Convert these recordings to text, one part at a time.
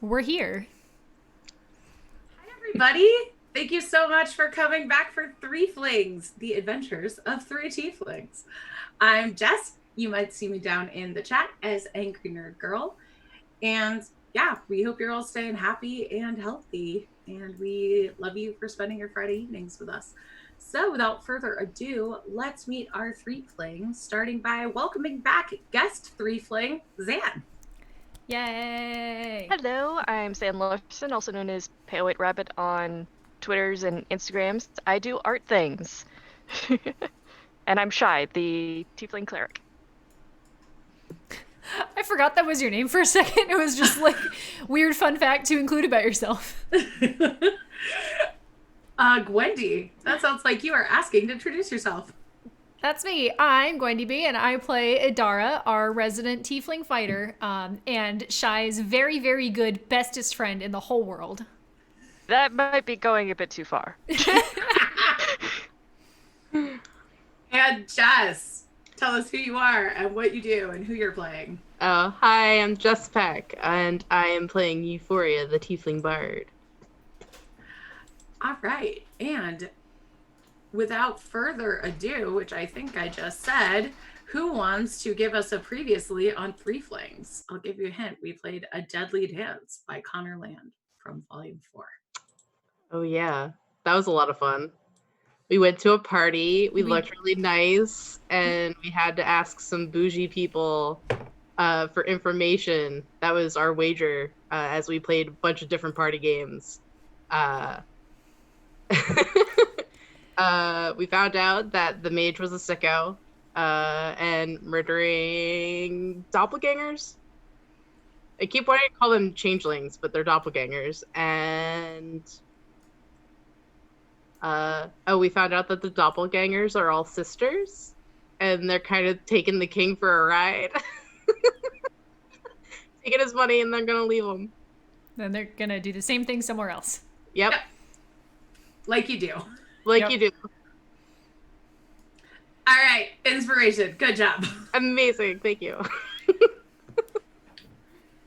We're here. Hi, everybody. Thank you so much for coming back for Threeflings, the adventures of three tieflings. I'm Jess. You might see me down in the chat as Angry Nerd Girl. And yeah, we hope you're all staying happy and healthy. And we love you for spending your Friday evenings with us. So without further ado, let's meet our Threeflings, starting by welcoming back guest Threefling, Zan. Yay! Hello, I'm Sam Larson, also known as Pale White Rabbit on Twitters and Instagrams. I do art things. And I'm Shy, the Tiefling Cleric. I forgot that was your name for a second. It was just like weird fun fact to include about yourself. Gwendy, that sounds like you are asking to introduce yourself. That's me. I'm Gwendy B, and I play Idara, our resident tiefling fighter, and Shy's very, very good bestest friend in the whole world. That might be going a bit too far. And Jess, tell us who you are and what you do and who you're playing. Oh, hi, I'm Jess Peck, and I am playing Euphoria, the Tiefling Bard. All right. And without further ado, which I think I just said, who wants to give us a previously on Threeflings? I'll give you a hint. We played A Deadly Dance by Connor Land from Volume 4. Oh, yeah. That was a lot of fun. We went to a party, we looked really nice, and we had to ask some bougie people for information. That was our wager as we played a bunch of different party games. We found out that the mage was a sicko and murdering doppelgangers. I keep wanting to call them changelings, but they're doppelgangers. And we found out that the doppelgangers are all sisters, and they're kind of taking the king for a ride. Taking his money, and they're gonna leave him. Then they're gonna do the same thing somewhere else. Yep. Like you do. Like you do. All right. Inspiration. Good job. Amazing. Thank you.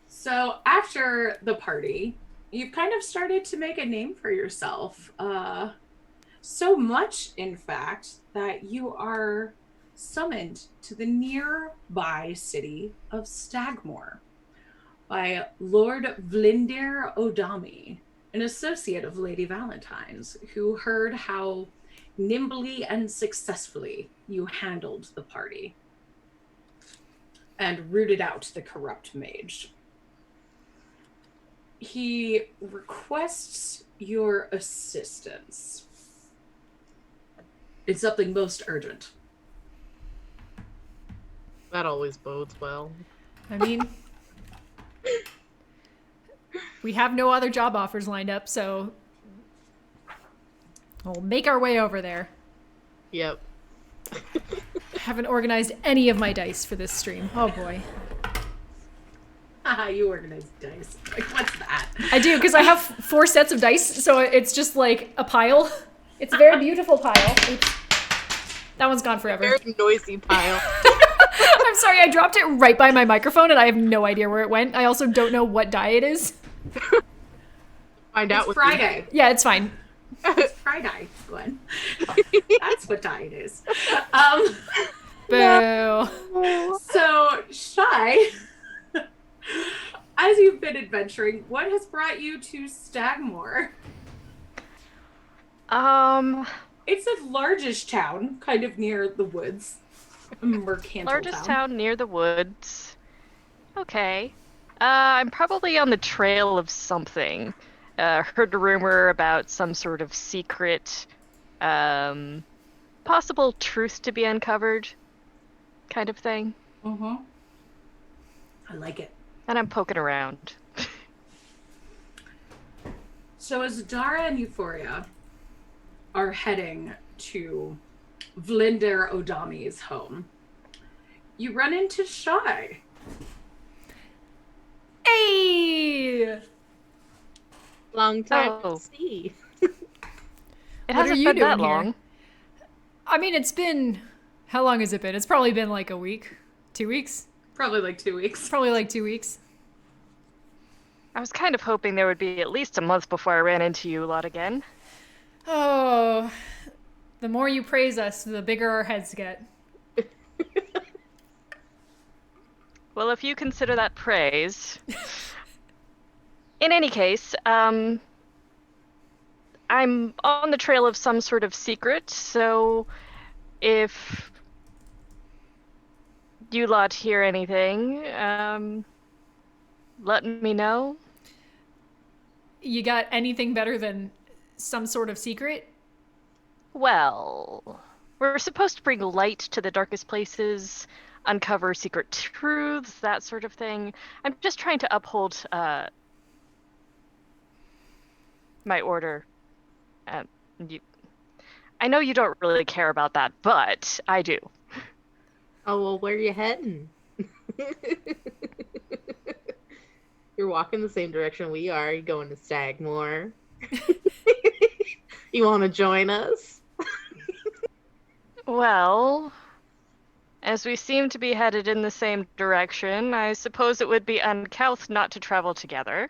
So after the party, you've kind of started to make a name for yourself. So much, in fact, that you are summoned to the nearby city of Stagmore by Lord Vlindir Odami, an associate of Lady Valentine's, who heard how nimbly and successfully you handled the party and rooted out the corrupt mage. He requests your assistance. It's something most urgent. That always bodes well. I mean, we have no other job offers lined up, so we'll make our way over there. Yep. Haven't organized any of my dice for this stream. Oh boy. Haha, you organized dice. Like, what's that? I do, because I have 4 sets of dice, so it's just like a pile. It's a very beautiful pile. Oops. That one's gone forever. Very noisy pile. I'm sorry, I dropped it right by my microphone and I have no idea where it went. I also don't know what die it is. Find out It's with Friday. Yeah, it's fine. It's Friday, Gwen. That's what die it is. Boo. So, Shy, as you've been adventuring, what has brought you to Stagmore? It's the largest town, kind of near the woods. Mercantile Largest town near the woods. Okay. I'm probably on the trail of something. Heard a rumor about some sort of secret, possible truth to be uncovered kind of thing. Mm-hmm. I like it. And I'm poking around. So as Dara and Euphoria are heading to Vlindir Odami's home, you run into Shy. Hey! Long time Oh. to see. It What hasn't are you been doing that here? long. I mean, it's been... How long has it been? It's probably been like a week. 2 weeks? Probably like 2 weeks. Probably like 2 weeks. I was kind of hoping there would be at least a month before I ran into you lot again. Oh, the more you praise us, the bigger our heads get. Well, if you consider that praise. In any case, I'm on the trail of some sort of secret, so if you lot hear anything, let me know. You got anything better than some sort of secret? Well, we're supposed to bring light to the darkest places, uncover secret truths, that sort of thing. I'm just trying to uphold my order. Uh, you, I know you don't really care about that, but I do. Oh, well, where are you heading? You're walking the same direction we are. You going to Stagmore? You want to join us? Well, as we seem to be headed in the same direction, I suppose it would be uncouth not to travel together.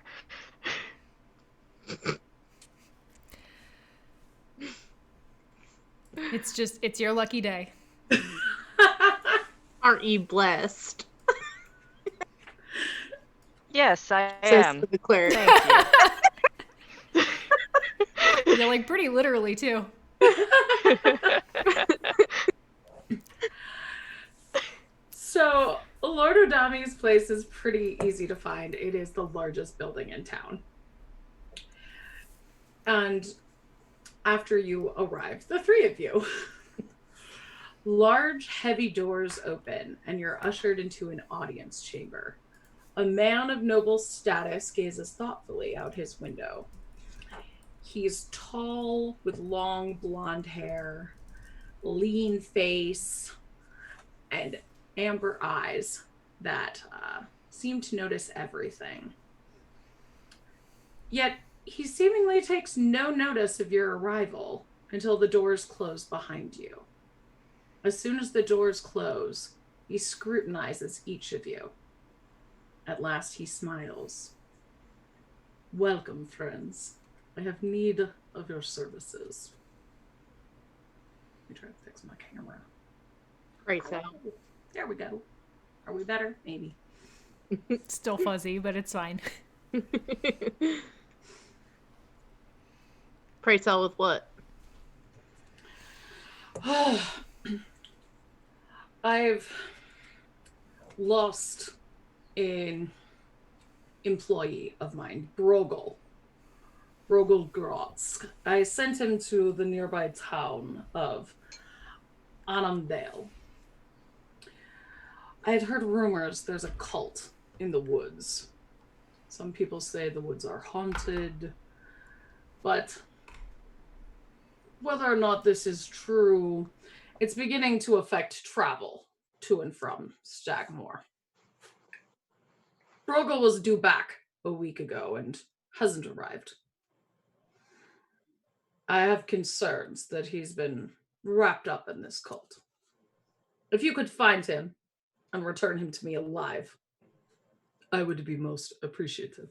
It's your lucky day. Aren't you blessed? Yes, I Says am. the cleric. Thank you. You're like pretty literally too. So, Lord Odami's place is pretty easy to find. It is the largest building in town. And after you arrive, the three of you, large, heavy doors open, and you're ushered into an audience chamber. A man of noble status gazes thoughtfully out his window. He's tall, with long blonde hair, lean face, and amber eyes that seem to notice everything. Yet, he seemingly takes no notice of your arrival until the doors close behind you. As soon as the doors close, he scrutinizes each of you. At last he smiles. Welcome, friends. I have need of your services. Let me try to fix my camera. Right, so. There we go. Are we better? Maybe. It's still fuzzy, but it's fine. Pray tell with what? I've lost an employee of mine, Brogel Grotsk. I sent him to the nearby town of Annandale. I had heard rumors there's a cult in the woods. Some people say the woods are haunted, but whether or not this is true, it's beginning to affect travel to and from Stagmore. Brogel was due back a week ago and hasn't arrived. I have concerns that he's been wrapped up in this cult. If you could find him and return him to me alive, I would be most appreciative.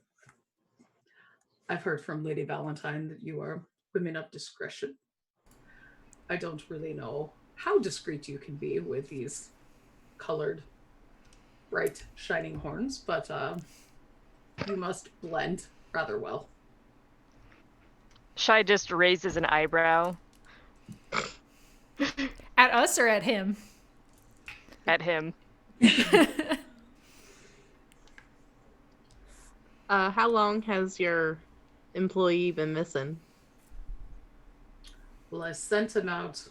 I've heard from Lady Valentine that you are women of discretion. I don't really know how discreet you can be with these colored, bright, shining horns, but you must blend rather well. Shai just raises an eyebrow. At us or at him? At him. How long has your employee been missing? Well, I sent him out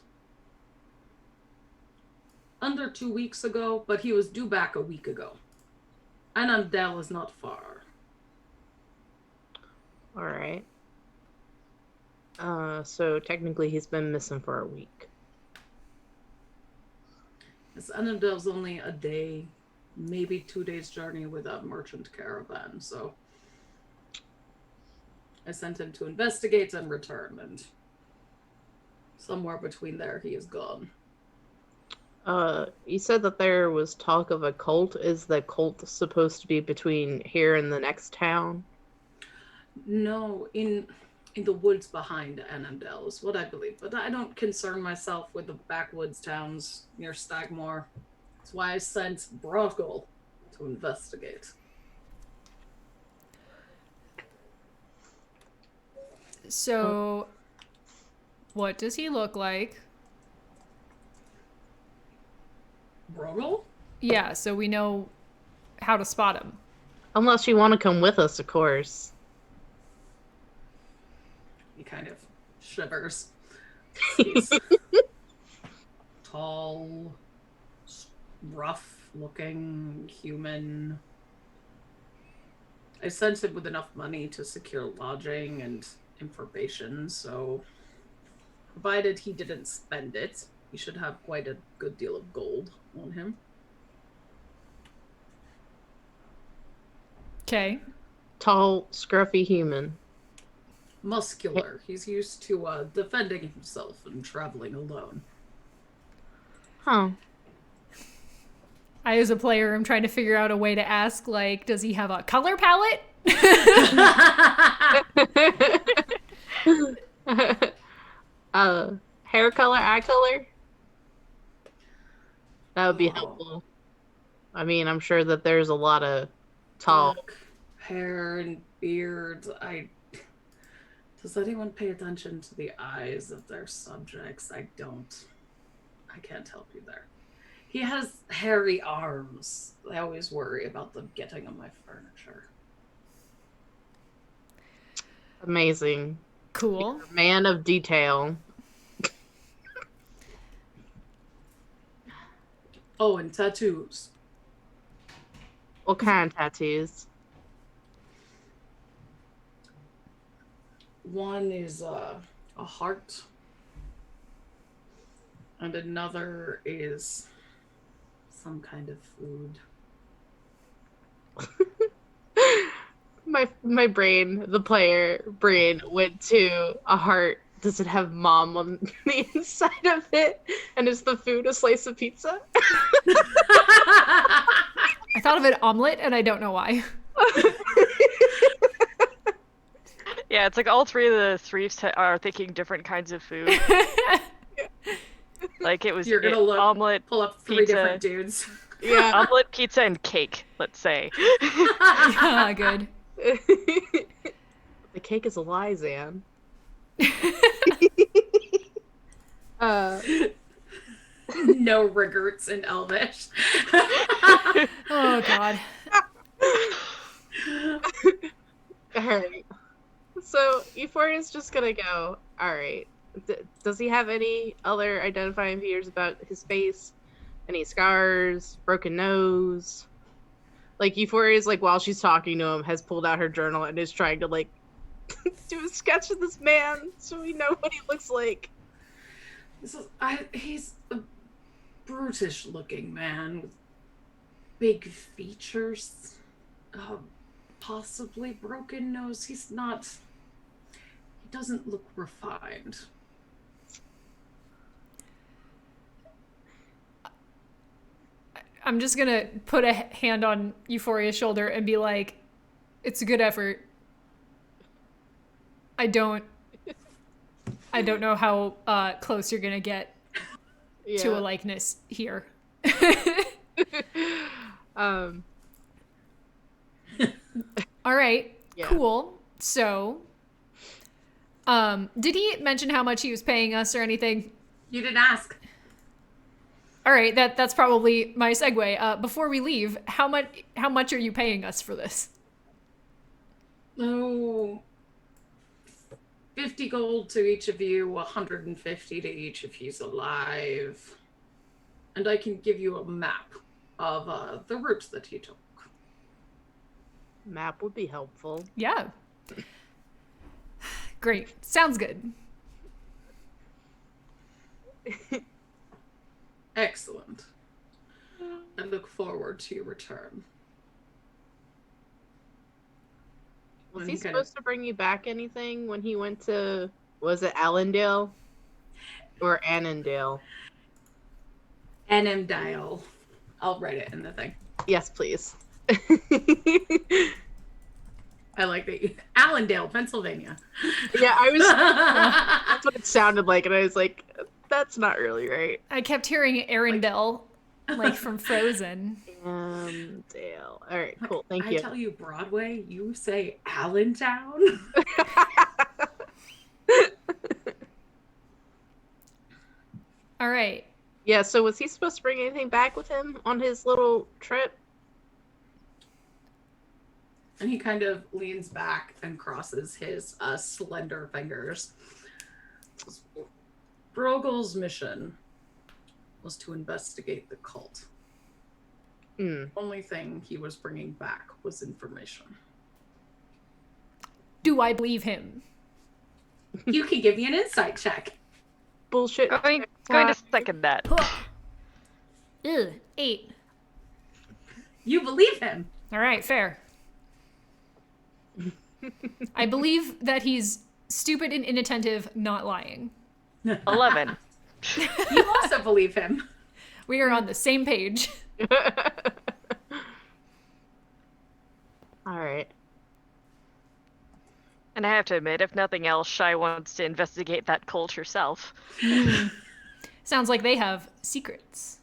under 2 weeks ago, but he was due back a week ago. Annandale is not far. All right. So technically he's been missing for a week. Yes, Annandale's only a day, maybe 2 days journey with a merchant caravan, so I sent him to investigate and return, and somewhere between there he is gone. You said that there was talk of a cult. Is the cult supposed to be between here and the next town? No, in the woods behind Annandale is what I believe, but I don't concern myself with the backwoods towns near Stagmore. That's why I sent Brockle to investigate. So, what does he look like? Brockle? Yeah, so we know how to spot him. Unless you want to come with us, of course. He kind of shivers. He's tall, rough looking, human. I sent him with enough money to secure lodging and information, so provided he didn't spend it, he should have quite a good deal of gold on him. Okay. Tall, scruffy human. Muscular. He's used to defending himself and traveling alone. Huh. I, as a player, am trying to figure out a way to ask, like, does he have a color palette? Hair color, eye color? That would be Oh. helpful. I mean, I'm sure that there's a lot of tall. Dark hair and beards. Does anyone pay attention to the eyes of their subjects? I don't. I can't help you there. He has hairy arms. I always worry about them getting on my furniture. Amazing. Cool. Man of detail. Oh, and tattoos. What kind of tattoos? One is a heart, and another is some kind of food. My brain, the player brain, went to a heart. Does it have mom on the inside of it? And is the food a slice of pizza? I thought of an omelet, and I don't know why. Yeah, it's like all three of the threes are thinking different kinds of food. Like it was You're gonna look, omelet, pull up three pizza. different dudes. Yeah. Omelet, pizza, and cake, let's say. Yeah, good. The cake is a lie, Zan. No regrets in Elvish. Oh, God. Alright. So, Euphoria's just gonna go, alright. Does he have any other identifying features about his face? Any scars? Broken nose? Like, Euphoria's, like, while she's talking to him, has pulled out her journal and is trying to, like, do a sketch of this man so we know what he looks like. He's a brutish looking man with big features, possibly broken nose. He doesn't look refined. I'm just gonna put a hand on Euphoria's shoulder and be like, it's a good effort. I don't know how close you're gonna get to a likeness here. All right, Yeah. cool. So, did he mention how much he was paying us or anything? You didn't ask. All right, that's probably my segue. Before we leave, how much are you paying us for this? Oh, 50 gold to each of you, 150 to each if he's alive. And I can give you a map of the route that he took. Map would be helpful. Yeah. Great. Sounds good. Excellent. I look forward to your return. Was And he he kind supposed to bring you back anything when he went to, was it Allendale or Annandale? Annandale. I'll write it in the thing. Yes, please. I like that. Allendale, Pennsylvania. Yeah, I was. That's what it sounded like, and I was like, "That's not really right." I kept hearing Arendelle, like from Frozen. Dale. All right, cool. Thank you. I tell you, Broadway, you say Allentown. All right. Yeah. So was he supposed to bring anything back with him on his little trip? And he kind of leans back and crosses his slender fingers. Brogel's mission was to investigate the cult. Mm. Only thing he was bringing back was information. Do I believe him? You can give me an insight check. Going to second that. Ugh, 8. You believe him. All right, fair. I believe that he's stupid and inattentive, not lying. 11. You also believe him. We are on the same page. All right. And I have to admit, if nothing else, Shy wants to investigate that cult herself. Sounds like they have secrets.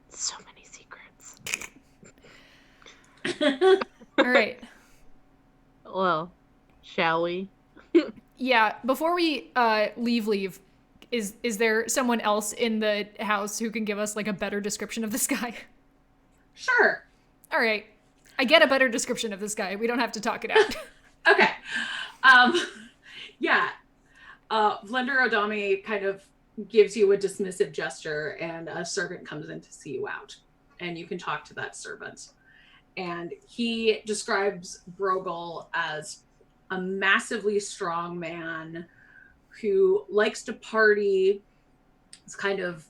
So many secrets. All right. Well, shall we? Yeah, before we leave, is there someone else in the house who can give us like a better description of this guy? Sure. All right. I get a better description of this guy. We don't have to talk it out. Okay. Yeah. Vlender Odami kind of gives you a dismissive gesture, and a servant comes in to see you out. And you can talk to that servant. And he describes Brogel as a massively strong man who likes to party, is kind of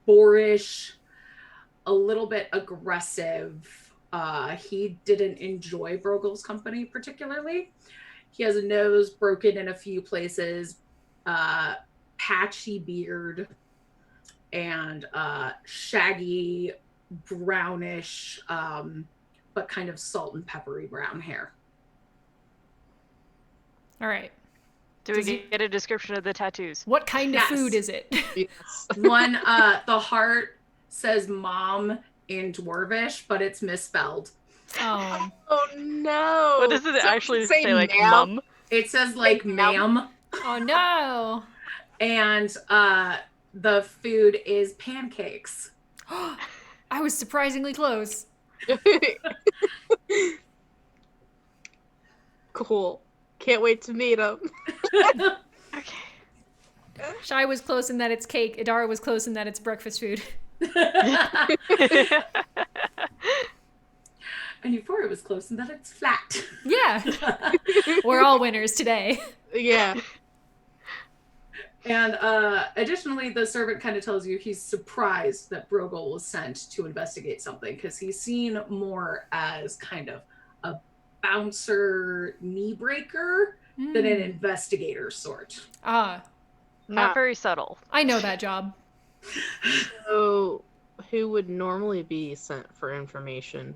boorish, a little bit aggressive. He didn't enjoy Brogel's company particularly. He has a nose broken in a few places, patchy beard, and shaggy, brownish, but kind of salt and peppery brown hair. All right. Do we get a description of the tattoos? What kind of food is it? Yes. One, the heart says mom in Dwarvish, but it's misspelled. Oh. Oh no! What does it actually say, like, ma'am? mum? It says like ma'am. Oh no. And the food is pancakes. I was surprisingly close. Cool. Can't wait to meet him. Okay. Shy was close in that it's cake. Idara was close in that it's breakfast food. And Euphoria was close in that it's flat. Yeah. We're all winners today. Yeah. And additionally, the servant kind of tells you he's surprised that Brogel was sent to investigate something because he's seen more as kind of a bouncer knee breaker than an investigator sort. Ah, Not very subtle. I know that job. So, who would normally be sent for information?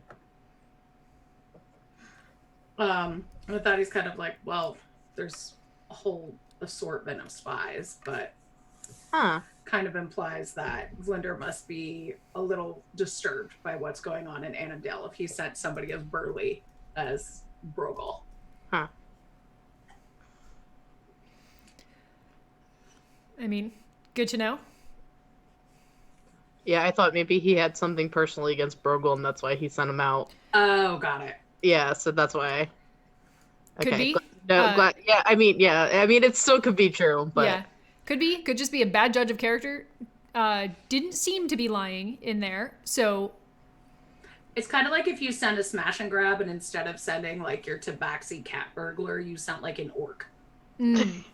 With that, he's kind of like, well, there's a whole assortment of spies, but kind of implies that Vlinder must be a little disturbed by what's going on in Annandale if he sent somebody as burly as Brogel. Huh. I mean, good to know. Yeah, I thought maybe he had something personally against Brogel, and that's why he sent him out. Oh, got it. Yeah, so that's why. Could be. Glad. Yeah, I mean, it still could be true, but Yeah. Could be. Could just be a bad judge of character. Didn't seem to be lying in there, so... It's kind of like if you send a smash and grab, and instead of sending like your tabaxi cat burglar, you sent like an orc. Mm.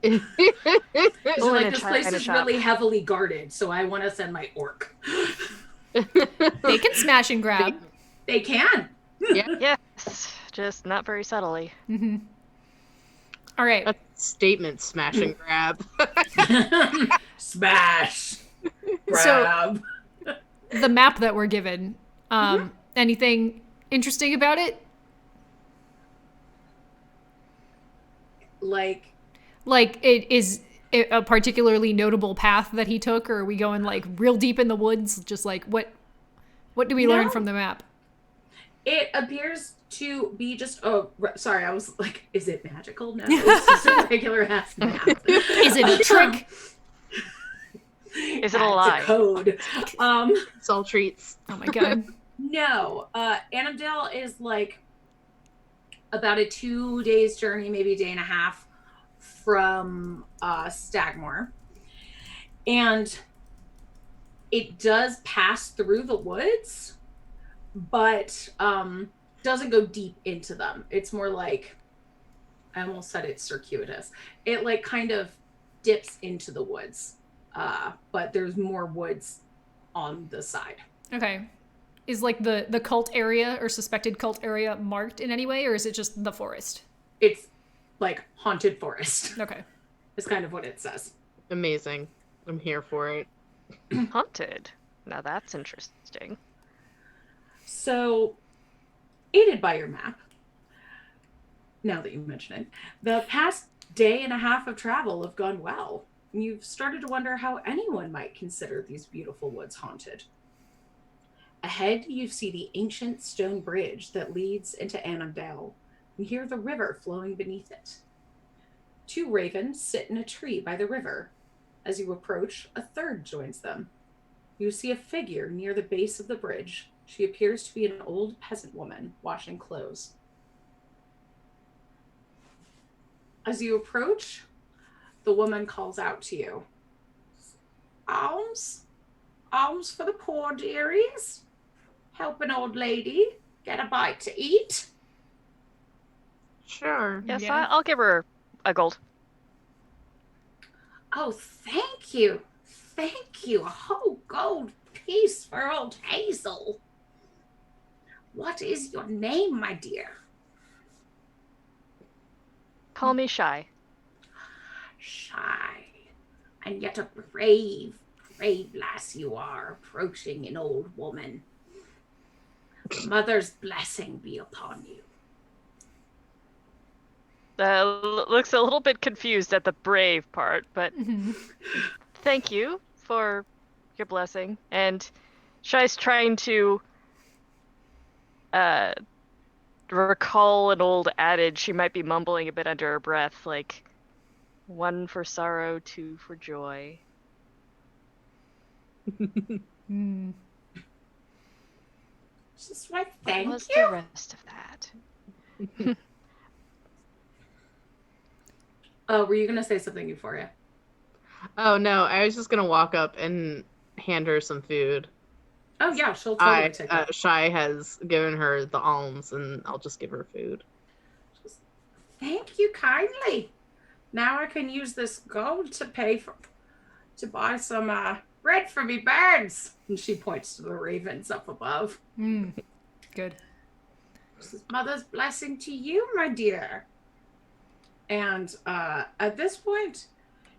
So Oh, like in a this place China is shop. really heavily guarded, so I want to send my orc. They can smash and grab. They can. Yes, just not very subtly. Mm-hmm. All right. That's a statement, smash and grab. Smash. So- Grab. The map that we're given, anything interesting about it? Like, It is it a particularly notable path that he took, or are we going like real deep in the woods? Just like what do we learn from the map? it appears to be just sorry, I was like, is it magical? No, it's just a regular ass map. Is it a trick? Is it a lie? It's a code. It's all treats. Oh my god. No. Annandale is like about a 2 days journey, maybe a day and a half from Stagmore. And it does pass through the woods, but doesn't go deep into them. It's more like, I almost said it's circuitous. It like kind of dips into the woods, but there's more woods on the side. Okay. Is like the cult area or suspected cult area marked in any way, or is it just the forest? It's like haunted forest. Okay. Is kind of what it says. Amazing. I'm here for it. Haunted. Now that's interesting. So, aided by your map, now that you mention it, the past day and a half of travel have gone well. You've started to wonder how anyone might consider these beautiful woods haunted. Ahead, you see the ancient stone bridge that leads into Annandale, and hear the river flowing beneath it. 2 ravens sit in a tree by the river. As you approach, a third joins them. You see a figure near the base of the bridge. She appears to be an old peasant woman washing clothes. As you approach, the woman calls out to you. Alms? Alms for the poor, dearies? Help an old lady get a bite to eat? Sure. Yes, Yeah. I'll give her a gold. Oh, thank you. Thank you. A whole gold piece for old Hazel. What is your name, my dear? Call me Shy. Shy. And yet a brave, brave lass you are, approaching an old woman. Mother's blessing be upon you. Looks a little bit confused at the brave part, but thank you for your blessing. And Shy's trying to recall an old adage. She might be mumbling a bit under her breath, like, 1 for sorrow, 2 for joy. Just why, thank What was you. the rest of that? Oh, were you going to say something, Euphoria? Oh no, I was just gonna walk up and hand her some food. Oh, yeah, she'll totally take it. Shy has given her the alms, and I'll just give her food. Thank you kindly. Now I can use this gold to buy some bread for me birds. And she points to the ravens up above. Good. This is Mother's blessing to you, my dear. And at this point,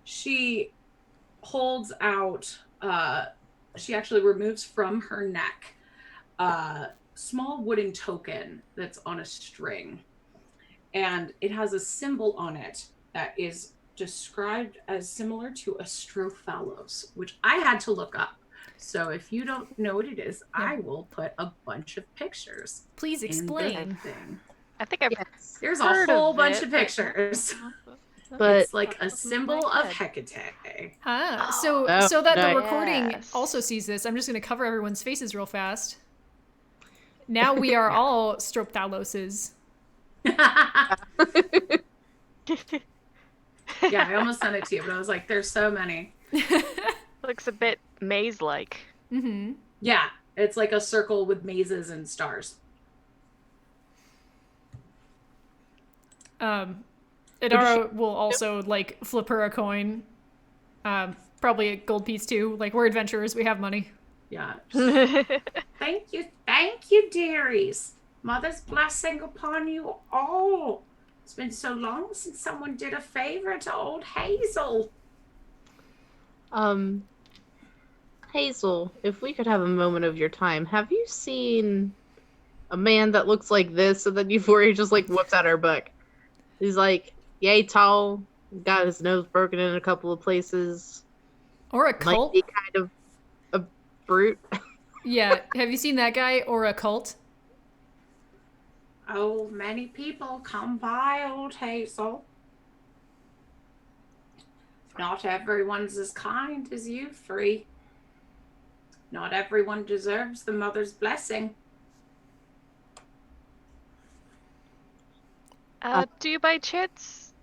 she holds out, she actually removes from her neck a small wooden token that's on a string. And it has a symbol on it that is described as similar to a strophalos, which I had to look up. So if you don't know what it is, I will put a bunch of pictures. Please explain. In the thing. I think I've Yes. There's a heard whole of bunch it, of pictures. But It's like a symbol of Hecate. So Oh, so that the nice. recording Yes. also sees this, I'm just going to cover everyone's faces real fast. Now we are all Strophthaloses. Yeah, I almost sent it to you, but I was like, there's so many. looks a bit maze-like. Mm-hmm. Yeah, it's like a circle with mazes and stars. Idara will also like flip her a coin. Probably a gold piece too. Like, we're adventurers, we have money. Yeah. Thank you, dearies. Mother's blessing upon you all. It's been so long since someone did a favor to old Hazel. Hazel, if we could have a moment of your time, have you seen a man that looks like this, and then Euphoria just like whips out her book. He's like, yay tall, got his nose broken in a couple of places. Or a Might cult. be kind of a brute. Yeah, have you seen that guy? Or a cult? Oh, many people come by Old Hazel. Not everyone's as kind as you three. Not everyone deserves the mother's blessing. Do you by chance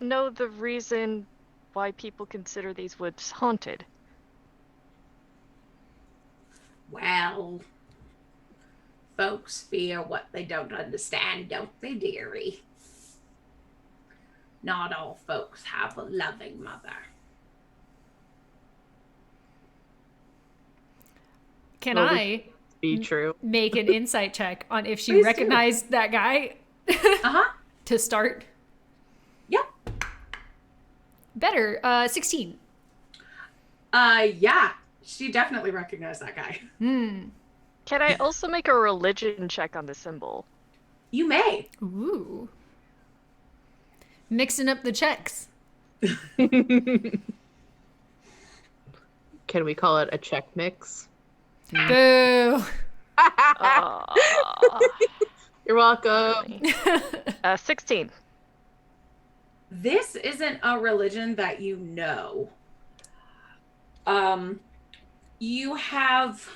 know the reason why people consider these woods haunted? Well, folks fear what they don't understand, don't they, dearie? Not all folks have a loving mother. Can Well, I Be true. make an insight check on if she Please do. recognized that guy Uh-huh. to start? Yep. Better. 16. Yeah. She definitely recognized that guy. Hmm. Can I also make a religion check on the symbol? You may. Ooh. Mixing up the checks. Can we call it a check mix? Boo. You're welcome. 16. This isn't a religion that you know. You have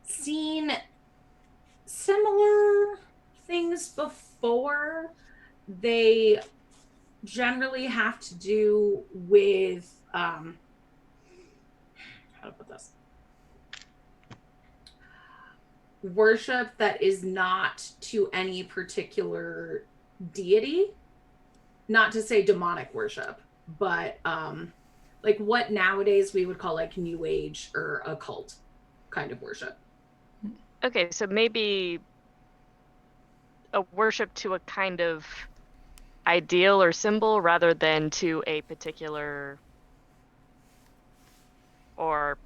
seen similar things before. They generally have to do with how to put this, worship that is not to any particular deity. Not to say demonic worship, but like what nowadays we would call like New Age or occult kind of worship. Okay, so maybe a worship to a kind of ideal or symbol rather than to a particular, or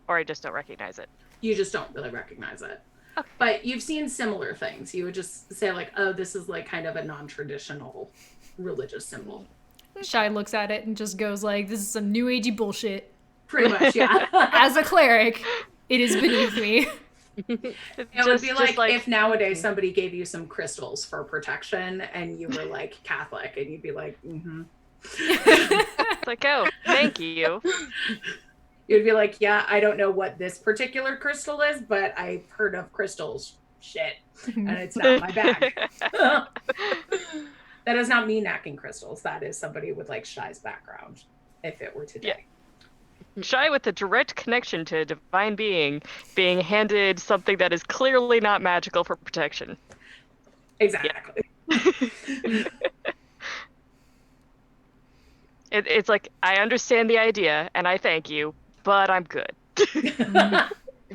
I just don't recognize it. You just don't really recognize it. Okay. But you've seen similar things. You would just say like, oh, this is like kind of a non-traditional religious symbol. Shy looks at it and just goes like, this is some new agey bullshit. Pretty much, yeah. As a cleric, it is beneath me. It would be like if nowadays somebody gave you some crystals for protection and you were like Catholic and you'd be like, mm-hmm. It's like, oh, thank you. You'd be like, yeah, I don't know what this particular crystal is, but I've heard of crystals. Shit. And it's not my bag. That does not mean knacking crystals. That is somebody with like Shy's background, if it were today. Yeah. Shy with a direct connection to a divine being handed something that is clearly not magical for protection. Exactly. Yeah. It's like, I understand the idea and I thank you, but I'm good.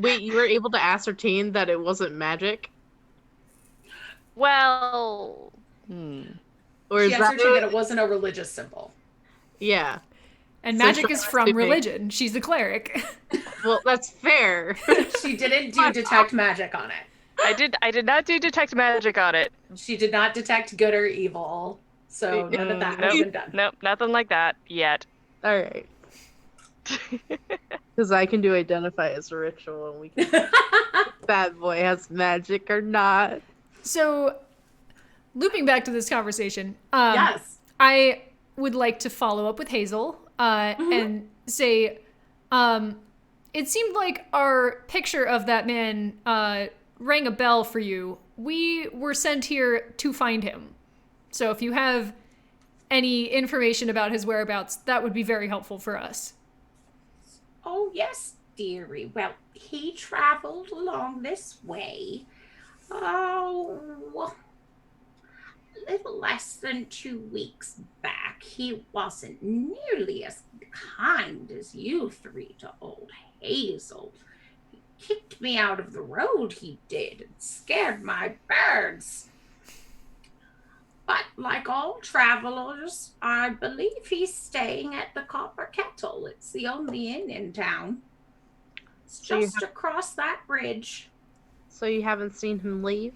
Wait, you were able to ascertain that it wasn't magic? Well, Or She is that ascertained that it wasn't a religious symbol. Yeah. And So magic she is has from to make- religion. She's the cleric. Well, that's fair. She didn't do detect magic on it. I did not do detect magic on it. She did not detect good or evil. So none of that has been done. Nope, nothing like that yet. All right. Because I can do identify as a ritual, and we can if bad boy has magic or not. So, looping back to this conversation, Yes. I would like to follow up with Hazel and say, it seemed like our picture of that man rang a bell for you. We were sent here to find him. So if you have any information about his whereabouts, that would be very helpful for us. Oh, yes, dearie. Well, he traveled along this way. Oh, a little less than 2 weeks back. He wasn't nearly as kind as you three to old Hazel. He kicked me out of the road, he did, and scared my birds. But like all travelers, I believe he's staying at the Copper Kettle. It's the only inn in town. It's So you just across that bridge. So you haven't seen him leave?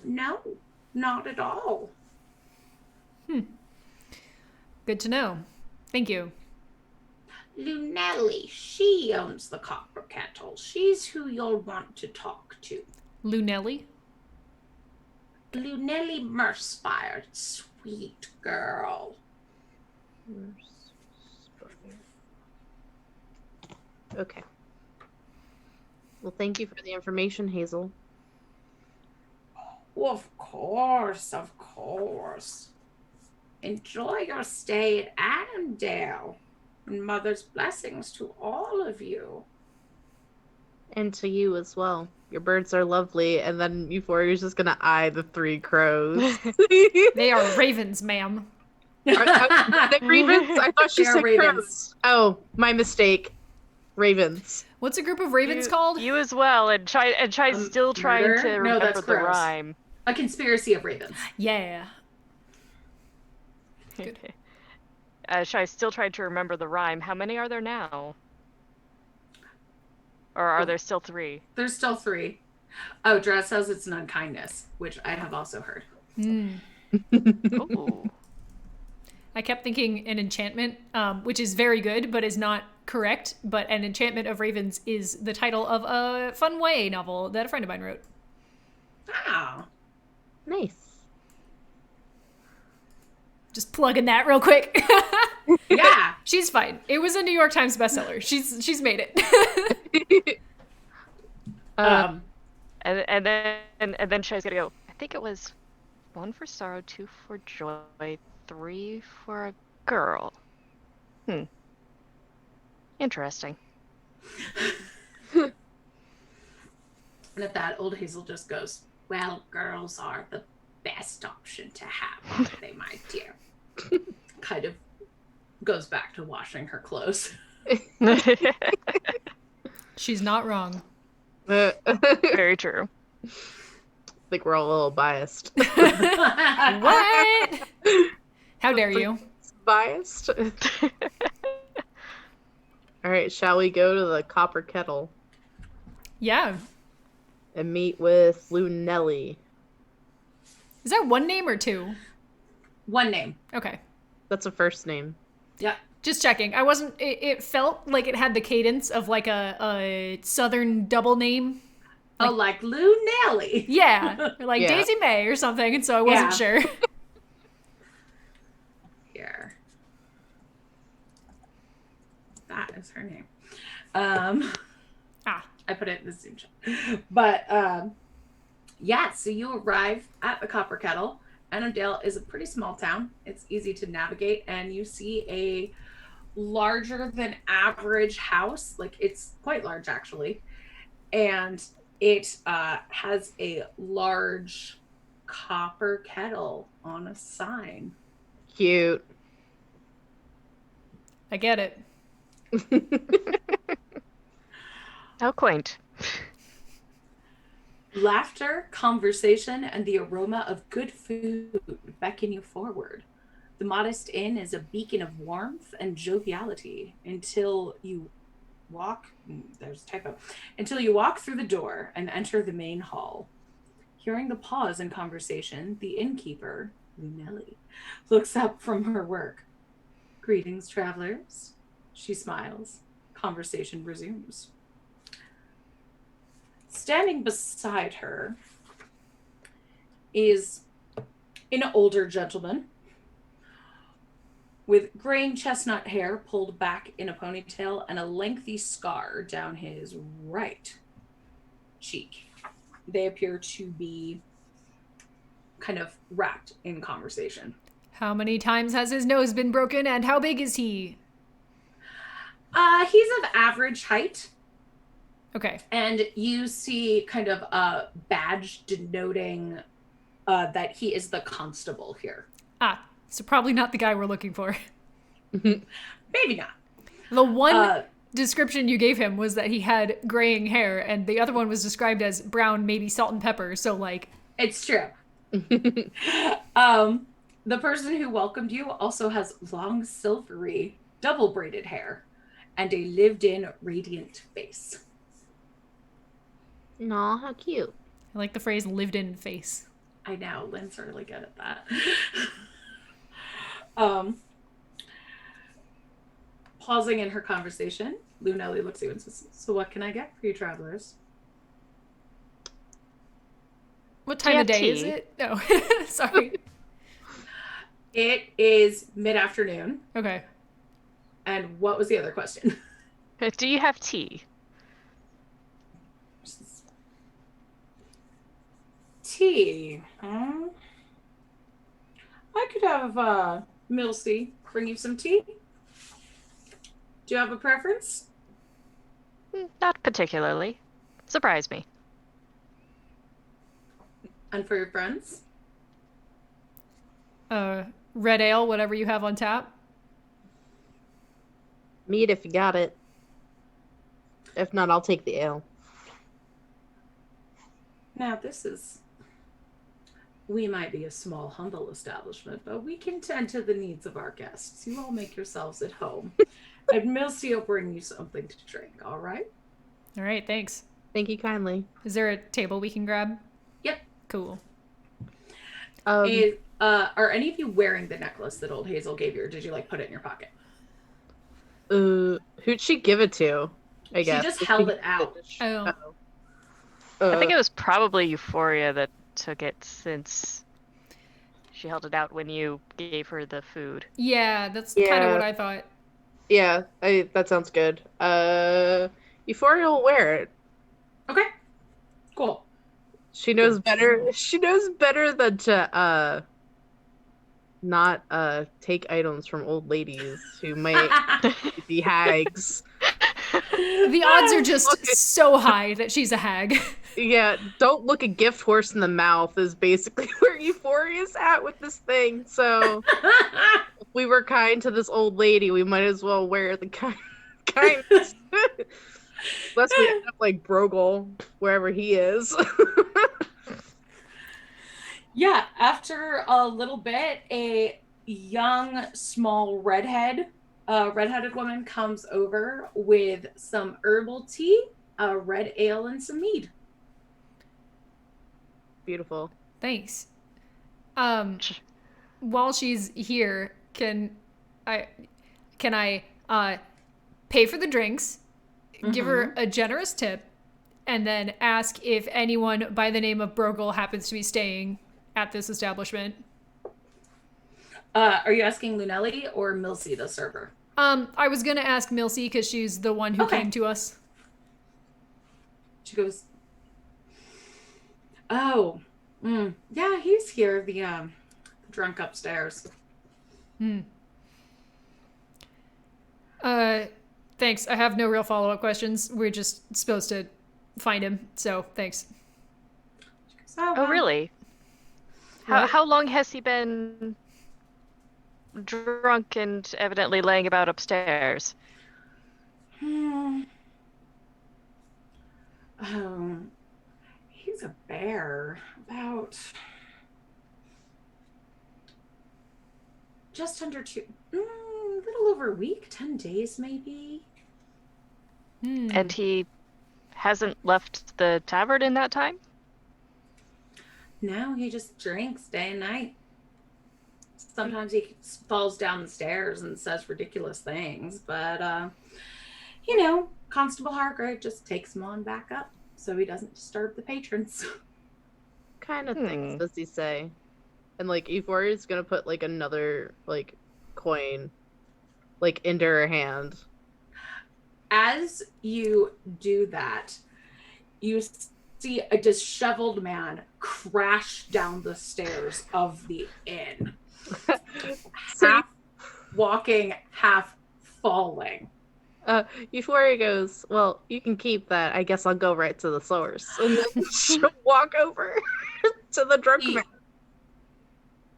No, not at all. Good to know. Thank you. Lunelli, she owns the Copper Kettle. She's who you'll want to talk to. Lunelli? Lunelli Merspire, sweet girl. Okay. Well, thank you for the information, Hazel. Of course, of course. Enjoy your stay at Annandale, and Mother's blessings to all of you. And to you as well. Your birds are lovely, and then Euphoria's just gonna eye the 3 crows. They are ravens, ma'am. Are they ravens? I thought she They are said ravens. crows. Oh, my mistake. Ravens. What's a group of ravens called? You as well, and Chai's still trying murder? to No, remember that's the gross. rhyme. A conspiracy of ravens. Yeah. Good. Chai's still trying to remember the rhyme. How many are there now? Or are there still 3? There's still 3. Oh, Dra says it's an unkindness, which I have also heard. Ooh. I kept thinking an enchantment, which is very good, but is not correct. But An Enchantment of Ravens is the title of a fun YA novel that a friend of mine wrote. Oh. Nice. Just plugging that real quick. Yeah. She's fine. It was a New York Times bestseller. She's made it. And then Chai's gonna go, I think it was 1 for sorrow, 2 for joy, 3 for a girl. Interesting. And at that, old Hazel just goes, well, girls are the best option to have, aren't they, my dear? Kind of goes back to washing her clothes. She's not wrong. Very true. I think we're all a little biased. What? How dare you? Biased? All right, shall we go to the Copper Kettle Yeah. and meet with Lunelli? Is that one name or 2? One name. Okay. That's a first name. Yep. Just checking. I wasn't. It felt like it had the cadence of like a southern double name. Like Lunelli. Yeah, or like Yeah. Daisy May or something. And so I wasn't sure. Here. That is her name. I put it in the Zoom chat. But yeah, so you arrive at the Copper Kettle. Annandale is a pretty small town. It's easy to navigate, and you see a larger than average house. Like, it's quite large, actually. And it has a large copper kettle on a sign. Cute. I get it. How quaint. Laughter, conversation, and the aroma of good food beckon you forward. The modest inn is a beacon of warmth and joviality until you walk through the door and enter the main hall. Hearing the pause in conversation, the innkeeper, Lunelli, looks up from her work. Greetings, travelers. She smiles. Conversation resumes. Standing beside her is an older gentleman with graying chestnut hair pulled back in a ponytail and a lengthy scar down his right cheek. They appear to be kind of wrapped in conversation. How many times has his nose been broken and how big is he? He's of average height. Okay. And you see kind of a badge denoting that he is the constable here. So probably not the guy we're looking for. Maybe not. The one description you gave him was that he had graying hair, and the other one was described as brown, maybe salt and pepper. So, like... It's true. The person who welcomed you also has long, silvery, double-braided hair and a lived-in, radiant face. Aw, how cute. I like the phrase lived in face. I know, Lynn's really good at that. Pausing in her conversation, Lunelli looks at you and says, "So what can I get for you travelers?" What Do you time of have day is tea? it? No, sorry. It is mid-afternoon. Okay. And what was the other question? Do you have tea? Tea. I could have Milsey bring you some tea. Do you have a preference? Not particularly. Surprise me. And for your friends? Red ale, whatever you have on tap. Meat if you got it. If not, I'll take the ale. Now, we might be a small, humble establishment, but we can tend to the needs of our guests. You all make yourselves at home. And Milsey will bring you something to drink, all right? All right, thanks. Thank you kindly. Is there a table we can grab? Yep. Cool. Are any of you wearing the necklace that old Hazel gave you, or did you, put it in your pocket? Who'd she give it to? I guess. She just held it out. Oh. I think it was probably Euphoria that took it, since she held it out when you gave her the food. Yeah, that's kind of Yeah. what I thought. Yeah, that sounds good. Euphoria will wear it. Okay. Cool. She knows better. She knows better than to not take items from old ladies who might be hags. The odds are just so high that she's a hag. Yeah, don't look a gift horse in the mouth is basically where Euphoria's at with this thing. So if we were kind to this old lady, we might as well wear the kindness. Unless we end up like Brogel, wherever he is. Yeah, after a little bit, a young, small redheaded woman comes over with some herbal tea, a red ale, and some mead. Beautiful. Thanks. While she's here, can I pay for the drinks, give her a generous tip, and then ask if anyone by the name of Brogel happens to be staying at this establishment? Are you asking Lunelli or Milsey, the server? I was gonna ask Milsey because she's the one who came to us. She goes, "Oh, yeah, he's here. The drunk upstairs." Thanks. I have no real follow-up questions. We're just supposed to find him, so thanks. She goes, Oh, really? How long has he been drunk and evidently laying about upstairs? He's a bear. About just under a little over a week, 10 days maybe. And he hasn't left the tavern in that time? No, he just drinks day and night. Sometimes he falls down the stairs and says ridiculous things, but Constable Hargrave just takes him on back up so he doesn't disturb the patrons. Kind of things does he say? And Euphoria's gonna put another coin into her hand. As you do that, you see a disheveled man crash down the stairs of the inn. Half walking, half falling. Euphoria goes, "Well, you can keep that. I guess I'll go right to the source." And then she'll walk over to the drunk man.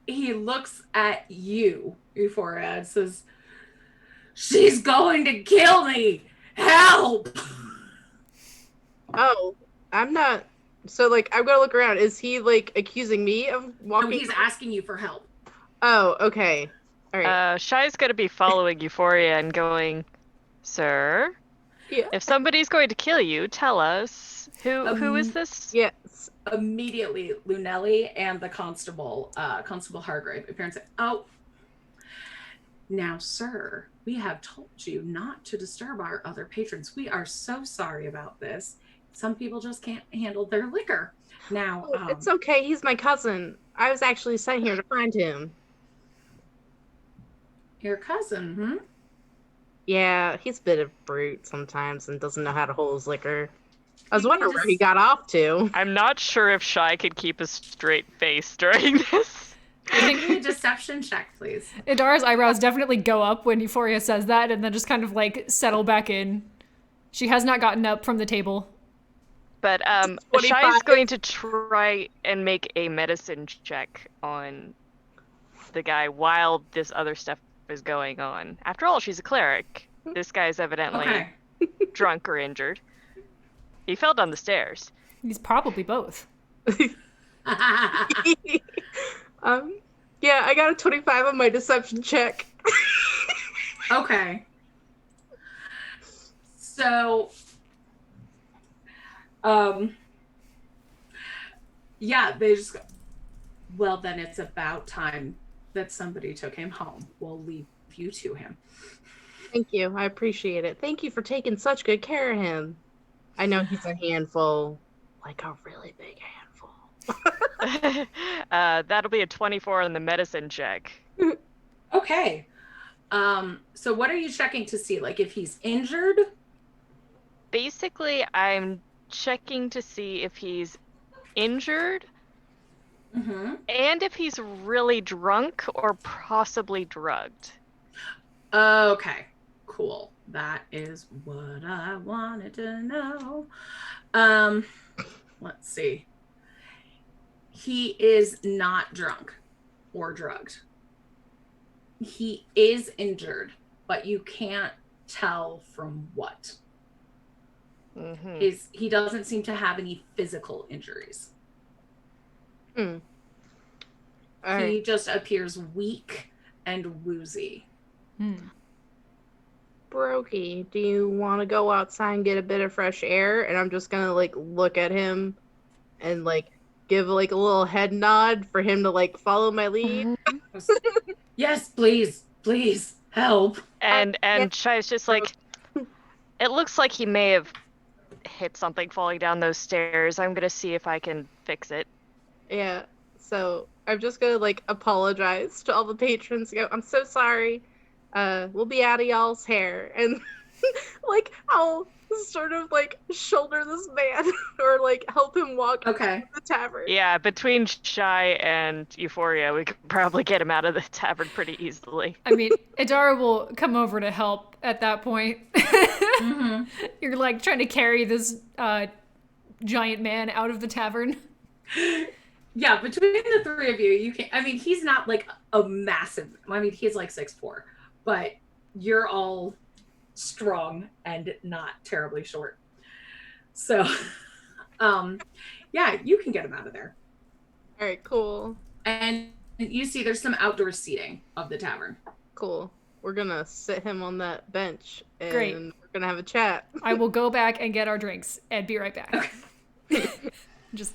He looks at you, Euphoria, and says, "She's going to kill me! Help!" Oh, I'm not. So, I'm gonna look around. Is he, accusing me of walking? No, he's asking you for help. Oh, okay. All right. Shy's gonna be following Euphoria and going, "Sir, Yeah. if somebody's going to kill you, tell us Who is this? Yes. Immediately, Lunelli and the constable, Constable Hargrave, appearance. Oh, now, sir, we have told you not to disturb our other patrons. We are so sorry about this. Some people just can't handle their liquor. Now, Oh, it's okay. He's my cousin. I was actually sent here to find him. Your cousin, hmm? Yeah, he's a bit of a brute sometimes and doesn't know how to hold his liquor. I was Can we wondering where he got off to. I'm not sure if Shy could keep a straight face during this. Give me a deception check, please. Idara's eyebrows definitely go up when Euphoria says that and then just kind of like settle back in. She has not gotten up from the table. But Shy 25. is going to try and make a medicine check on the guy while this other stuff is going on. After all, she's a cleric. This guy's evidently Okay. drunk or injured. He fell down the stairs. He's probably both. Yeah, I got a 25 on my deception check. Okay. So, yeah, they just go, well, then it's about time that somebody took him home. We'll leave you to him. Thank you. I appreciate it. Thank you for taking such good care of him. I know he's a handful, like a really big handful. That'll be a 24 on the medicine check. Okay. So what are you checking to see? Like if he's injured? Basically, I'm checking to see if he's injured Mm-hmm. and if he's really drunk or possibly drugged. Okay. Cool. That is what I wanted to know. Let's see. He is not drunk or drugged. He is injured, but you can't tell from what. Mm-hmm. He doesn't seem to have any physical injuries. All He right. just appears weak and woozy. Brokey, do you want to go outside and get a bit of fresh air? And I'm just gonna like look at him and like give like a little head nod for him to like follow my lead. Yes, please, please help. And yeah. Shy's just like, it looks like he may have hit something falling down those stairs. I'm gonna see if I can fix it. Yeah. So I'm just gonna like apologize to all the patrons. Go, I'm so sorry. We'll be out of y'all's hair, and like I'll sort of like shoulder this man or like help him walk Okay. to the tavern. Yeah, between Shy and Euphoria, we could probably get him out of the tavern pretty easily. I mean, Idara will come over to help at that point. Mm-hmm. You're like trying to carry this giant man out of the tavern. Yeah, between the three of you, you can. I mean, he's not like a massive. I mean, he's like 6'4", but you're all strong and not terribly short. So, yeah, you can get him out of there. All right, cool. And you see, there's some outdoor seating of the tavern. Cool. We're gonna sit him on that bench and Great. we're gonna have a chat. I will go back and get our drinks and be right back. Just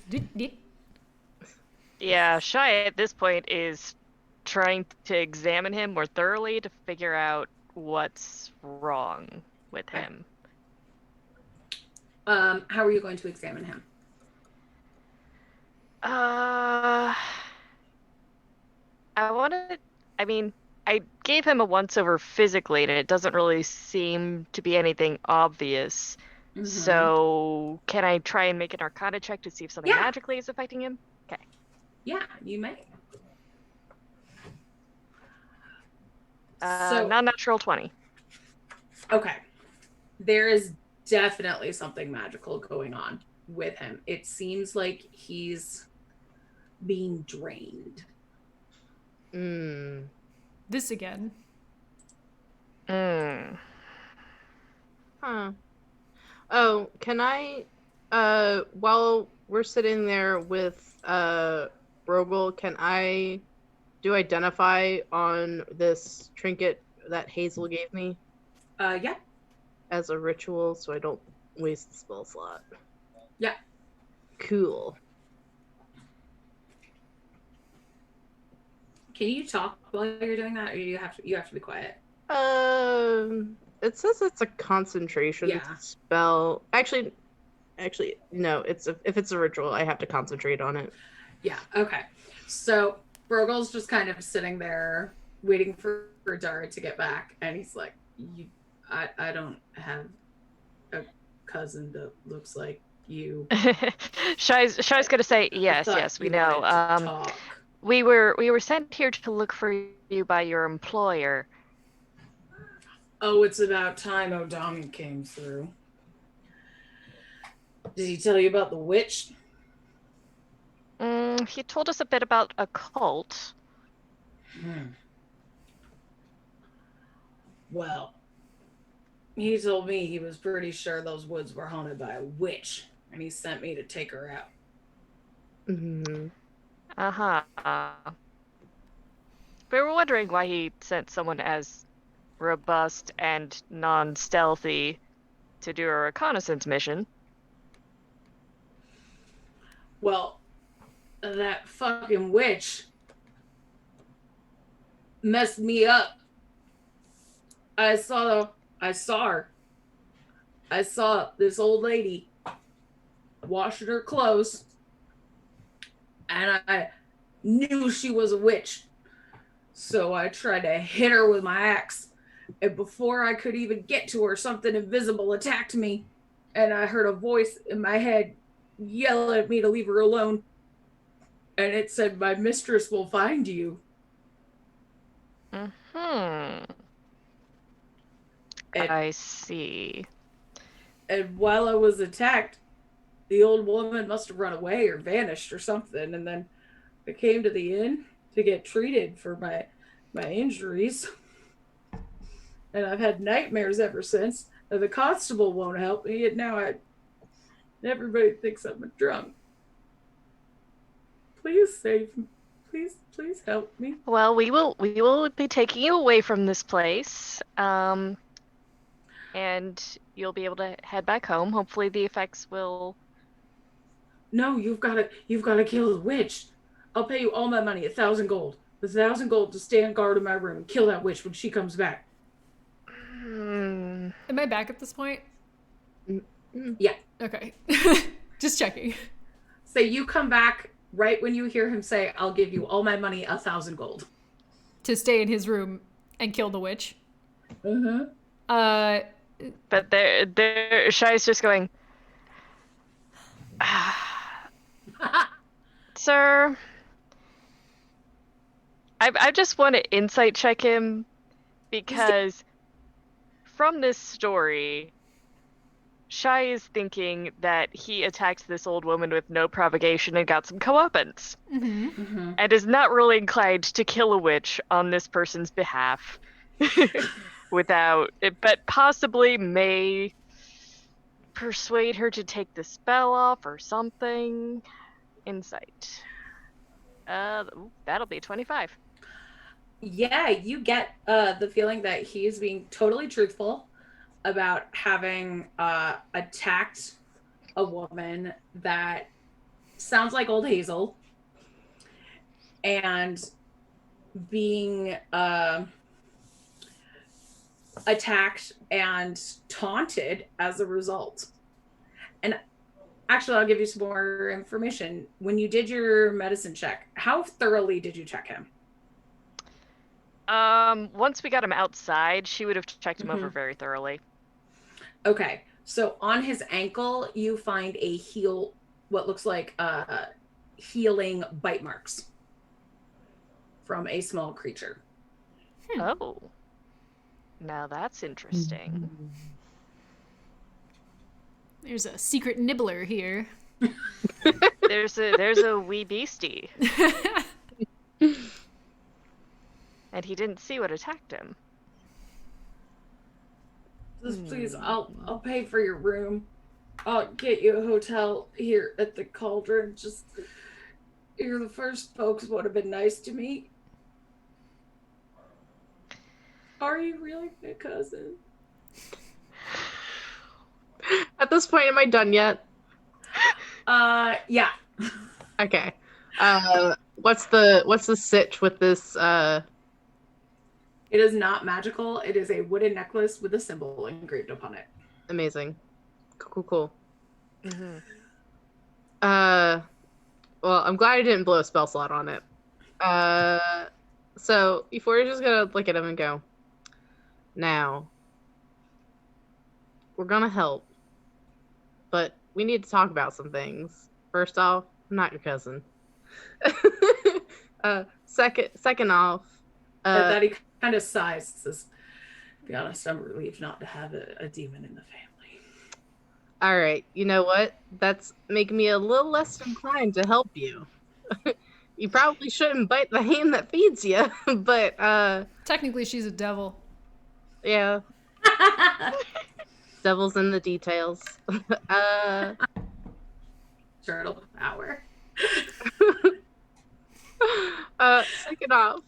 Yeah, Shy at this point is trying to examine him more thoroughly to figure out what's wrong with him. How are you going to examine him? I gave him a once-over physically, and it doesn't really seem to be anything obvious. Mhm. So, can I try and make an Arcana check to see if something Yeah. magically is affecting him? Okay. Yeah, you may. Non-natural 20. Okay. There is definitely something magical going on with him. It seems like he's being drained. this again. Hmm. Huh. Oh, can I while we're sitting there with Rogel, can I do identify on this trinket that Hazel gave me Yeah. as a ritual so I don't waste the spell slot? Yeah. Cool. Can you talk while you're doing that, or you have to be quiet? It says it's a concentration Yeah. spell. Actually, no. If it's a ritual, I have to concentrate on it. Yeah. Okay. So Brogel's just kind of sitting there waiting for Dara to get back, and he's like, I don't have a cousin that looks like you. Shai's gonna say yes, we know. Talk. We were sent here to look for you by your employer. Oh, it's about time O'Donnell came through. Did he tell you about the witch? He told us a bit about a cult. Well, he told me he was pretty sure those woods were haunted by a witch, and he sent me to take her out. Mm-hmm. Uh-huh. We were wondering why he sent someone as robust and non-stealthy to do a reconnaissance mission. Well, that fucking witch messed me up. I saw her. I saw this old lady washing her clothes, and I knew she was a witch. So I tried to hit her with my axe, and before I could even get to her, something invisible attacked me, and I heard a voice in my head yell at me to leave her alone. And it said, "My mistress will find you." Mm-hmm. I see. And while I was attacked, the old woman must have run away or vanished or something. And then I came to the inn to get treated for my injuries. And I've had nightmares ever since. And the constable won't help me, and now everybody thinks I'm a drunk. Please save me. Please help me. Well, we will be taking you away from this place. And you'll be able to head back home. Hopefully the effects will... No, you've got to kill the witch. I'll pay you all my money, 1,000 gold. 1,000 gold to stand guard in my room and kill that witch when she comes back. Am I back at this point? Yeah. Okay. Just checking. So you come back right when you hear him say, "I'll give you all my money, 1,000 gold." To stay in his room and kill the witch. Mm-hmm. But Shai's just going, Sir, I just want to insight check him, because from this story, Shai is thinking that he attacked this old woman with no provocation and got some comeuppance, and is not really inclined to kill a witch on this person's behalf. Without it, but possibly may persuade her to take the spell off or something. Insight. That'll be 25. Yeah, you get the feeling that he's being totally truthful about having attacked a woman that sounds like old Hazel, and being attacked and taunted as a result. And actually, I'll give you some more information. When you did your medicine check, how thoroughly did you check him? Once we got him outside, she would have checked him over very thoroughly. Okay, so on his ankle, you find what looks like healing bite marks from a small creature. Oh. Now that's interesting. There's a secret nibbler here. There's a wee beastie. And he didn't see what attacked him. Please, I'll pay for your room. I'll get you a hotel here at the Cauldron. Just, you're the first folks would have been nice to me. Are you really my cousin? At this point, am I done yet? Yeah. Okay. What's the sitch with this? It is not magical. It is a wooden necklace with a symbol engraved upon it. Amazing. Cool. Mm-hmm. Well, I'm glad I didn't blow a spell slot on it. So Euphoria's just gonna look at him and go, now, we're gonna help, but we need to talk about some things. First off, I'm not your cousin. Second off, At that he kind of sighs and says, to be honest, I'm relieved not to have a demon in the family. all right, you know what? That's making me a little less inclined to help you. You probably shouldn't bite the hand that feeds you, but Technically, she's a devil. yeah, devil's in the details. Turtle power. Second off,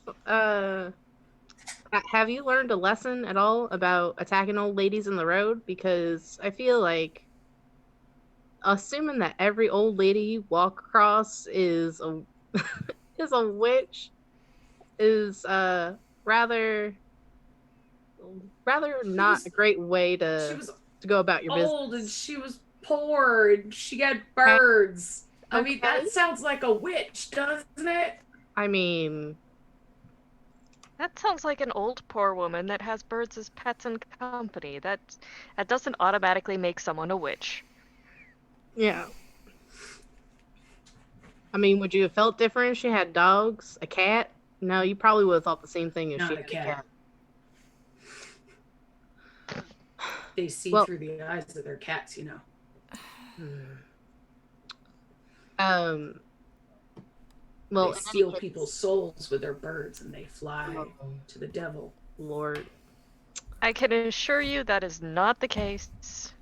have you learned a lesson at all about attacking old ladies in the road? Because I feel like assuming that every old lady you walk across is a is a witch is rather not a great way to go about your business. Old and she was poor and she had birds. Okay. I mean, that sounds like a witch, doesn't it? I mean, That sounds like an old poor woman that has birds as pets and company. That doesn't automatically make someone a witch. yeah. I mean, would you have felt different if she had dogs, a cat? No, you probably would have thought the same thing if Not she a had cat. They see Well- through the eyes of their cats, you know. Well, They steal people's souls with their birds and they fly Oh, to the devil. Lord. I can assure you that is not the case.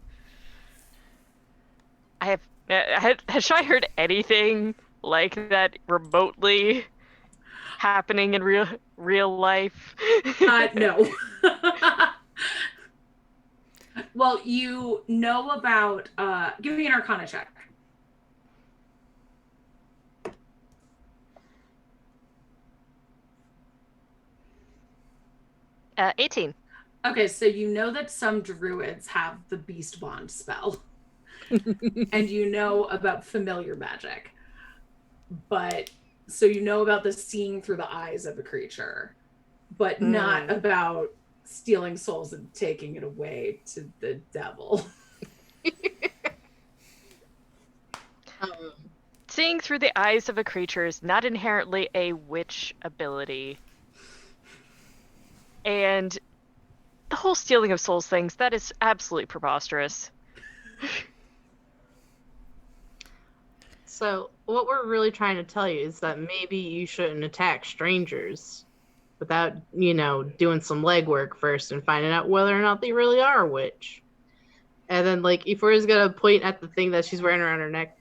Has Shy heard anything like that remotely happening in real life? No. Well, you know about, give me an Arcana check. Uh, 18. Okay, so you know that some druids have the Beast Bond spell. And you know about familiar magic. But, so you know about the seeing through the eyes of a creature, but not about stealing souls and taking it away to the devil. Seeing through the eyes of a creature is not inherently a witch ability. And the whole stealing of souls things, that is absolutely preposterous. So, what we're really trying to tell you is that maybe you shouldn't attack strangers without, doing some legwork first and finding out whether or not they really are a witch. And then, Euphoria's gonna point at the thing that she's wearing around her neck.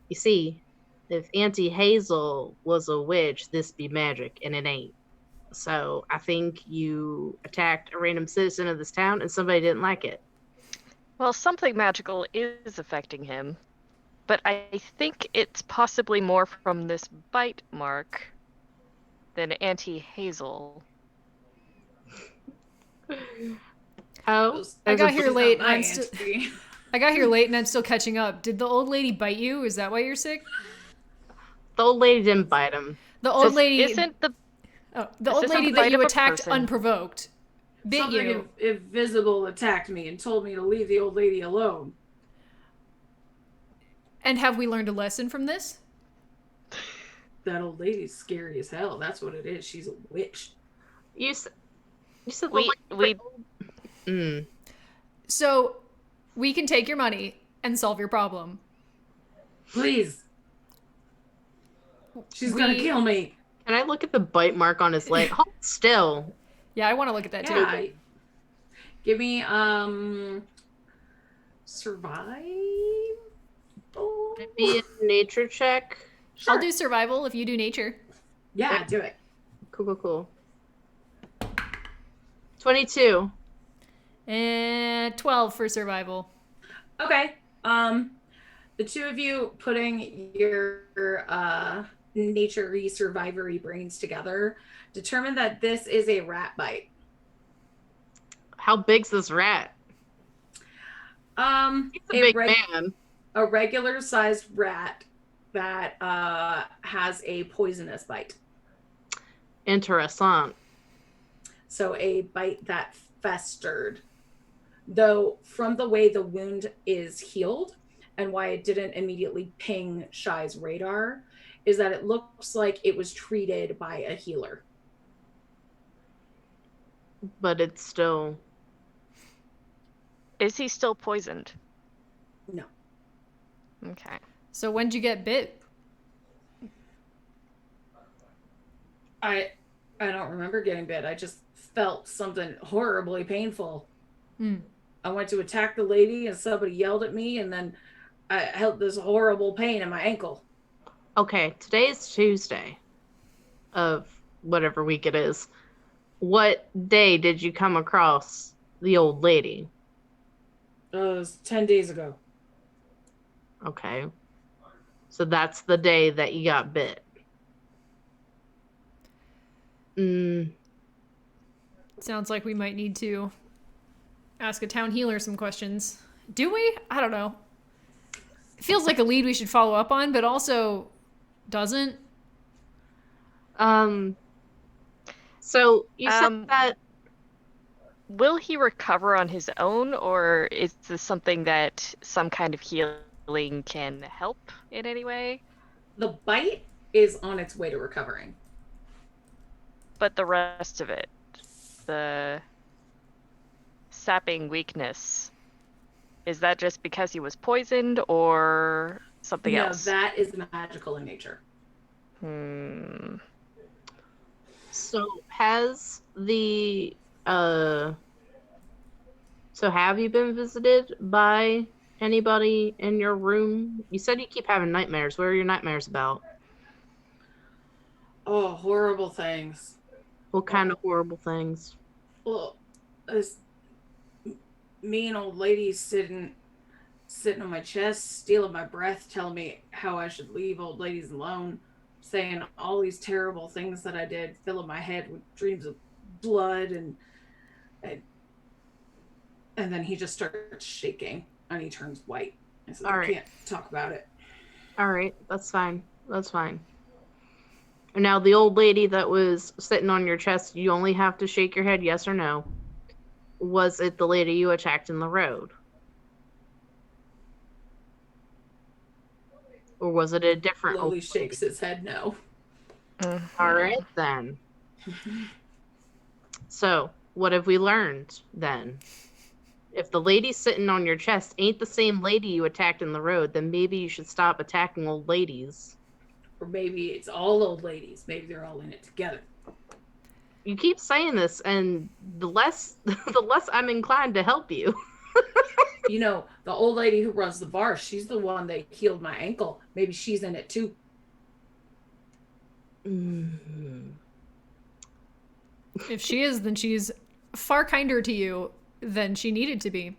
You see, if Auntie Hazel was a witch, this be magic, and it ain't. So, I think you attacked a random citizen of this town, and somebody didn't like it. Well, something magical is affecting him. But I think it's possibly more from this bite mark than Auntie Hazel. Oh, I got here late. Not my I'm still. auntie. I got here late and I'm still catching up. Did the old lady bite you? Is that why you're sick? the old lady didn't bite him. The old lady. Isn't the the this old isn't lady the that bite you of a attacked person. unprovoked bit Something you. invisible attacked me and told me to leave the old lady alone. And have we learned a lesson from this? That old lady's scary as hell. That's what it is. She's a witch. You said we So we can take your money and solve your problem. Please. She's gonna kill me. Can I look at the bite mark on his leg? Hold still. Yeah, I want to look at that too. Yeah. Give me survive. Be a nature check. Sure. I'll do survival if you do nature. Yeah, do it. Cool. 22. And 12 for survival. Okay. The two of you putting your nature-y, survivory brains together determine that this is a rat bite. How big's this rat? He's a big man. A regular-sized rat that has a poisonous bite. Interessant. So a bite that festered. Though from the way the wound is healed and why it didn't immediately ping Shy's radar is that it looks like it was treated by a healer. But it's still... Is he still poisoned? No. Okay. So when'd you get bit? I don't remember getting bit. I just felt something horribly painful. I went to attack the lady and somebody yelled at me and then I felt this horrible pain in my ankle. Okay, today is Tuesday of whatever week it is. What day did you come across the old lady? It was 10 days ago. Okay. So that's the day that you got bit. Sounds like we might need to ask a town healer some questions. Do we? I don't know. It feels like a lead we should follow up on, but also doesn't. So you said that... Will he recover on his own, or is this something that some kind of healing can help in any way? The bite is on its way to recovering. But the rest of it, the sapping weakness, is that just because he was poisoned or something else? No, that is magical in nature. So has the so have you been visited by anybody in your room? You said you keep having nightmares. What are your nightmares about? Oh, horrible things. What kind of horrible things? Well, this mean old lady sitting on my chest, stealing my breath, telling me how I should leave old ladies alone, saying all these terrible things that I did, filling my head with dreams of blood, and then he just starts shaking and he turns white. I said, I can't talk about it. All right, that's fine. That's fine. Now, the old lady that was sitting on your chest, you only have to shake your head yes or no. Was it the lady you attacked in the road? Or was it a different old Slowly lady? shakes his head no. All right, then. So, what have we learned, then? If the lady sitting on your chest ain't the same lady you attacked in the road, then maybe you should stop attacking old ladies. Or maybe it's all old ladies. Maybe they're all in it together. You keep saying this, and the less I'm inclined to help you. You know, the old lady who runs the bar, she's the one that healed my ankle. Maybe she's in it too. If she is, then she's far kinder to you than she needed to be.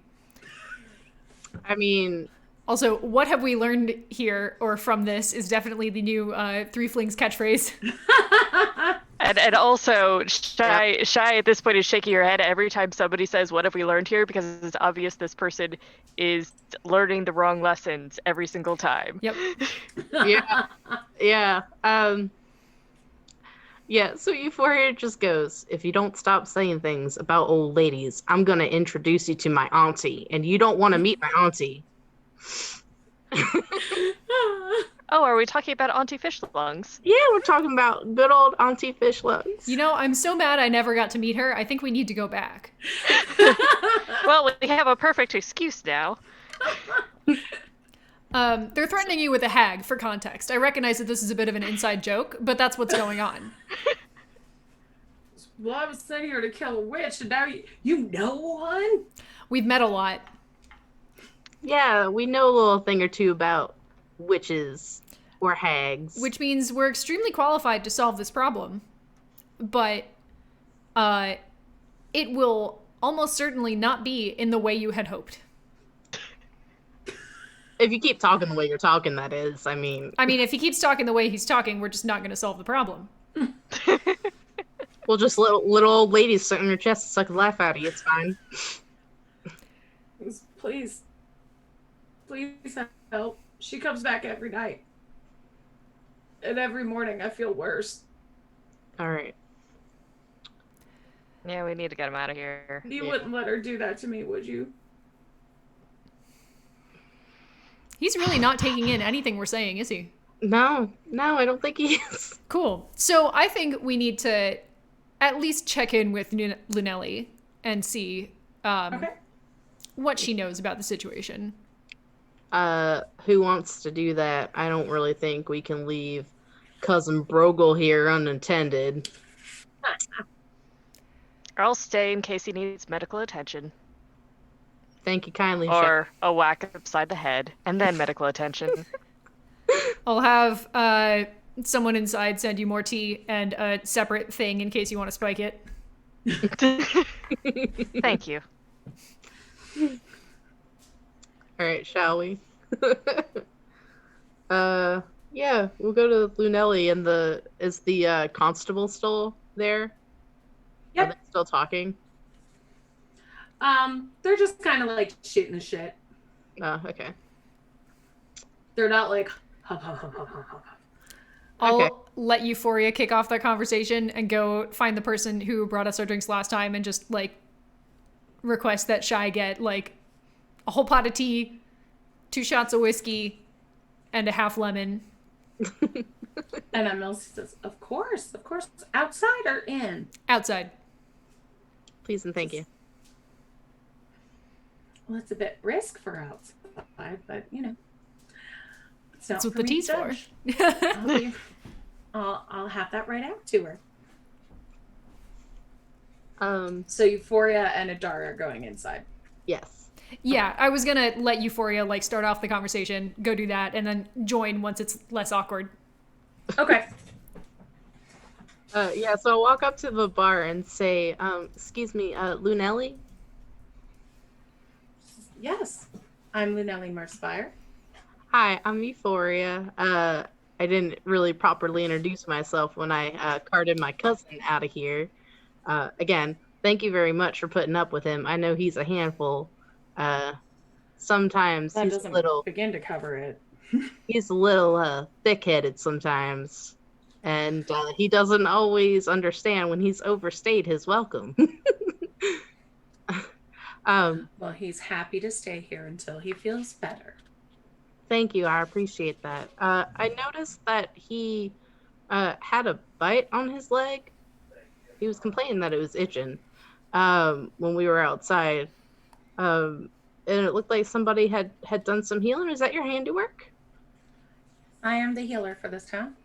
I mean... Also, what have we learned here, or from this, is definitely the new Threeflings catchphrase. And also, Shy at this point is shaking her head every time somebody says, what have we learned here? Because it's obvious this person is learning the wrong lessons every single time. Yep. Yeah. Yeah, so Euphoria just goes, if you don't stop saying things about old ladies, I'm going to introduce you to my auntie, and you don't want to meet my auntie. Oh, are we talking about Auntie Fishlungs? Yeah, we're talking about good old Auntie Fishlungs. You know, I'm so mad I never got to meet her. I think we need to go back. Well, we have a perfect excuse now. They're threatening you with a hag, for context. I recognize that this is a bit of an inside joke, but that's what's going on. Well, I was sent here to kill a witch, and now you know one? We've met a lot. Yeah, we know a little thing or two about witches or hags. Which means we're extremely qualified to solve this problem. But it will almost certainly not be in the way you had hoped. If you keep talking the way you're talking, that is. I mean, if he keeps talking the way he's talking, we're just not going to solve the problem. we'll just little old ladies sit on your chest and suck the life out of you. It's fine. Please help. She comes back every night. And every morning I feel worse. All right. Yeah, we need to get him out of here. You wouldn't let her do that to me, would you? He's really not taking in anything we're saying, is he? No, I don't think he is. Cool. So I think we need to at least check in with Lunelli and see what she knows about the situation. Who wants to do that? I don't really think we can leave Cousin Brogel here unattended. I'll stay in case he needs medical attention. Thank you kindly. Or a whack upside the head, and then medical attention. I'll have someone inside send you more tea and a separate thing in case you want to spike it. Thank you. All right, shall we? Yeah, we'll go to Lunelli. And is the constable still there? Yep. Are they still talking? They're just kind of like shooting the shit. Oh, okay. They're not like hup, hup, hup, hup, hup, hup. I'll let Euphoria kick off that conversation and go find the person who brought us our drinks last time and just like request that Shy get like a whole pot of tea, 2 shots of whiskey, and a half lemon. And then Mills says, of course, outside or in? Outside. Please and thank you. Well, it's a bit brisk for outside, but you know, it's not That's what for the me tea's to for. judge. I'll have that right out to her. So Euphoria and Adara are going inside. Yes. Yeah, I was gonna let Euphoria like start off the conversation, go do that, and then join once it's less awkward. Okay. Yeah, so I'll walk up to the bar and say, excuse me, Lunelli? Yes, I'm Lunelli Merspire. Hi, I'm Euphoria. I didn't really properly introduce myself when I carted my cousin out of here. Again, thank you very much for putting up with him. I know he's a handful. Sometimes That he's doesn't a little begin to cover it. he's a little thick-headed sometimes, and he doesn't always understand when he's overstayed his welcome. Well, he's happy to stay here until he feels better. Thank you, I appreciate that. I noticed that he had a bite on his leg. He was complaining that it was itching when we were outside. And it looked like somebody had done some healing. Is that your handiwork? I am the healer for this town.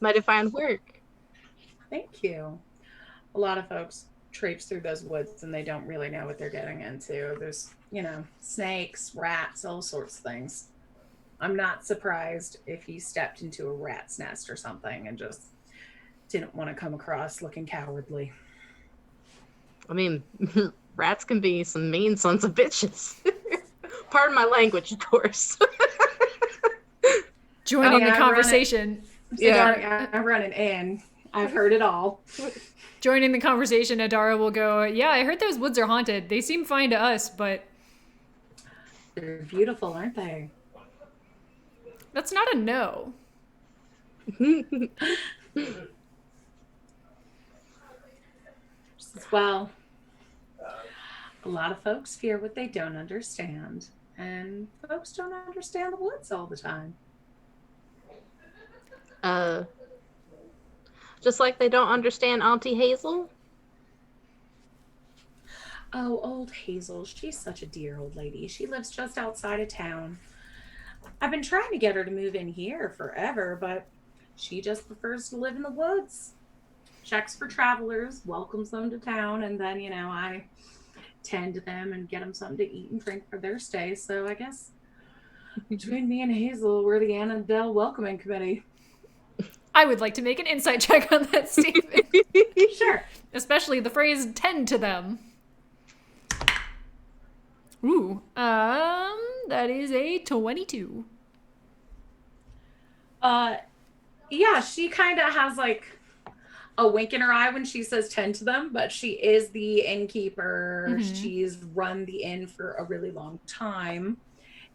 Mighty fine work. Thank you. A lot of folks traipse through those woods and they don't really know what they're getting into. There's, snakes, rats, all sorts of things. I'm not surprised if he stepped into a rat's nest or something and just didn't want to come across looking cowardly. I mean, rats can be some mean sons of bitches. Pardon my language, of course. Joining the conversation. I'm running in. I've heard it all. Joining the conversation, Adara will go, yeah, I heard those woods are haunted. They seem fine to us, but... They're beautiful, aren't they? That's not a no. Well, a lot of folks fear what they don't understand. And folks don't understand the woods all the time. Just like they don't understand Auntie Hazel? Oh, old Hazel. She's such a dear old lady. She lives just outside of town. I've been trying to get her to move in here forever, but she just prefers to live in the woods. Checks for travelers, welcomes them to town, and then, I tend to them and get them something to eat and drink for their stay. So I guess between me and Hazel, we're the Annandale Welcoming Committee. I would like to make an insight check on that statement. Sure. Especially the phrase tend to them. Ooh, That is a 22. Yeah, she kind of has like a wink in her eye when she says tend to them, but she is the innkeeper. She's run the inn for a really long time.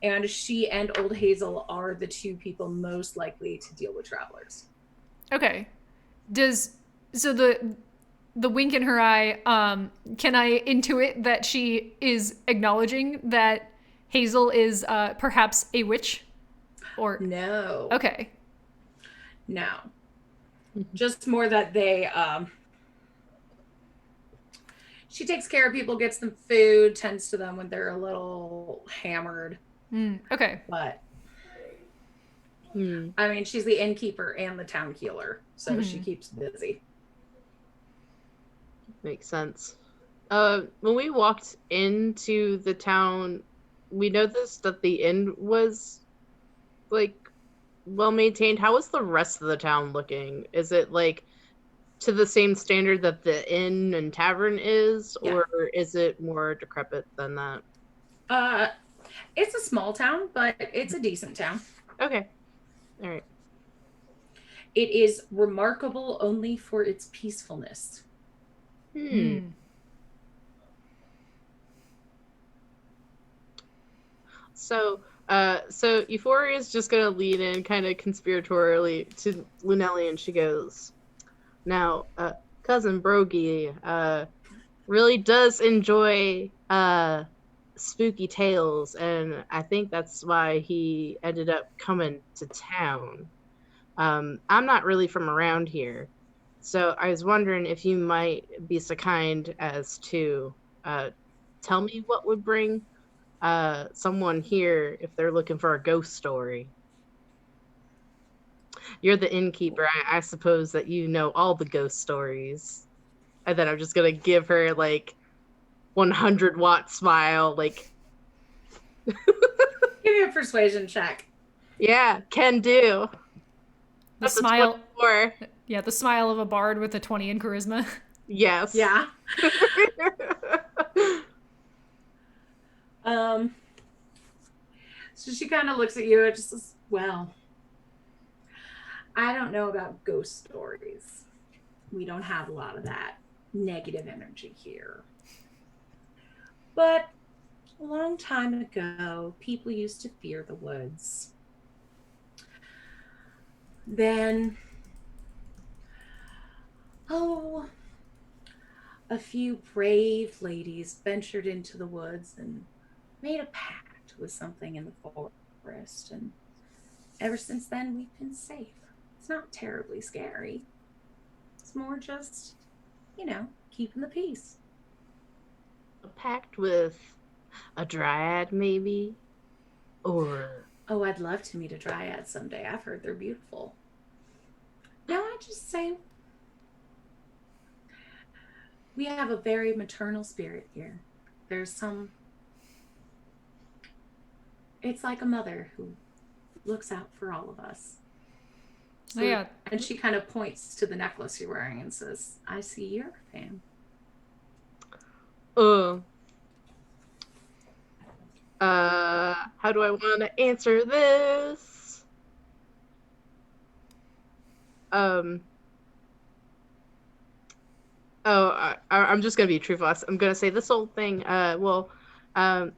And she and Old Hazel are the two people most likely to deal with travelers. Okay. So the wink in her eye, can I intuit that she is acknowledging that Hazel is perhaps a witch? Or no. Okay. No. Just more that they she takes care of people, gets them food, tends to them when they're a little hammered. Okay. But I mean, she's the innkeeper and the town healer, so she keeps busy. Makes sense. When we walked into the town, we noticed that the inn was like well maintained. How is the rest of the town looking? Is it like to the same standard that the inn and tavern is, or is it more decrepit than that? It's a small town, but it's a decent town. Okay. All right. It is remarkable only for its peacefulness. So Euphoria is just gonna lean in kind of conspiratorially to Lunelli, and she goes, "Now, cousin Brogy, really does enjoy spooky tales, and I think that's why he ended up coming to town. I'm not really from around here, so I was wondering if you might be so kind as to tell me what would bring someone here if they're looking for a ghost story. You're the innkeeper. I suppose that you know all the ghost stories." And then I'm just gonna give her like 100-watt smile, like Give me a persuasion check. Yeah, can do. The smile. 24. Yeah, the smile of a bard with a 20 in charisma. Yes. Yeah. So she kind of looks at you and just says, well, I don't know about ghost stories. We don't have a lot of that negative energy here. But a long time ago, people used to fear the woods. Then, a few brave ladies ventured into the woods and made a pact with something in the forest. And ever since then, we've been safe. It's not terribly scary. It's more just, keeping the peace. A pact with a dryad, maybe? Or... Oh, I'd love to meet a dryad someday. I've heard they're beautiful. No, I just say we have a very maternal spirit here. It's like a mother who looks out for all of us. So, Yeah. And she kind of points to the necklace you're wearing and says, I see you're a fan. How do I want to answer this? I'm just gonna be truthful. I'm gonna say this whole thing.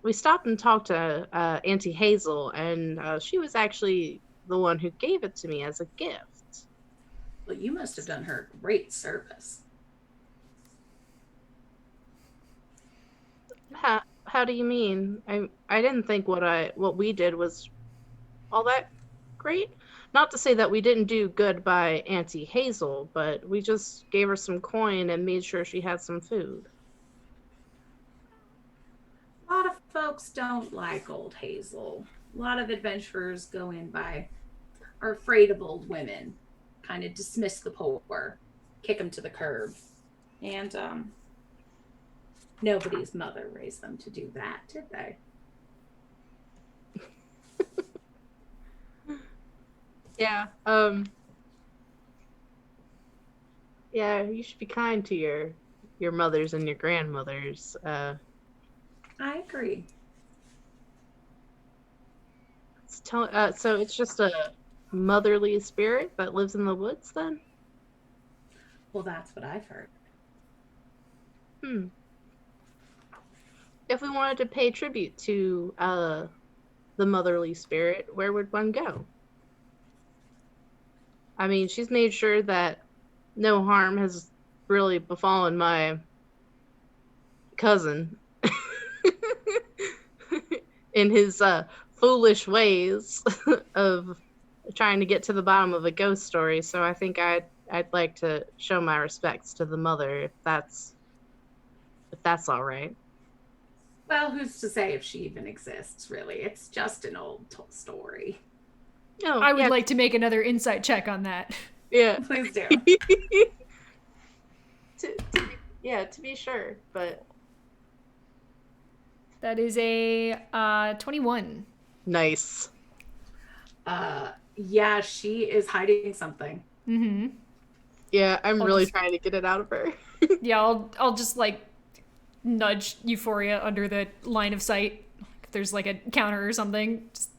We stopped and talked to Auntie Hazel, and she was actually the one who gave it to me as a gift. Well, you must have done her a great service. How do you mean? I didn't think what we did was all that great. Not to say that we didn't do good by Auntie Hazel, but we just gave her some coin and made sure she had some food. A lot of folks don't like old Hazel. A lot of adventurers go in are afraid of old women, kind of dismiss the poor, kick them to the curb. And nobody's mother raised them to do that, did they? Yeah. Yeah, you should be kind to your mothers and your grandmothers. I agree. So it's just a motherly spirit that lives in the woods, then? Well, that's what I've heard. If we wanted to pay tribute to the motherly spirit, where would one go? I mean, she's made sure that no harm has really befallen my cousin in his foolish ways of trying to get to the bottom of a ghost story. So I think I'd like to show my respects to the mother, if that's all right. Well, who's to say if she even exists, really? It's just an old story. Oh, I would yeah, like to make another insight check on that. yeah. Please do. To be sure, but That is a 21. nice. Yeah, she is hiding something. Mm-hmm. Yeah, I'm I'll really just- trying to get it out of her. Yeah, I'll just like nudge Euphoria under the line of sight. If there's like a counter or something, just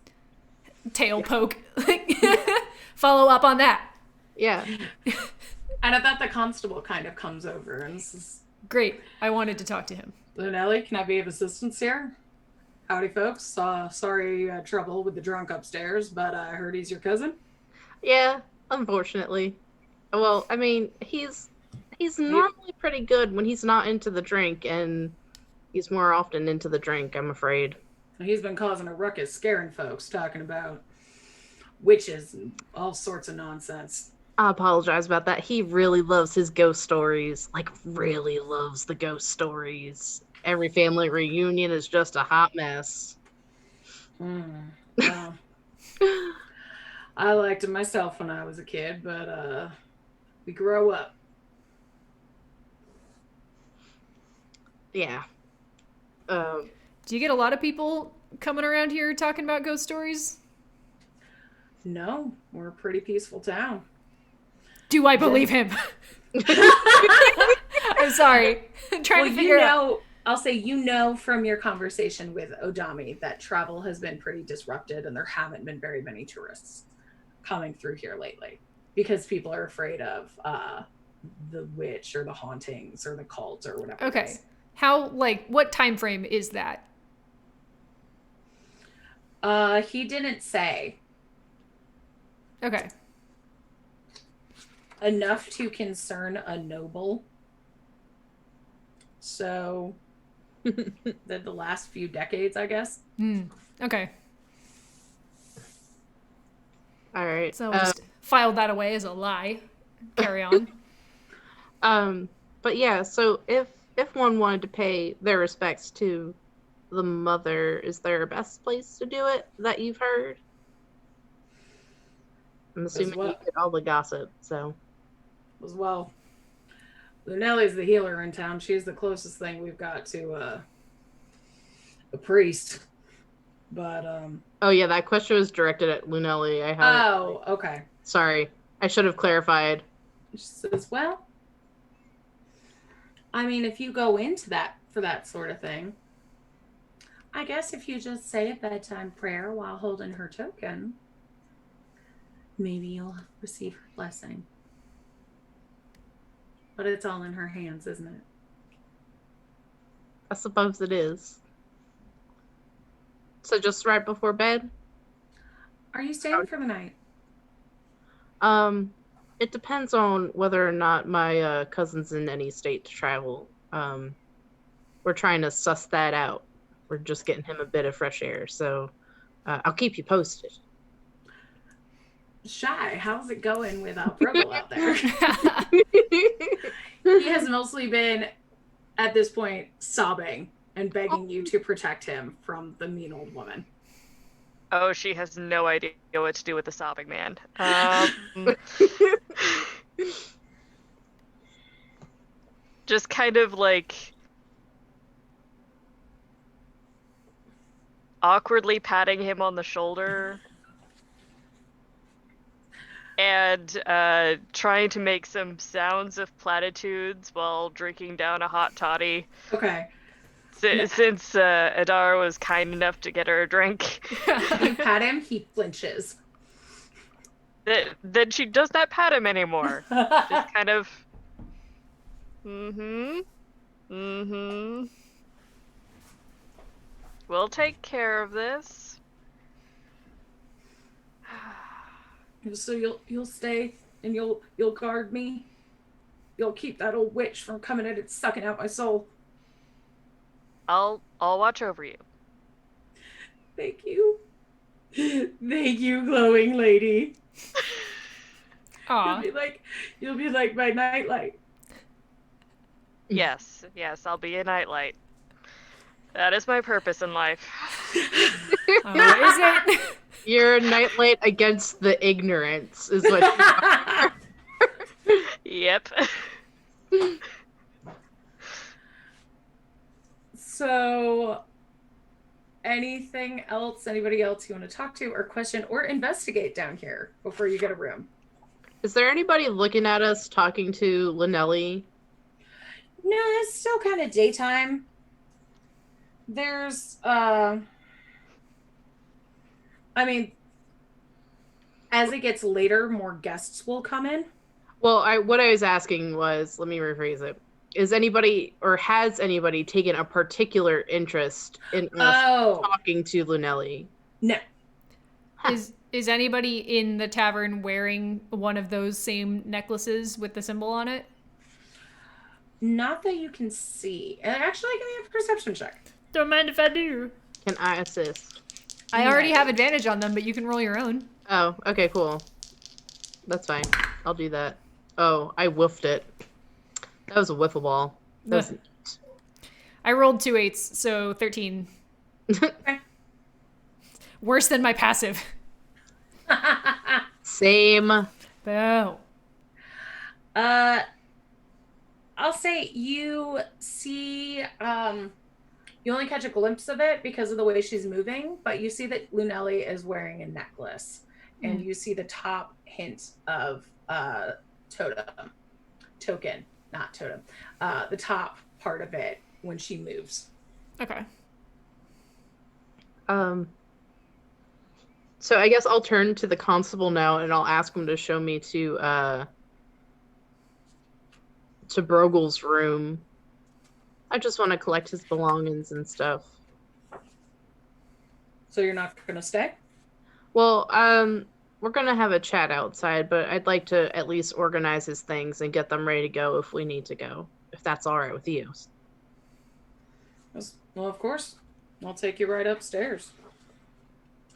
tail poke. Follow up on that. Yeah. And at that, the constable kind of comes over and says, Great. I wanted to talk to him. Lunelli, can I be of assistance here? Howdy, folks. Sorry, trouble with the drunk upstairs, but I heard he's your cousin. Yeah, unfortunately. Well, I mean, he's normally pretty good when he's not into the drink, and he's more often into the drink, I'm afraid. He's been causing a ruckus, scaring folks, talking about witches and all sorts of nonsense. I apologize about that. He really loves his ghost stories. Like, really loves the ghost stories. Every family reunion is just a hot mess. Well, I liked it myself when I was a kid, but we grow up. Yeah. Do you get a lot of people coming around here talking about ghost stories? No, we're a pretty peaceful town. Do I believe him? I'm sorry. I'm trying to figure out. I'll say, from your conversation with Odami that travel has been pretty disrupted and there haven't been very many tourists coming through here lately because people are afraid of the witch or the hauntings or the cult or whatever. Okay. How, like, what time frame is that? He didn't say. Okay. Enough to concern a noble. So, the last few decades, I guess. Okay. All right. So just filed that away as a lie. Carry on. But yeah, so if one wanted to pay their respects to the mother, is there a best place to do it that you've heard? I'm assuming you get all the gossip, so. As well. Lunelli's the healer in town. She's the closest thing we've got to a priest. But Oh yeah, that question was directed at Lunelli. Okay. Sorry. I should have clarified. She says, well, I mean, if you go into that for that sort of thing, I guess if you just say a bedtime prayer while holding her token, maybe you'll receive her blessing. But it's all in her hands, isn't it? I suppose it is. So just right before bed? Are you staying for the night? It depends on whether or not my cousin's in any state to travel. We're trying to suss that out. We're just getting him a bit of fresh air, so I'll keep you posted. Shy, how's it going with Provo out there? He has mostly been, at this point, sobbing and begging you to protect him from the mean old woman. Oh, she has no idea what to do with the sobbing man. Just kind of like awkwardly patting him on the shoulder and trying to make some sounds of platitudes while drinking down a hot toddy. Okay. Since Adara was kind enough to get her a drink, You pat him, he flinches. then she does not pat him anymore. Just kind of. We'll take care of this. So you'll stay and you'll guard me. You'll keep that old witch from coming in and sucking out my soul. I'll watch over you. Thank you. Thank you, glowing lady. Aw. You'll be like my nightlight. Yes, I'll be a nightlight. That is my purpose in life. Is it? You're a nightlight against the ignorance, is what you are. Yep. So, anything else, anybody else you want to talk to or question or investigate down here before you get a room? Is there anybody looking at us talking to Linnelli? No, it's still kind of daytime. There's, I mean, as it gets later, more guests will come in. Well, what I was asking was, let me rephrase it. Is anybody or has anybody taken a particular interest in us talking to Linnelli? No. Is anybody in the tavern wearing one of those same necklaces with the symbol on it? Not that you can see. And actually, give me a perception check. Don't mind if I do. Can I assist? I already have advantage on them, but you can roll your own. Oh, okay, cool. That's fine. I'll do that. Oh, I woofed it. That was a wiffle ball. I rolled 2 8s, so 13. Okay. Worse than my passive. Same. Boo. I'll say you see, you only catch a glimpse of it because of the way she's moving, but you see that Linnelli is wearing a necklace, and you see the top hint of token, not totem, the top part of it when she moves. Okay. So I guess I'll turn to the constable now, and I'll ask him to show me to Brogel's room. I just want to collect his belongings and stuff. So you're not going to stay? Well, we're going to have a chat outside, but I'd like to at least organize his things and get them ready to go if we need to go, if that's all right with you. Well, of course. I'll take you right upstairs.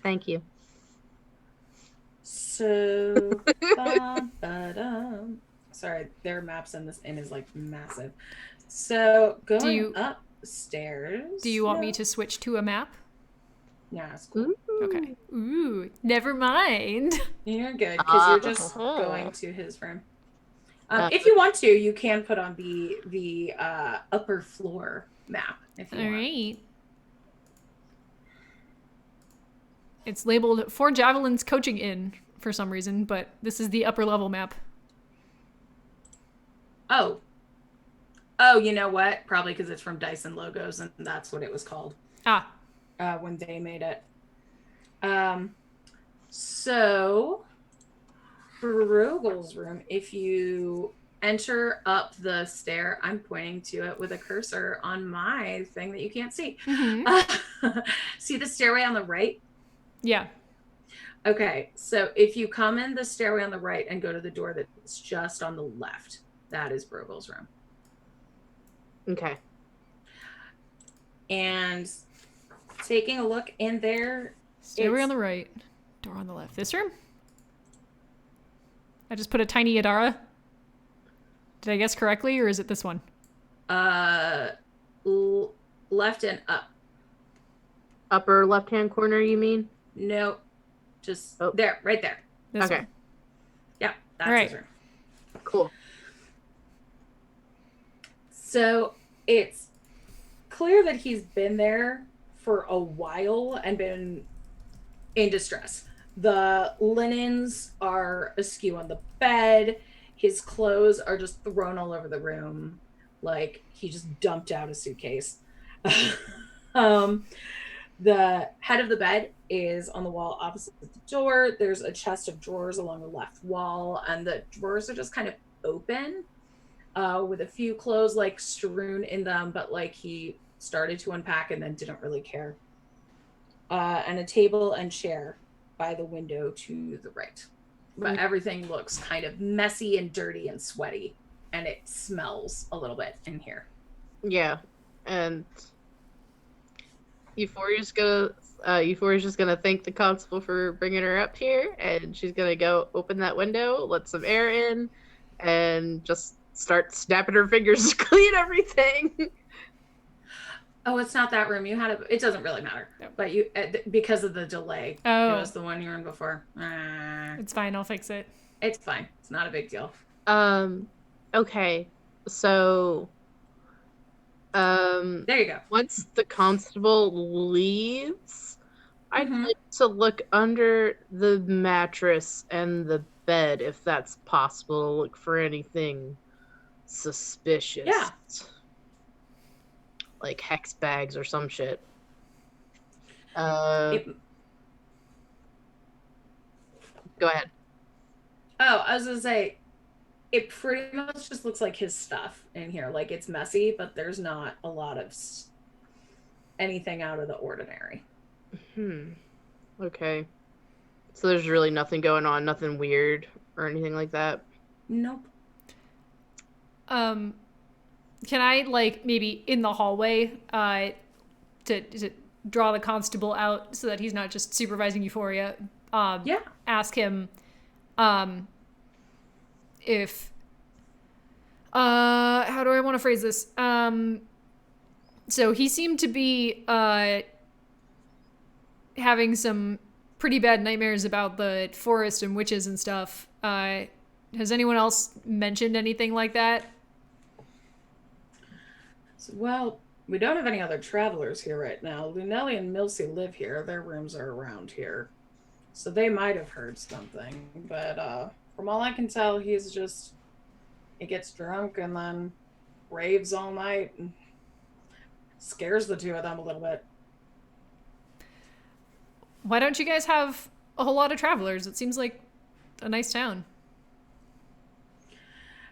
Thank you. So, sorry, their maps in this inn is like massive. So going upstairs. Do you want me to switch to a map? Yeah, it's cool. Ooh. Okay. Ooh, never mind. You're good because you're just going to his room. If you want to, you can put on the upper floor map if you want. All right. It's labeled Four Javelins Coaching Inn for some reason, but this is the upper level map. Oh, you know what? Probably because it's from Dyson Logos, and that's what it was called. When they made it. So, Brogel's room, if you enter up the stair, I'm pointing to it with a cursor on my thing that you can't see. Mm-hmm. See the stairway on the right? Yeah. Okay, so if you come in the stairway on the right and go to the door that's just on the left, that is Brogel's room. Okay. And taking a look in there. Stairway on the right, door on the left. This room? I just put a tiny Adara. Did I guess correctly, or is it this one? Left and up. Upper left-hand corner, you mean? No, just there, right there. This okay. one. Yeah, that's right. his room. Cool. So it's clear that he's been there for a while and been in distress. The linens are askew on the bed. His clothes are just thrown all over the room. Like he just dumped out a suitcase. um, the head of the bed is on the wall opposite the door. There's a chest of drawers along the left wall, and the drawers are just kind of open, with a few clothes like strewn in them, but like he started to unpack and then didn't really care. And a table and chair by the window to the right. But everything looks kind of messy and dirty and sweaty, and it smells a little bit in here. Yeah, and Euphoria's just gonna thank the constable for bringing her up here, and she's gonna go open that window, let some air in, and just start snapping her fingers to clean everything. Oh, it's not that room. It doesn't really matter. No. But you, because of the delay. Oh. It was the one you were in before. It's fine. I'll fix it. It's fine. It's not a big deal. Okay. So, there you go. Once the constable leaves, I'd like to look under the mattress and the bed, if that's possible, look for anything suspicious. Yeah. Like hex bags or some shit. Go ahead. Oh, I was gonna say, it pretty much just looks like his stuff in here. Like, it's messy, but there's not a lot of anything out of the ordinary. Okay. So there's really nothing going on, nothing weird or anything like that? Nope. Can I, like, maybe in the hallway, to draw the constable out so that he's not just supervising Euphoria? Yeah. Ask him, if, how do I want to phrase this? So he seemed to be, having some pretty bad nightmares about the forest and witches and stuff. Has anyone else mentioned anything like that? Well, we don't have any other travelers here right now. Lunelli and Milsey live here. Their rooms are around here. So they might have heard something. But from all I can tell, he gets drunk and then raves all night and scares the two of them a little bit. Why don't you guys have a whole lot of travelers? It seems like a nice town.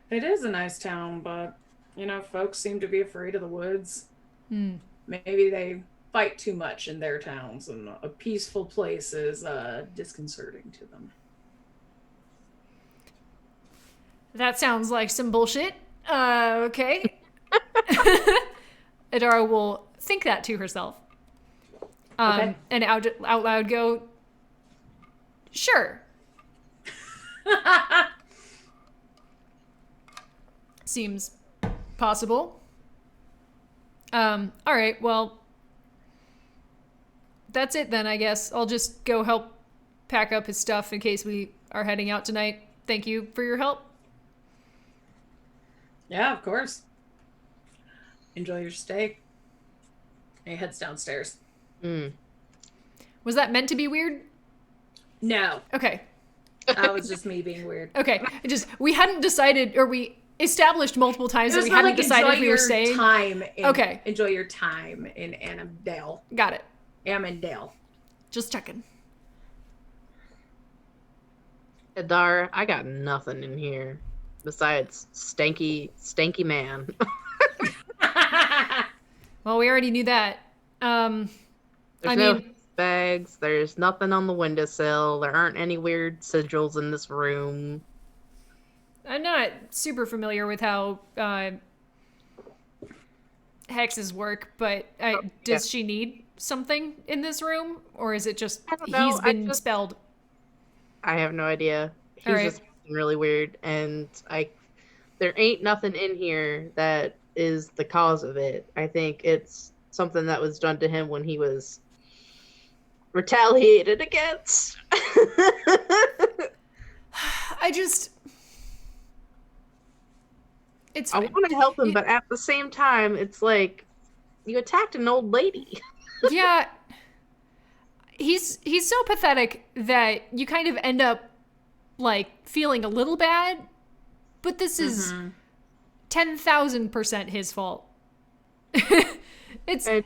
It is a nice town, but folks seem to be afraid of the woods. Maybe they fight too much in their towns, and a peaceful place is disconcerting to them. That sounds like some bullshit. Okay. Adara will think that to herself. Okay. And out loud go, sure. Seems possible. All right, well, that's it then, I guess. I'll just go help pack up his stuff in case we are heading out tonight. Thank you for your help. Yeah, of course. Enjoy your stay. And he heads downstairs. Was that meant to be weird? No. Okay. That was just me being weird. Okay. We hadn't decided, or we established multiple times that we hadn't decided if we were staying. Enjoy your time in Annandale. Got it. Amandale. Just checking. Adar, I got nothing in here besides stanky man. Well, we already knew that. There's no bags. There's nothing on the windowsill. There aren't any weird sigils in this room. I'm not super familiar with how hexes work, but does she need something in this room? Or is it just he's been spelled? I have no idea. He's just really weird, and there ain't nothing in here that is the cause of it. I think it's something that was done to him when he was retaliated against. I want to help him, but at the same time, it's like you attacked an old lady. Yeah. He's so pathetic that you kind of end up like feeling a little bad, but this is 10,000% his fault. It's And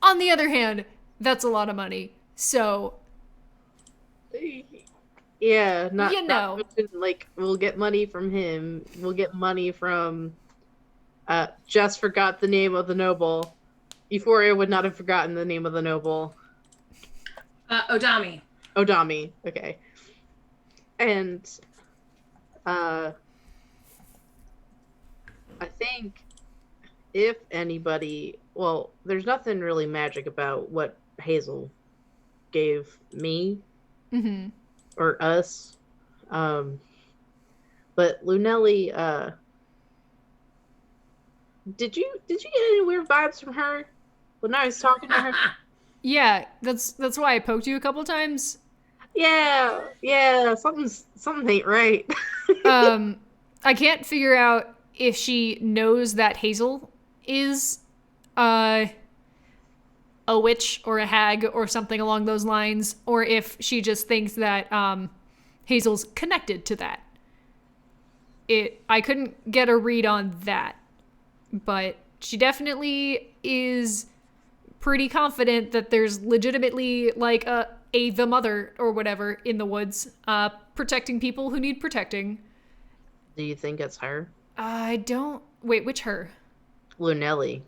on the other hand, that's a lot of money. So yeah, not you know, to mention, like, we'll get money from him. We'll get money from just forgot the name of the noble. Euphoria would not have forgotten the name of the noble. Odami. Odami. Okay. And I think if anybody, well, there's nothing really magic about what Hazel gave me mm-hmm. or us. But Lunelli, did you get any weird vibes from her when I was talking to her? Yeah, that's why I poked you a couple times. Yeah, something ain't right. I can't figure out if she knows that Hazel is uh, a witch or a hag or something along those lines, or if she just thinks that Hazel's connected to that. I couldn't get a read on that, but she definitely is pretty confident that there's legitimately like the mother or whatever in the woods, protecting people who need protecting. Do you think it's her? I don't. Wait, which her? Lunelli.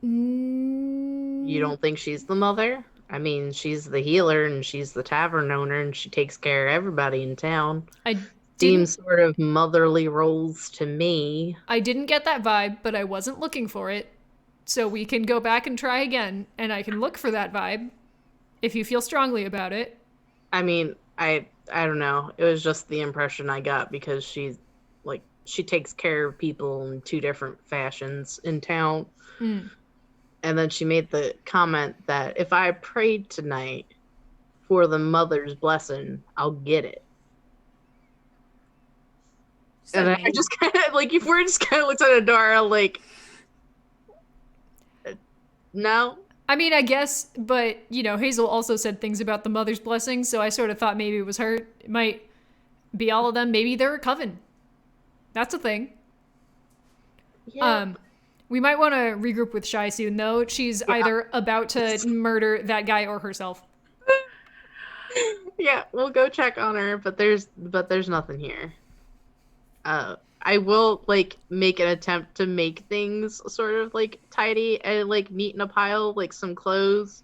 You don't think she's the mother? I mean, she's the healer and she's the tavern owner and she takes care of everybody in town. I Seems sort of motherly roles to me. I didn't get that vibe, but I wasn't looking for it. So we can go back and try again, and I can look for that vibe if you feel strongly about it. I mean, I don't know. It was just the impression I got because she takes care of people in two different fashions in town. Mm. And then she made the comment that if I prayed tonight for the mother's blessing, I'll get it. And then I just kind of, like, if we're just kind of looked at Adara, like, no. I mean, I guess, but, you know, Hazel also said things about the mother's blessing, so I sort of thought maybe it was her. It might be all of them. Maybe they're a coven. That's a thing. Yeah. We might want to regroup with Shy soon, though. She's either about to murder that guy or herself. Yeah, we'll go check on her, but there's nothing here. I will, like, make an attempt to make things sort of, like, tidy and, like, neat in a pile, like some clothes.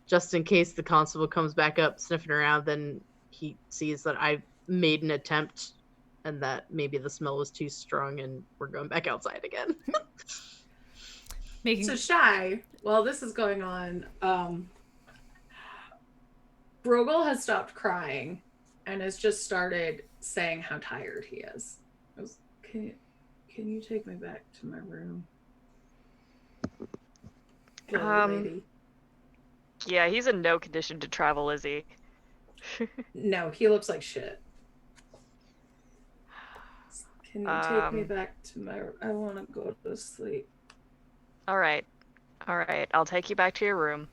Just in case the constable comes back up sniffing around, then he sees that I made an attempt and that maybe the smell was too strong and we're going back outside again. So Shy, while this is going on, Brogel has stopped crying and has just started saying how tired he is. Can you take me back to my room? Lady. Yeah, he's in no condition to travel, is he? No, he looks like shit. Can you take me back to my... I want to go to sleep. All right. I'll take you back to your room.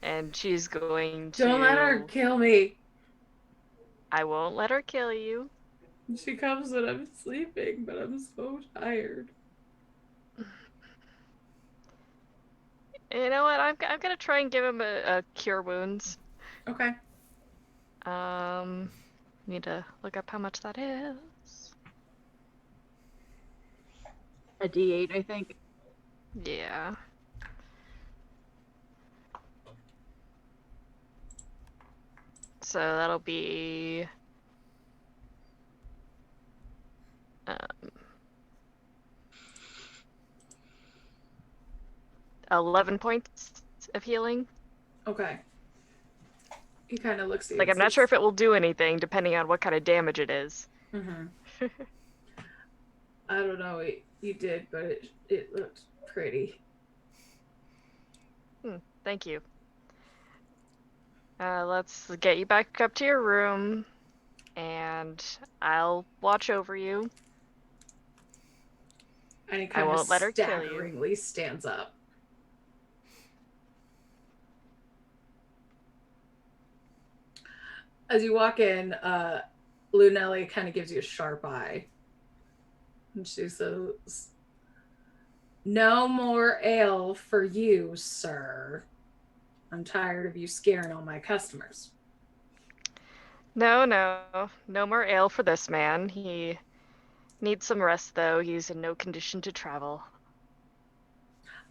And she's going to... Don't let her kill me. I won't let her kill you. She comes when I'm sleeping, but I'm so tired. You know what? I'm gonna try and give him a cure wounds. Okay. Need to look up how much that is. A D8, I think. Yeah. So that'll be 11 points of healing. Okay. He kind of looks at you. Like, I'm not sure if it will do anything, depending on what kind of damage it is. Mm-hmm. I don't know what you did, but it looked pretty. Thank you. Let's get you back up to your room, and I'll watch over you. And he kind of staggeringly stands up. As you walk in, Lunelli kind of gives you a sharp eye. And she says, "No more ale for you, sir. I'm tired of you scaring all my customers." No, no. No more ale for this man. He needs some rest, though. He's in no condition to travel.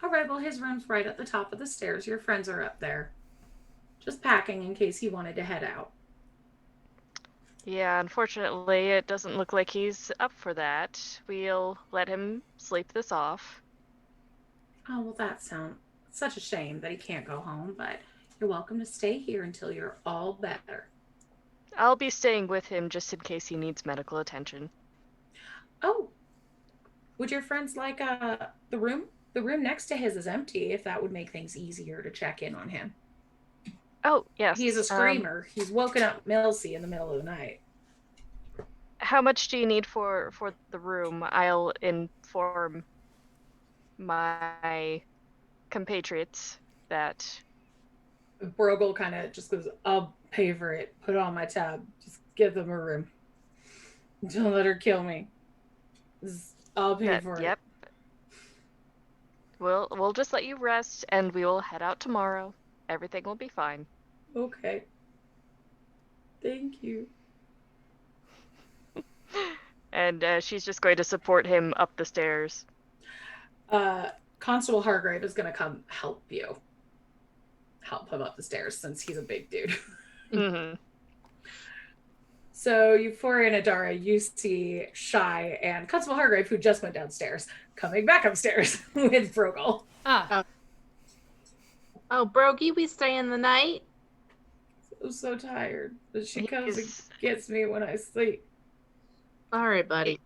All right, well, his room's right at the top of the stairs. Your friends are up there. Just packing in case he wanted to head out. Yeah, unfortunately, it doesn't look like he's up for that. We'll let him sleep this off. Oh, well, that sounds such a shame that he can't go home, but you're welcome to stay here until you're all better. I'll be staying with him just in case he needs medical attention. Oh, would your friends like the room? The room next to his is empty, if that would make things easier to check in on him. Oh, yes. He's a screamer. He's woken up Milsey in the middle of the night. How much do you need for the room? I'll inform my compatriots that... Brogel kind of just goes, "I'll pay for it. Put it on my tab. Just give them a room. Don't let her kill me. I'll pay for Yep. it." We'll just let you rest, and we will head out tomorrow. Everything will be fine. Okay. Thank you. And she's just going to support him up the stairs. Constable Hargrave is going to come help you. Help him up the stairs since he's a big dude. Mm-hmm. So Euphoria and Adara, you see Shy and Constable Hargrave, who just went downstairs, coming back upstairs with Brogel. Oh, Brogy, we staying the night? I'm so tired, but she comes and He's- gets me when I sleep. All right, buddy.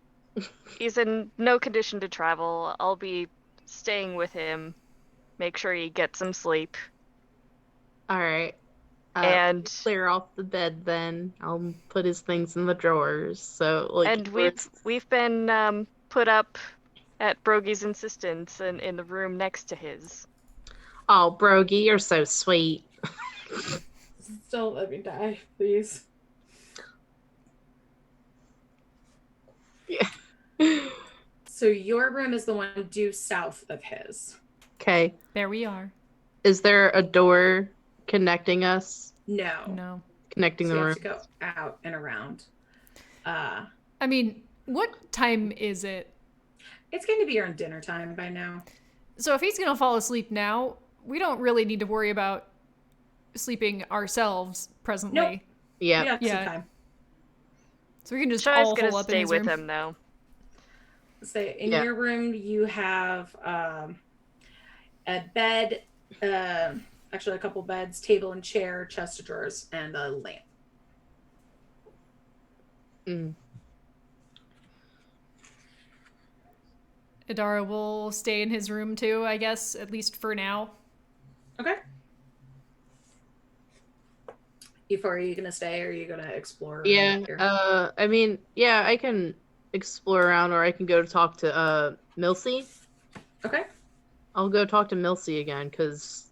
He's in no condition to travel. I'll be staying with him. Make sure he gets some sleep. All right. And Clear off the bed then. I'll put his things in the drawers. So like, and we've been put up at Brogy's insistence in the room next to his. Oh, Brogy, you're so sweet. Don't let me die, please. Yeah. So your room is the one due south of his. Okay. There we are. Is there a door connecting us? No. Connecting So the you room? have to go out and around. I mean, what time is it? It's going to be around dinner time by now. So if he's going to fall asleep now, we don't really need to worry about sleeping ourselves presently. Nope. Yeah. We got some Yeah. time. So we can just Shai's all gonna hole up in stay his with room. him though. So in Yeah. your room, you have a bed, actually a couple beds, table and chair, chest of drawers, and a lamp. Mm. Adara will stay in his room too, I guess, at least for now. Okay. Euphoria, are you going to stay or are you going to explore? Yeah. Here? I mean, yeah, I can explore around, or I can go to talk to Milsey. Okay. I'll go talk to Milsey again, because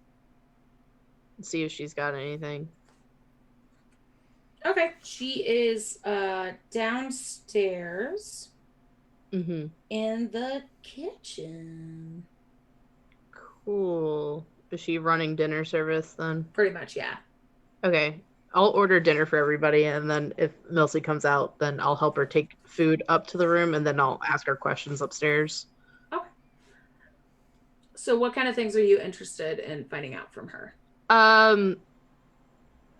see if she's got anything. Okay. She is downstairs Mm-hmm. in the kitchen. Cool. Is she running dinner service then? Pretty much, yeah. Okay. I'll order dinner for everybody, and then if Milsey comes out, then I'll help her take food up to the room, and then I'll ask her questions upstairs. Okay. So what kind of things are you interested in finding out from her? I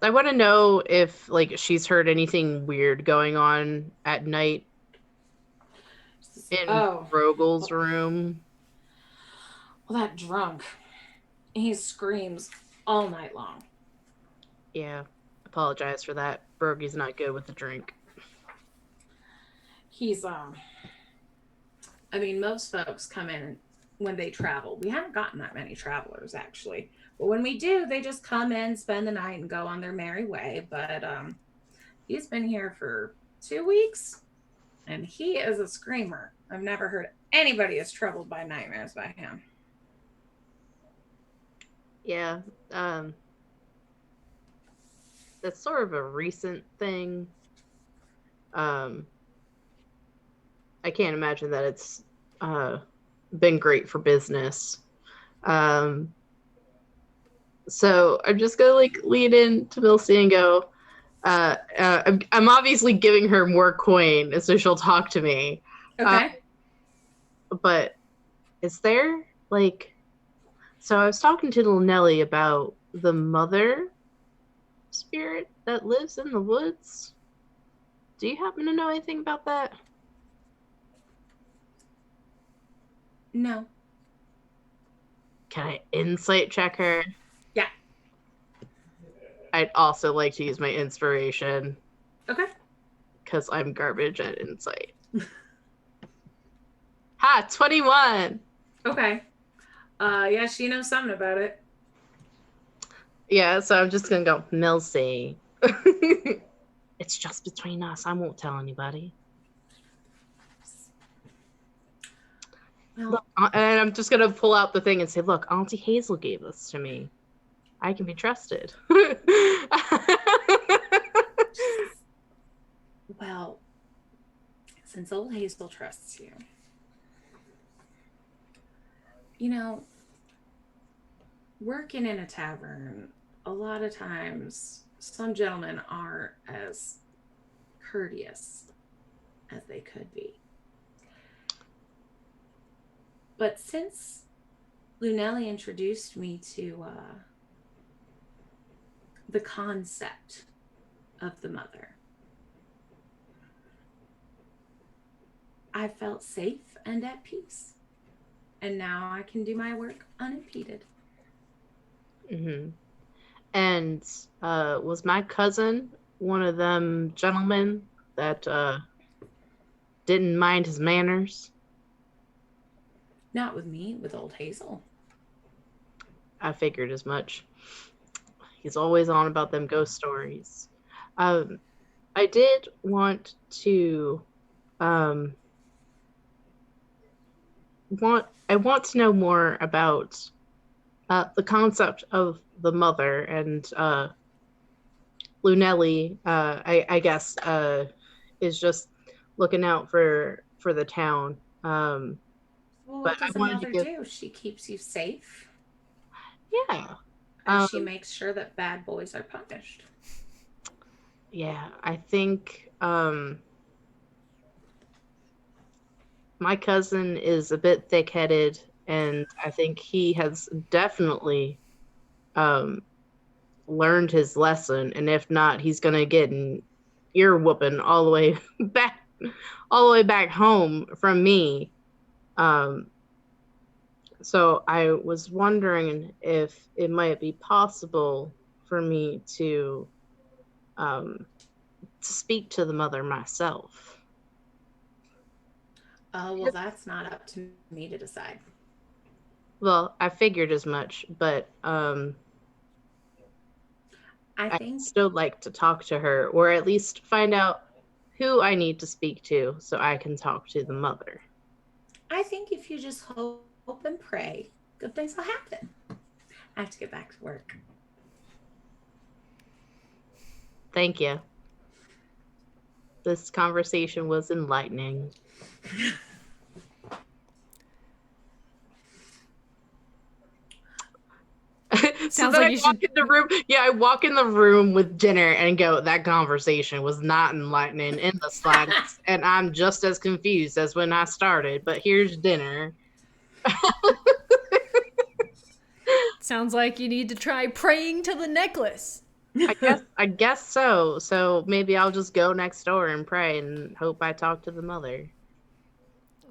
want to know if like she's heard anything weird going on at night in Rogel's room. Well, that drunk. He screams all night long. Yeah. Apologize for that. Brogy's not good with the drink. He's I mean, most folks come in when they travel. We haven't gotten that many travelers actually. But when we do, they just come in, spend the night, and go on their merry way. But he's been here for 2 weeks, and he is a screamer. I've never heard anybody as troubled by nightmares by him. Yeah. That's sort of a recent thing. I can't imagine that it's been great for business. So I'm just gonna like lean in to Milsey and go. I'm obviously giving her more coin, so she'll talk to me. Okay. But is there like? So I was talking to little Nellie about the mother spirit that lives in the woods. Do you happen to know anything about that? No. Can I insight check her? Yeah. I'd also like to use my inspiration Okay. because I'm garbage at insight. Ha! 21! Okay. Yeah, she knows something about it. Yeah, so I'm just gonna go, Milsey. It's just between us. I won't tell anybody. Well, Look, and I'm just gonna pull out the thing and say, look, Auntie Hazel gave this to me. I can be trusted. well, since old Hazel trusts you, you know, working in a tavern, a lot of times some gentlemen aren't as courteous as they could be. But since Lunelli introduced me to the concept of the mother, I felt safe and at peace. And now I can do my work unimpeded. Mm-hmm. And was my cousin one of them gentlemen that didn't mind his manners? Not with me, with old Hazel. I figured as much. He's always on about them ghost stories. I did want to I want to know more about the concept of the mother and Lunelli. I guess is just looking out for the town. Well, But what does I a wanted to mother give do? She keeps you safe, yeah. and she makes sure that bad boys are punished. Yeah, I think my cousin is a bit thick-headed, and I think he has definitely learned his lesson. And if not, he's gonna get an ear whooping all the way back home from me. So I was wondering if it might be possible for me to speak to the mother myself. Well, that's not up to me to decide. Well, I figured as much, but I I'd think still like to talk to her, or at least find out who I need to speak to so I can talk to the mother. if you just hope and pray, good things will happen. I have to get back to work. Thank you. This conversation was enlightening. Sounds like you should. In the room. Yeah, I walk in the room with dinner and go, that conversation was not enlightening in the slightest. And I'm just as confused as when I started, but here's dinner. Sounds like you need to try praying to the necklace. I guess so. So maybe I'll just go next door and pray and hope I talk to the mother.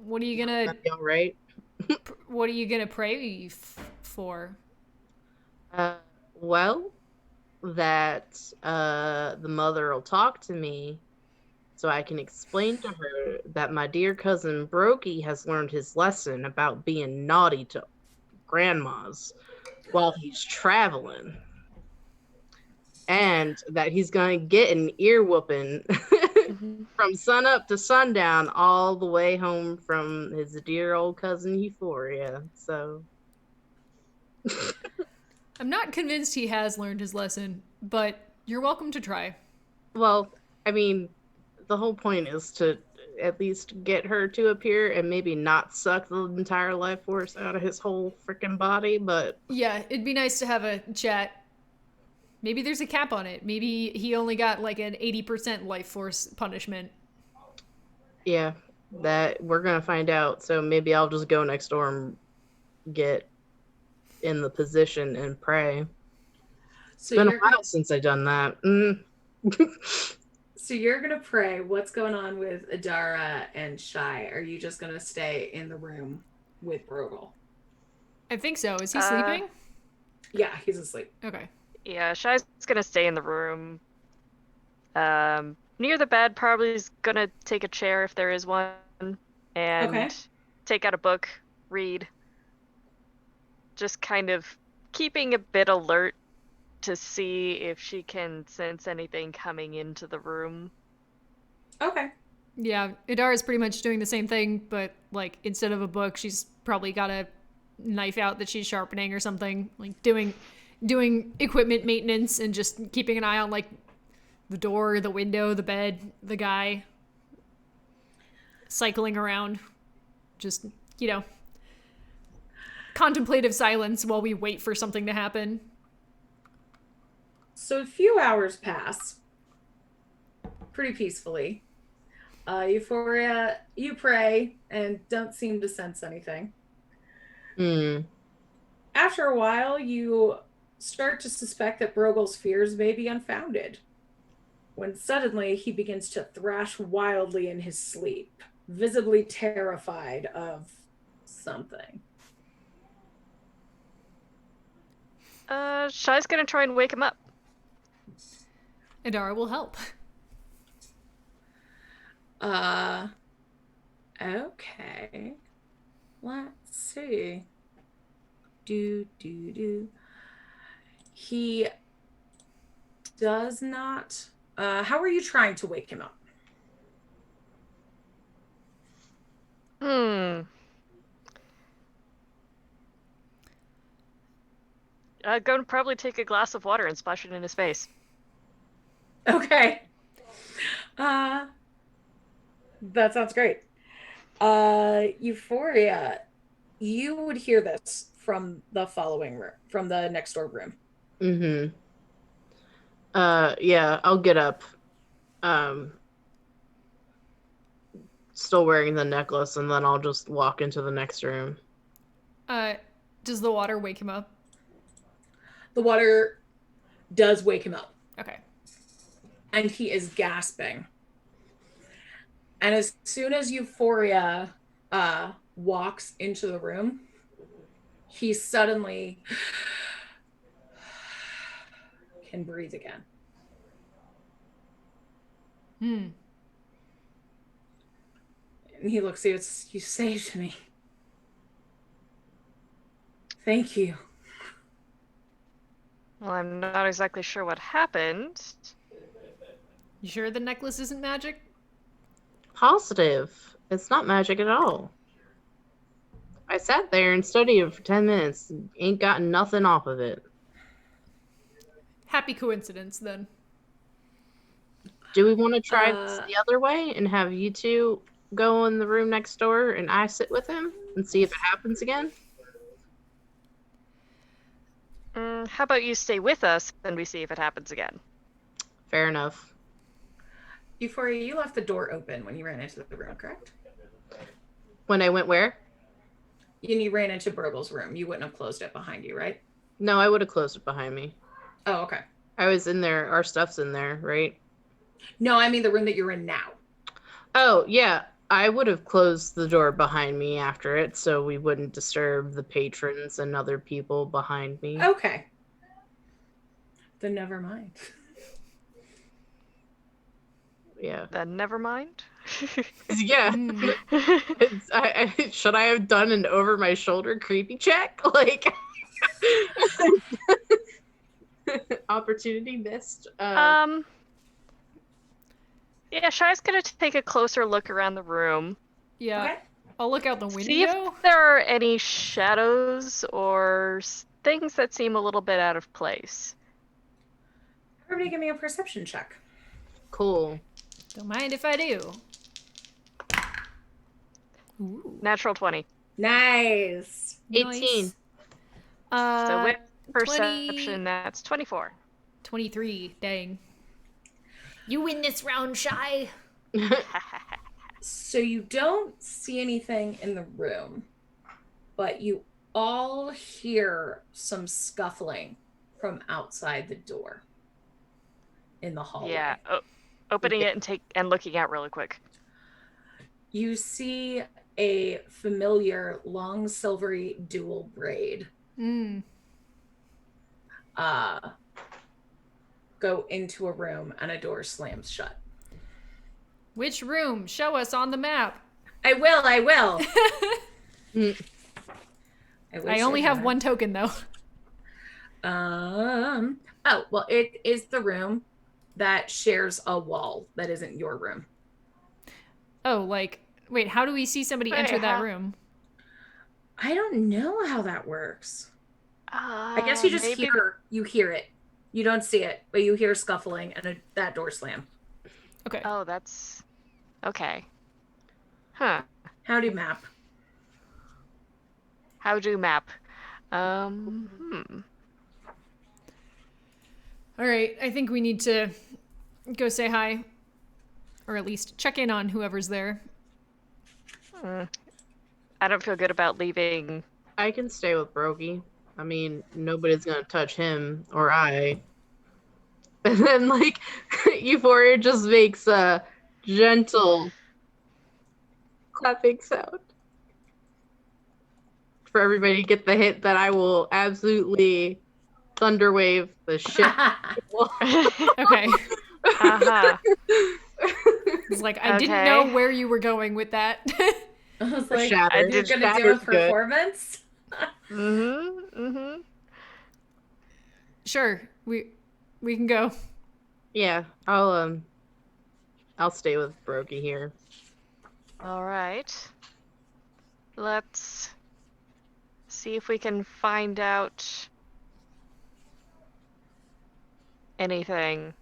What are you gonna? That'd be all right. What are you gonna pray for? Well, that the mother will talk to me so I can explain to her that my dear cousin Brokey has learned his lesson about being naughty to grandmas while he's traveling. And that he's going to get an ear whooping from sun up to sundown all the way home from his dear old cousin Euphoria. So I'm not convinced he has learned his lesson, but you're welcome to try. well, I mean, the whole point is to at least get her to appear and maybe not suck the entire life force out of his whole freaking body, but... Yeah, it'd be nice to have a chat. Maybe there's a cap on it. Maybe he only got like an 80% life force punishment. Yeah, that we're gonna find out. So maybe I'll just go next door and get in the position and pray. It's been a while since I've done that. So you're gonna pray. What's going on with Adara and Shy? Are you just gonna stay in the room with Brogel? I think so. Is he sleeping? Yeah, he's asleep. Okay. Yeah, Shy's gonna stay in the room. Near the bed, probably is gonna take a chair if there is one, and take out a book, read. Just kind of keeping a bit alert to see if she can sense anything coming into the room. Okay. Yeah, Idara's pretty much doing the same thing, but like instead of a book, she's probably got a knife out that she's sharpening or something, like doing equipment maintenance and just keeping an eye on like the door, the window, the bed, the guy cycling around. Just, contemplative silence while we wait for something to happen. So a few hours pass pretty peacefully. Euphoria, you pray and don't seem to sense anything. After a while, you start to suspect that Brogel's fears may be unfounded, when suddenly he begins to thrash wildly in his sleep, visibly terrified of something. Shy's gonna try and wake him up. Idara will help. Okay. Let's see. He does not... how are you trying to wake him up? Go and probably take a glass of water and splash it in his face. Okay. That sounds great. Euphoria, you would hear this from the following room, from the next door room. Yeah, I'll get up. Still wearing the necklace, and then I'll just walk into the next room. Does the water wake him up? The water does wake him up. Okay. And he is gasping. And as soon as Euphoria walks into the room, he suddenly can breathe again. And he looks at you, you saved me. Thank you. Well, I'm not exactly sure what happened. You sure the necklace isn't magic? Positive. It's not magic at all. I sat there and studied it for 10 minutes. Ain't gotten nothing off of it. Happy coincidence, then. Do we want to try this the other way and have you two go in the room next door and I sit with him and see if it happens again? How about you stay with us and we see if it happens again? Fair enough. Euphoria, you left the door open when you ran into the room, correct? When I went where? And you ran into Brogel's room. You wouldn't have closed it behind you, right? No, I would have closed it behind me. Oh, okay. I was in there. Our stuff's in there, right? No, I mean the room that you're in now. Oh, yeah. I would have closed the door behind me after it so we wouldn't disturb the patrons and other people behind me. Okay. Then never mind. Yeah. Then never mind. Yeah. Should I have done an over my shoulder creepy check? Like, opportunity missed. Yeah, Shy's gonna take a closer look around the room. Yeah. Okay. I'll look out the window. See if there are any shadows or things that seem a little bit out of place. Everybody give me a perception check. Cool. Don't mind if I do. Ooh. Natural 20. Nice. 18. So with 20 perception, that's 24. 23. Dang. You win this round, Shy. So you don't see anything in the room, but you all hear some scuffling from outside the door in the hallway. Yeah. Opening it and looking out really quick. You see a familiar long silvery dual braid go into a room, and a door slams shut. Which room? Show us on the map. I will. I only have one token, though. Oh, well, it is the room that shares a wall that isn't your room. Oh, like, wait, how do we see somebody enter that room? I don't know how that works. I guess you just hear it. You don't see it, but you hear scuffling and that door slam. Okay. Oh, that's... Okay. Huh. Howdy map. How do map? All right, I think we need to go say hi. Or at least check in on whoever's there. I don't feel good about leaving. I can stay with Brokey. I mean, nobody's gonna touch him or I. And then, like, Euphoria just makes a gentle clapping sound for everybody to get the hint that I will absolutely thunderwave the shit. Okay. Uh-huh. It's like, I didn't know where you were going with that. I was like, Shattered. you're gonna do a performance? Sure, we can go. Yeah, I'll stay with Brokey here. All right. Let's see if we can find out anything.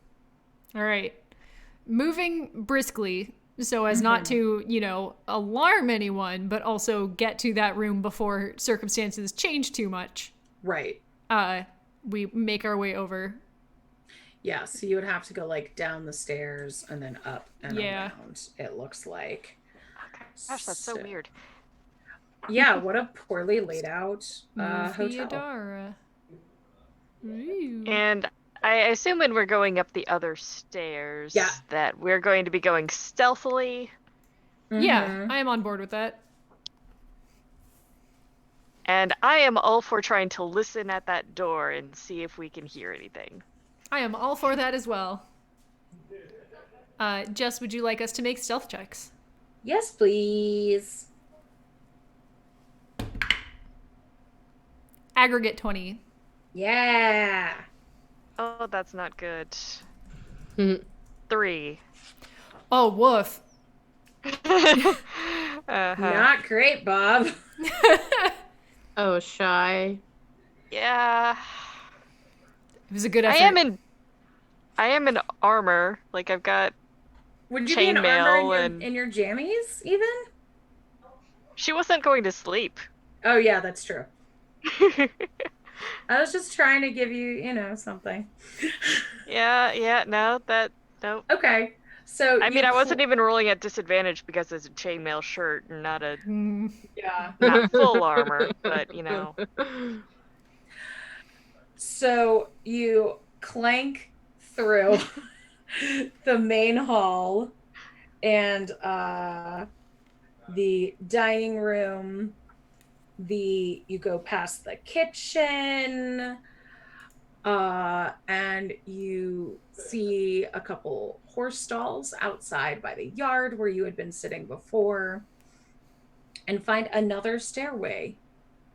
All right. Moving briskly so as not to, alarm anyone, but also get to that room before circumstances change too much. Right. We make our way over. Yeah, so you would have to go like down the stairs and then up and around, it looks like. Okay. Gosh, that's so weird. Yeah, what a poorly laid out hotel. Theodora. Ooh. And I assume when we're going up the other stairs that we're going to be going stealthily. Yeah, I am on board with that. And I am all for trying to listen at that door and see if we can hear anything. I am all for that as well. Jess, would you like us to make stealth checks? Yes, please. Aggregate 20. Yeah. Oh, that's not good. 3. Oh, woof. Not great, Bob. Oh, Shy. Yeah. It was a good effort. I am in armor. Like, I've got Would you be in chainmail armor and in your jammies, even? She wasn't going to sleep. Oh, yeah, that's true. I was just trying to give you, something. No. Okay, so I mean, I wasn't even rolling at disadvantage because it's a chainmail shirt and not not full armor, but So you clank through the main hall and the dining room. You go past the kitchen, and you see a couple horse stalls outside by the yard where you had been sitting before, and find another stairway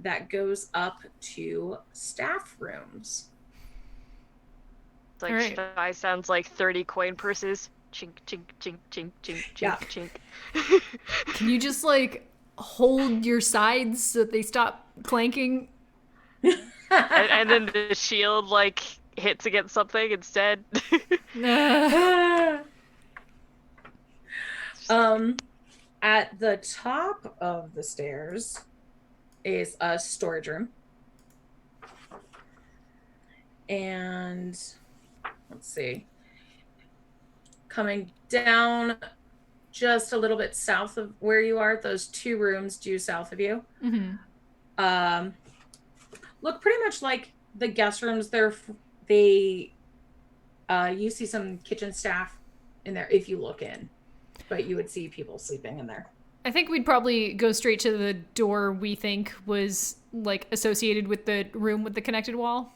that goes up to staff rooms. It's like, right. Shy sounds like 30 coin purses. Chink, chink, chink, chink, chink, chink, chink. Can you just, hold your sides so that they stop clanking? and then the shield, hits against something instead. At the top of the stairs is a storage room. And let's see. Coming down just a little bit south of where you are, those 2 rooms due south of you. Mm-hmm. Look pretty much like the guest rooms. You see some kitchen staff in there if you look in, but you would see people sleeping in there. I think we'd probably go straight to the door we think was like associated with the room with the connected wall.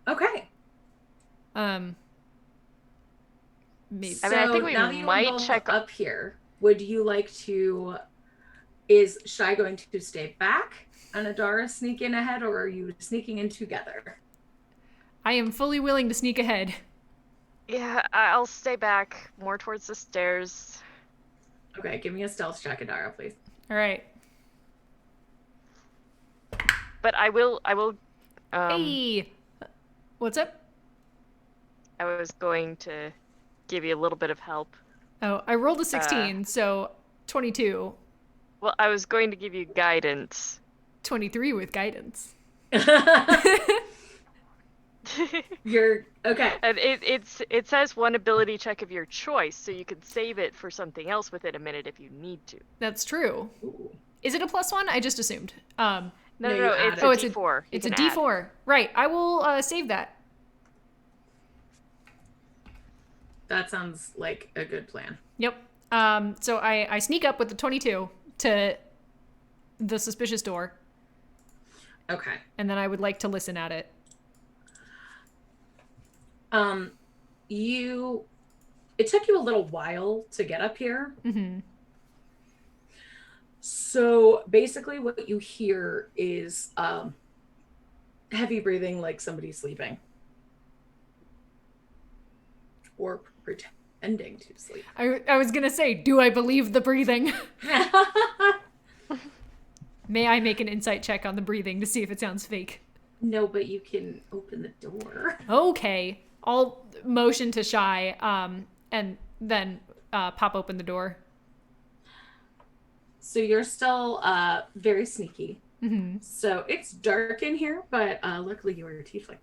Okay. Maybe. So I mean, I think we now that you might are both check up here, would you like to? Is Shy going to stay back and Adara sneak in ahead, or are you sneaking in together? I am fully willing to sneak ahead. Yeah, I'll stay back more towards the stairs. Okay, give me a stealth check, Adara, please. All right. But I will. Hey, what's up? I was going to give you a little bit of help. Oh, I rolled a 16, so 22. Well, I was going to give you guidance. 23 with guidance. You're okay. And it says one ability check of your choice, so you can save it for something else within a minute if you need to. That's true. Ooh. Is it a +1? I just assumed. No, you add it's it. a Oh, it's a- D4. It's You a can add. D4. Right. I will save that. That sounds like a good plan. Yep. So I sneak up with the 22 to the suspicious door, Okay. and then I would like to listen at it. It took you a little while to get up here. Mm-hmm. So basically what you hear is heavy breathing like somebody's sleeping. Or pretending to sleep. I was gonna say, do I believe the breathing? May I make an insight check on the breathing to see if it sounds fake? No, but you can open the door. Okay. I'll motion to Shy, and then pop open the door. So you're still very sneaky. Mm-hmm. So it's dark in here, but luckily you are a tiefling.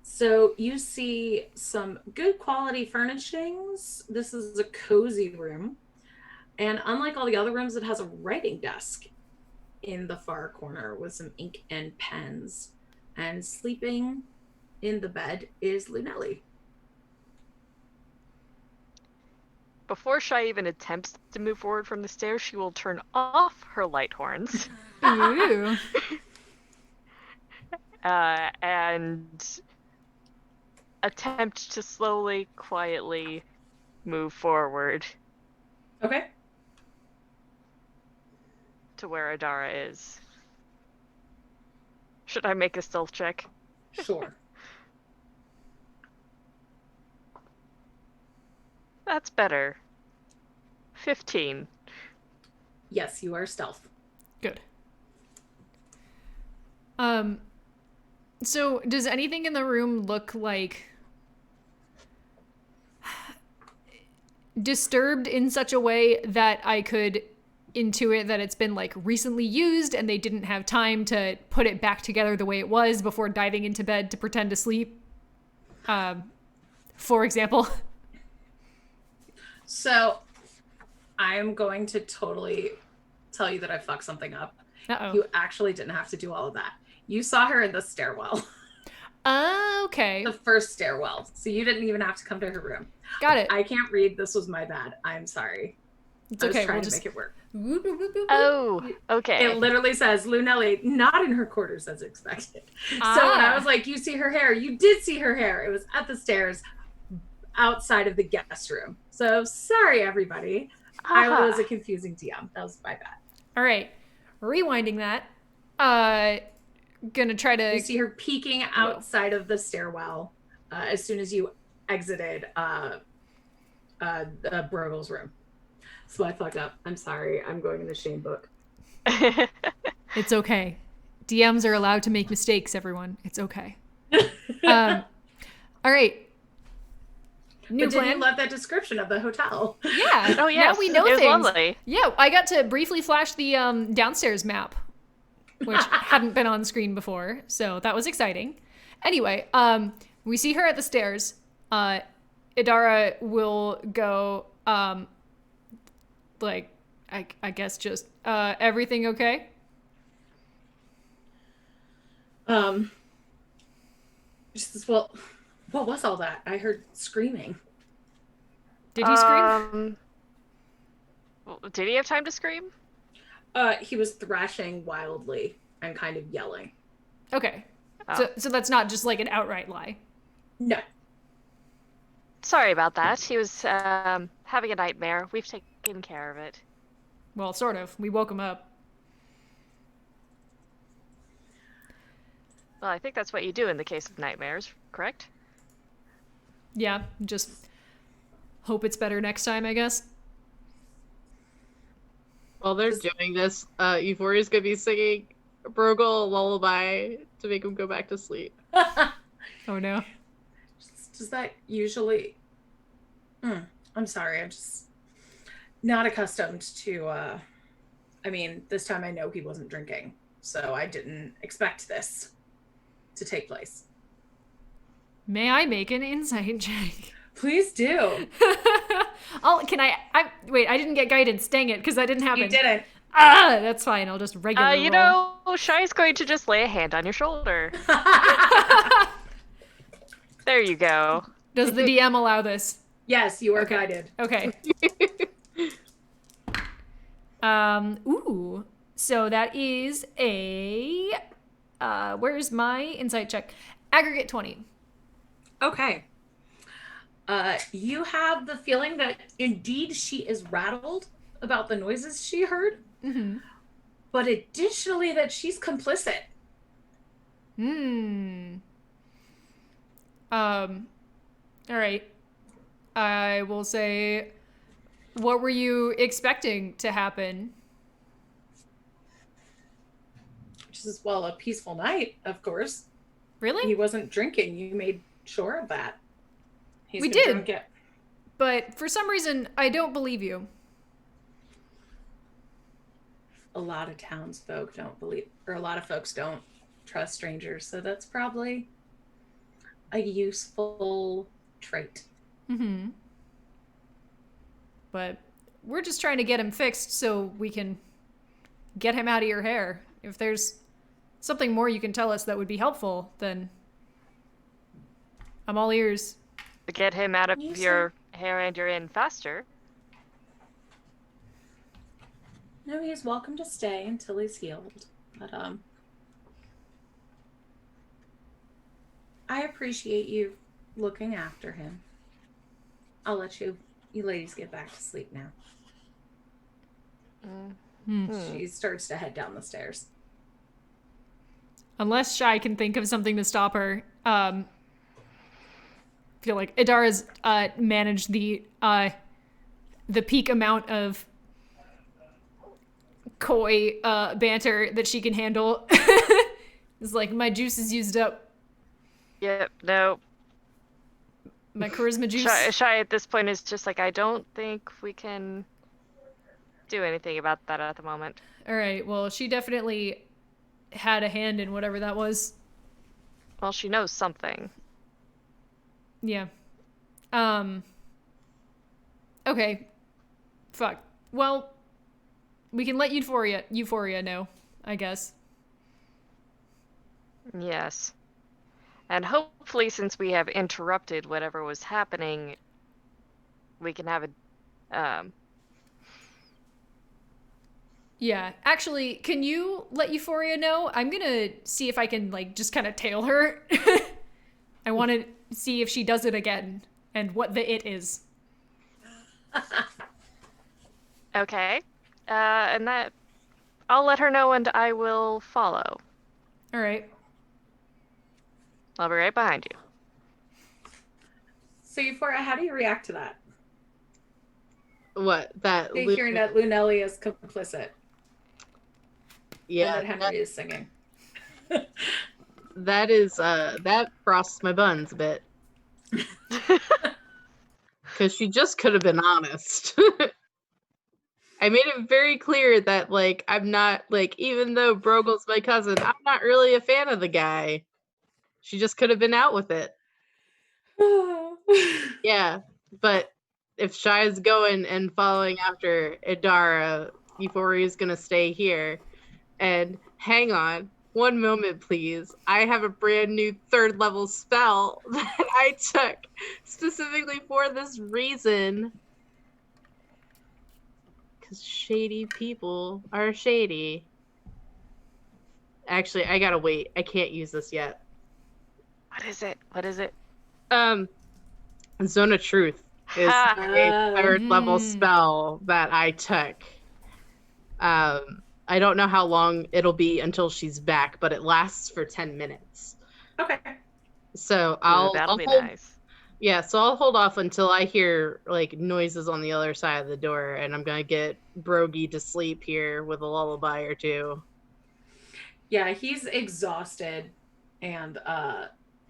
So you see some good quality furnishings. This is a cozy room. And unlike all the other rooms, it has a writing desk in the far corner with some ink and pens. And sleeping in the bed is Lunelli. Before Shy even attempts to move forward from the stairs, she will turn off her light horns Ooh. and attempt to slowly, quietly move forward Okay. to where Adara is. Should I make a stealth check? Sure. That's better. 15. Yes, you are stealth. Good. So does anything in the room look like disturbed in such a way that I could intuit that it's been like recently used and they didn't have time to put it back together the way it was before diving into bed to pretend to sleep? For example. So I'm going to totally tell you that I fucked something up. Uh-oh. You actually didn't have to do all of that. You saw her in the stairwell. Okay. The first stairwell. So you didn't even have to come to her room. Got it. I can't read. This was my bad. I'm sorry. It's I was okay. trying We'll to just... make it work. Whoop, whoop, whoop, whoop, whoop. Oh, okay. It literally says Lunelli not in her quarters as expected. So when I was like, you see her hair, you did see her hair. It was at the stairs outside of the guest room. So sorry, everybody. I was a confusing DM. That was my bad. All right. Rewinding that. Gonna try to... You see her peeking outside of the stairwell as soon as you exited Brogel's room. So I fucked up. I'm sorry. I'm going in the shame book. It's okay. DMs are allowed to make mistakes, everyone. It's okay. All right. New But did plan. you love that description of the hotel? Yeah. Oh, yes. Now we know it was things. lovely. Yeah, I got to briefly flash the downstairs map, which hadn't been on screen before, so that was exciting. Anyway, we see her at the stairs. Idara will go, like, I guess just, everything okay? Just, well, what was all that? I heard screaming. Did he scream? Did he have time to scream? He was thrashing wildly and kind of yelling. Okay. Oh. So that's not just like an outright lie. No. Sorry about that. He was having a nightmare. We've taken care of it. Well, sort of. We woke him up. Well, I think that's what you do in the case of nightmares, correct? Yeah, just hope it's better next time, I guess. While they're doing this, Euphoria's gonna be singing Brogel a lullaby to make him go back to sleep. Oh no. Does that usually... I'm sorry, I'm just not accustomed to... I mean, this time I know he wasn't drinking, so I didn't expect this to take place. May I make an insight check? Please do. Wait, I didn't get guidance. Dang it, because that didn't happen. You didn't. That's fine. I'll just regular You roll. know, Shy's going to just lay a hand on your shoulder. There you go. Does the DM allow this? Yes, you are Okay. guided. Okay. Ooh. So that is a where's my insight check? Aggregate 20. Okay. You have the feeling that indeed she is rattled about the noises she heard, but additionally that she's complicit. All right. I will say, what were you expecting to happen? Which is, well, a peaceful night, of course. Really? He wasn't drinking. You made sure of that. He's We been did. drunk at- But for some reason, I don't believe you. A lot of townsfolk don't believe, or a lot of folks don't trust strangers, so that's probably a useful trait. But we're just trying to get him fixed so we can get him out of your hair. If there's something more you can tell us that would be helpful, then I'm all ears. To get him out of You your hair and you're in faster. No, he's welcome to stay until he's healed. But I appreciate you looking after him. I'll let you ladies get back to sleep now. She starts to head down the stairs. Unless Shy can think of something to stop her. I feel like Idara's managed the peak amount of coy banter that she can handle. It's like, my juice is used up. Yep, no. My charisma juice. Shy at this point is just like, I don't think we can do anything about that at the moment. All right, well, she definitely had a hand in whatever that was. Well, she knows something. Yeah. Okay. Fuck. Well, we can let Euphoria know, I guess. Yes. And hopefully, since we have interrupted whatever was happening, we can have a... Yeah. Actually, can you let Euphoria know? I'm gonna see if I can, like, just kind of tail her. I want to see if she does it again and what the it is. Okay. And that... I'll let her know and I will follow. All right. I'll be right behind you. So, Euphoria, how do you react to that? What? That Hearing that Lunelli is complicit. Yeah, And that Henry is singing. that is that frosts my buns a bit. because she just could have been honest. I made it very clear that, like, I'm not, like, even though Brogel's my cousin, I'm not really a fan of the guy. She just could have been out with it. Yeah, but if Shai's going and following after Idara, Euphoria's gonna stay here. And hang on, one moment, please. I have a brand new 3rd level spell that I took specifically for this reason. Because shady people are shady. Actually, I gotta wait. I can't use this yet. What is it? What is it? Zone of Truth is Ha! a 3rd level spell that I took. I don't know how long it'll be until she's back, but it lasts for 10 minutes. Okay. So That'll be hold, nice. Yeah, so I'll hold off until I hear like noises on the other side of the door, and I'm gonna get Brogy to sleep here with a lullaby or two. Yeah, he's exhausted and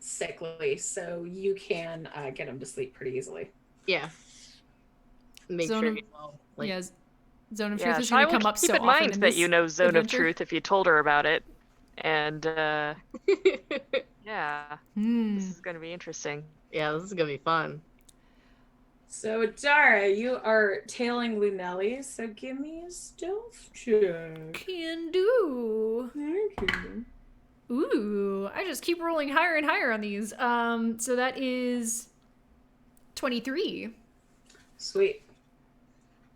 sickly, so you can get him to sleep pretty easily. Yeah. Make Zone sure of- he's all, like, Yeah, Zone of Truth is I going to will come up keep so in often mind in that this you know Zone adventure. of Truth if you told her about it. And yeah, this is going to be interesting. Yeah, this is gonna be fun. So, Dara, you are tailing Lunelli, so give me a stealth check. Can do. Thank you. Ooh, I just keep rolling higher and higher on these. So that is 23. Sweet.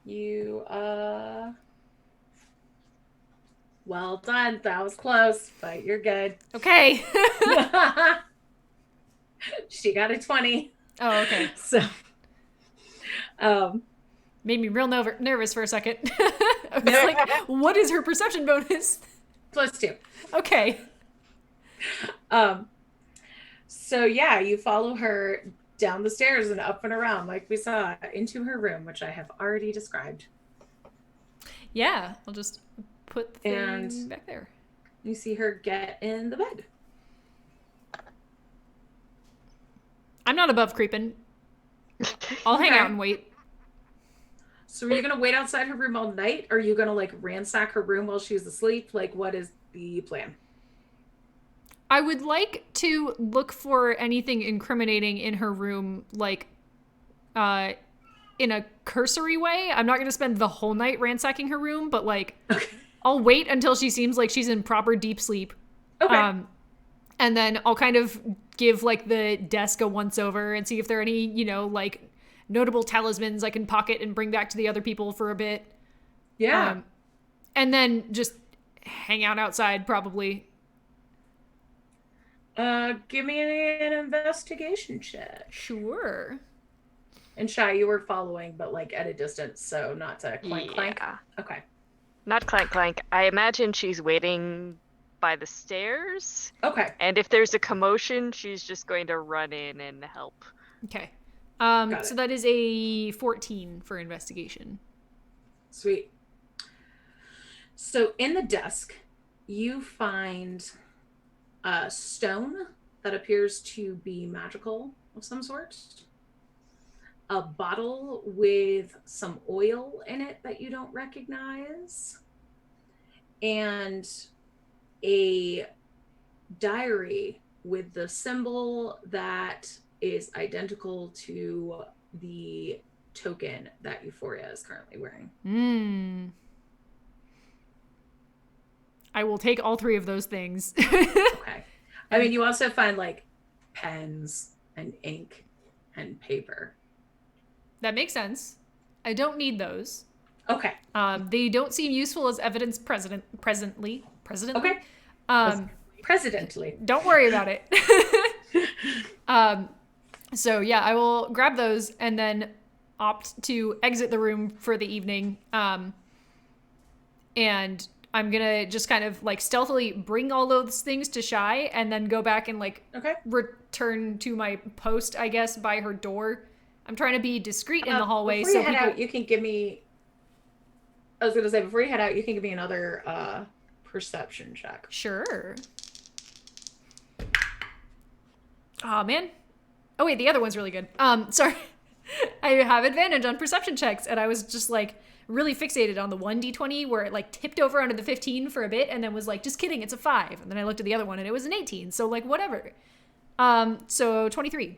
You, well done. That was close, but you're good. Okay. She got a 20. Oh, okay. So, Made me real nervous for a second. I was like, what is her perception bonus? +2. Okay. So yeah, you follow her down the stairs and up and around like we saw into her room, which I have already described. Yeah, I'll just put the thing And- back there. You see her get in the bed. I'm not above creeping. I'll hang Okay. out and wait. So are you gonna wait outside her room all night? Or are you gonna like ransack her room while she's asleep? Like, what is the plan? I would like to look for anything incriminating in her room, like, in a cursory way. I'm not going to spend the whole night ransacking her room, but, like, I'll wait until she seems like she's in proper deep sleep. Okay. And then I'll kind of give, like, the desk a once-over and see if there are any, you know, like, notable talismans I can pocket and bring back to the other people for a bit. Yeah. And then just hang out outside, probably. Give me an investigation check. Sure. And Shy, you were following, but like at a distance, so not to clank clank. Yeah. Okay. Not clank clank. I imagine she's waiting by the stairs. Okay. And if there's a commotion, she's just going to run in and help. Okay. Got So it. that is a 14 for investigation. Sweet. So in the desk, you find a stone that appears to be magical of some sort. A bottle with some oil in it that you don't recognize. And a diary with the symbol that is identical to the token that Euphoria is currently wearing. I will take all three of those things. Okay. I mean, you also find like pens and ink and paper. That makes sense. I don't need those. Okay. They don't seem useful as evidence presently. Okay. Presidently. Don't worry about it. So yeah, I will grab those and then opt to exit the room for the evening. And I'm gonna just kind of like stealthily bring all those things to Shy and then go back and like return to my post, I guess, by her door. I'm trying to be discreet in the hallway. Before So you head out, you can give me. I was gonna say before you head out, you can give me another perception check. Sure. Oh man. Oh wait, the other one's really good. Sorry. I have advantage on perception checks, and I was just like really fixated on the 1d20 where it like tipped over onto the 15 for a bit and then was like, just kidding, it's a 5. And then I looked at the other one and it was an 18. So like whatever. So 23.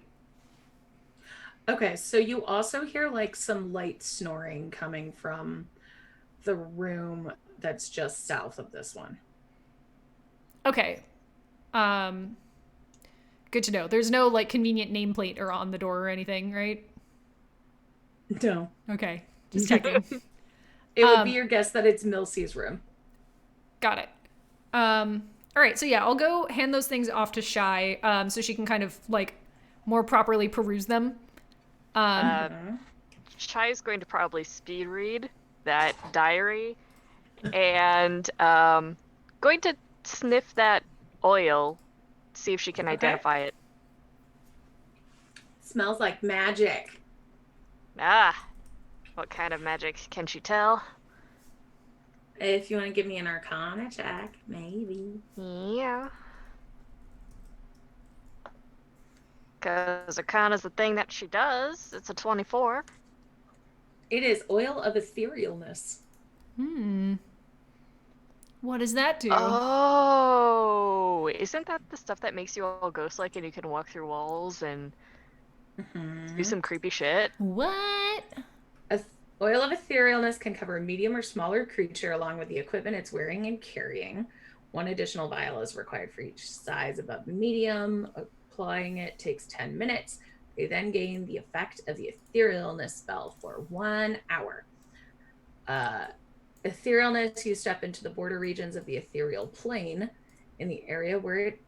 Okay, so you also hear like some light snoring coming from the room that's just south of this one. Okay. Good to know. There's no like convenient nameplate or on the door or anything, right? No. Okay. Just checking. It would be your guess that it's Milsey's room. Got it. All right, so yeah, I'll go hand those things off to Shy, so she can kind of like more properly peruse them. Shy is going to probably speed read that diary, and going to sniff that oil, see if she can identify it. Smells like magic. Ah, what kind of magic can she tell? If you want to give me an Arcana check, maybe. Yeah. Because Arcana's the thing that she does. It's a 24. It is oil of etherealness. What does that do? Oh, isn't that the stuff that makes you all ghost-like and you can walk through walls and do some creepy shit? What? Oil of etherealness can cover a medium or smaller creature along with the equipment it's wearing and carrying. One additional vial is required for each size above medium. Applying it takes 10 minutes. They then gain the effect of the etherealness spell for 1 hour. Etherealness, you step into the border regions of the ethereal plane in the area where it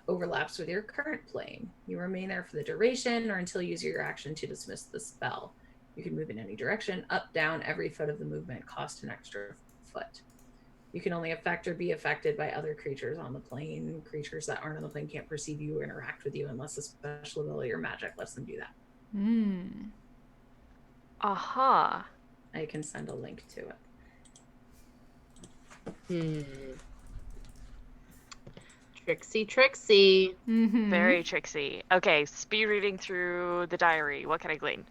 overlaps with your current plane. You remain there for the duration or until you use your action to dismiss the spell. You can move in any direction, up, down. Every foot of the movement costs an extra foot. You can only affect or be affected by other creatures on the plane. Creatures that aren't on the plane can't perceive you or interact with you unless a special ability or magic lets them do that. Aha. I can send a link to it. Trixie. Very tricksy. Okay, speed reading through the diary. What can I glean?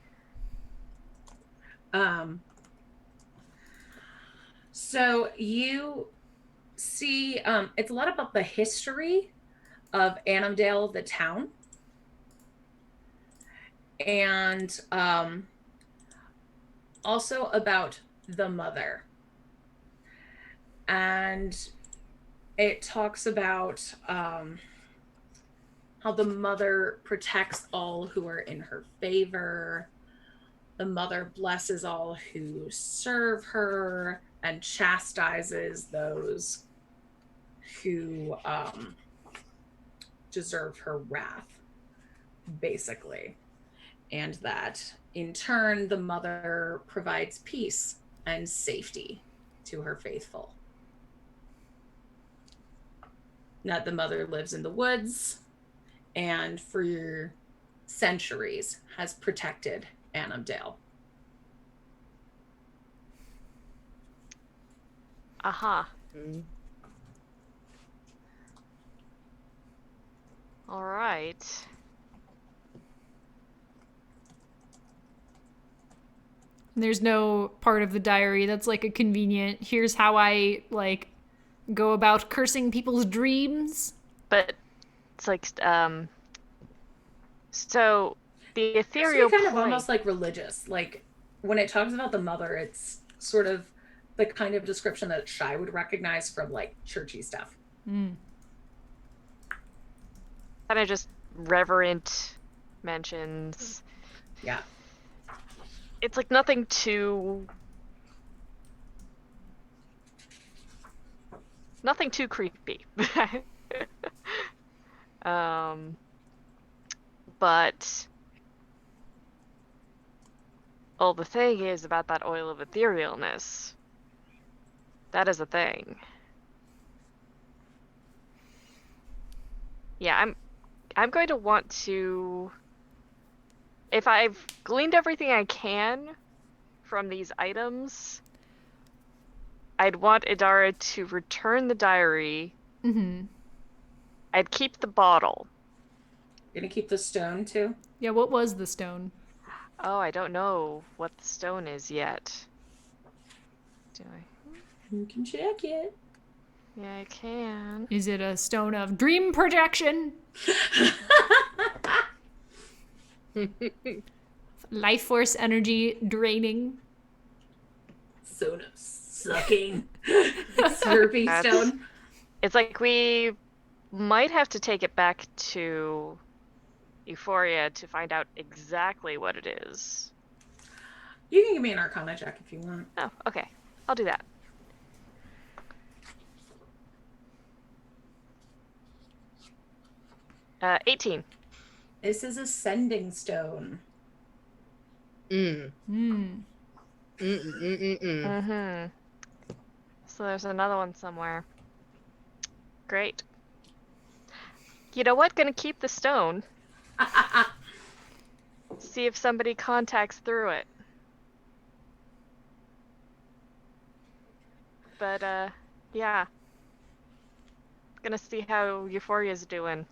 So you see, it's a lot about the history of Annandale, the town, and also about the mother. And it talks about how the mother protects all who are in her favor. The mother blesses all who serve her and chastises those who deserve her wrath, basically. And that, in turn, the mother provides peace and safety to her faithful. That the mother lives in the woods and for centuries has protected Annandale. Aha. All right. There's no part of the diary that's like a convenient, here's how I like go about cursing people's dreams. But it's like, so the ethereal It's kind of plane... almost like religious. Like when it talks about the mother, it's sort of the kind of description that Shy would recognize from like churchy stuff. Kind of just reverent mentions. Yeah. It's like nothing too creepy. But well, the thing is about that oil of etherealness. That is a thing. Yeah, I'm going to want to, if I've gleaned everything I can from these items, I'd want Idara to return the diary. I'd keep the bottle. You're gonna keep the stone too? Yeah, what was the stone? Oh, I don't know what the stone is yet. Do I? You can check it. Yeah, I can. Is it a stone of dream projection? Life force energy draining? Soda sucking. Slurpy stone. It's like we might have to take it back to Euphoria to find out exactly what it is. You can give me an Arcana check if you want. Oh, okay. I'll do that. Uh, 18. This is a sending stone. Mm-hmm. So there's another one somewhere. Great. You know what? Gonna keep the stone. See if somebody contacts through it. But, yeah. Gonna see how Euphoria's doing.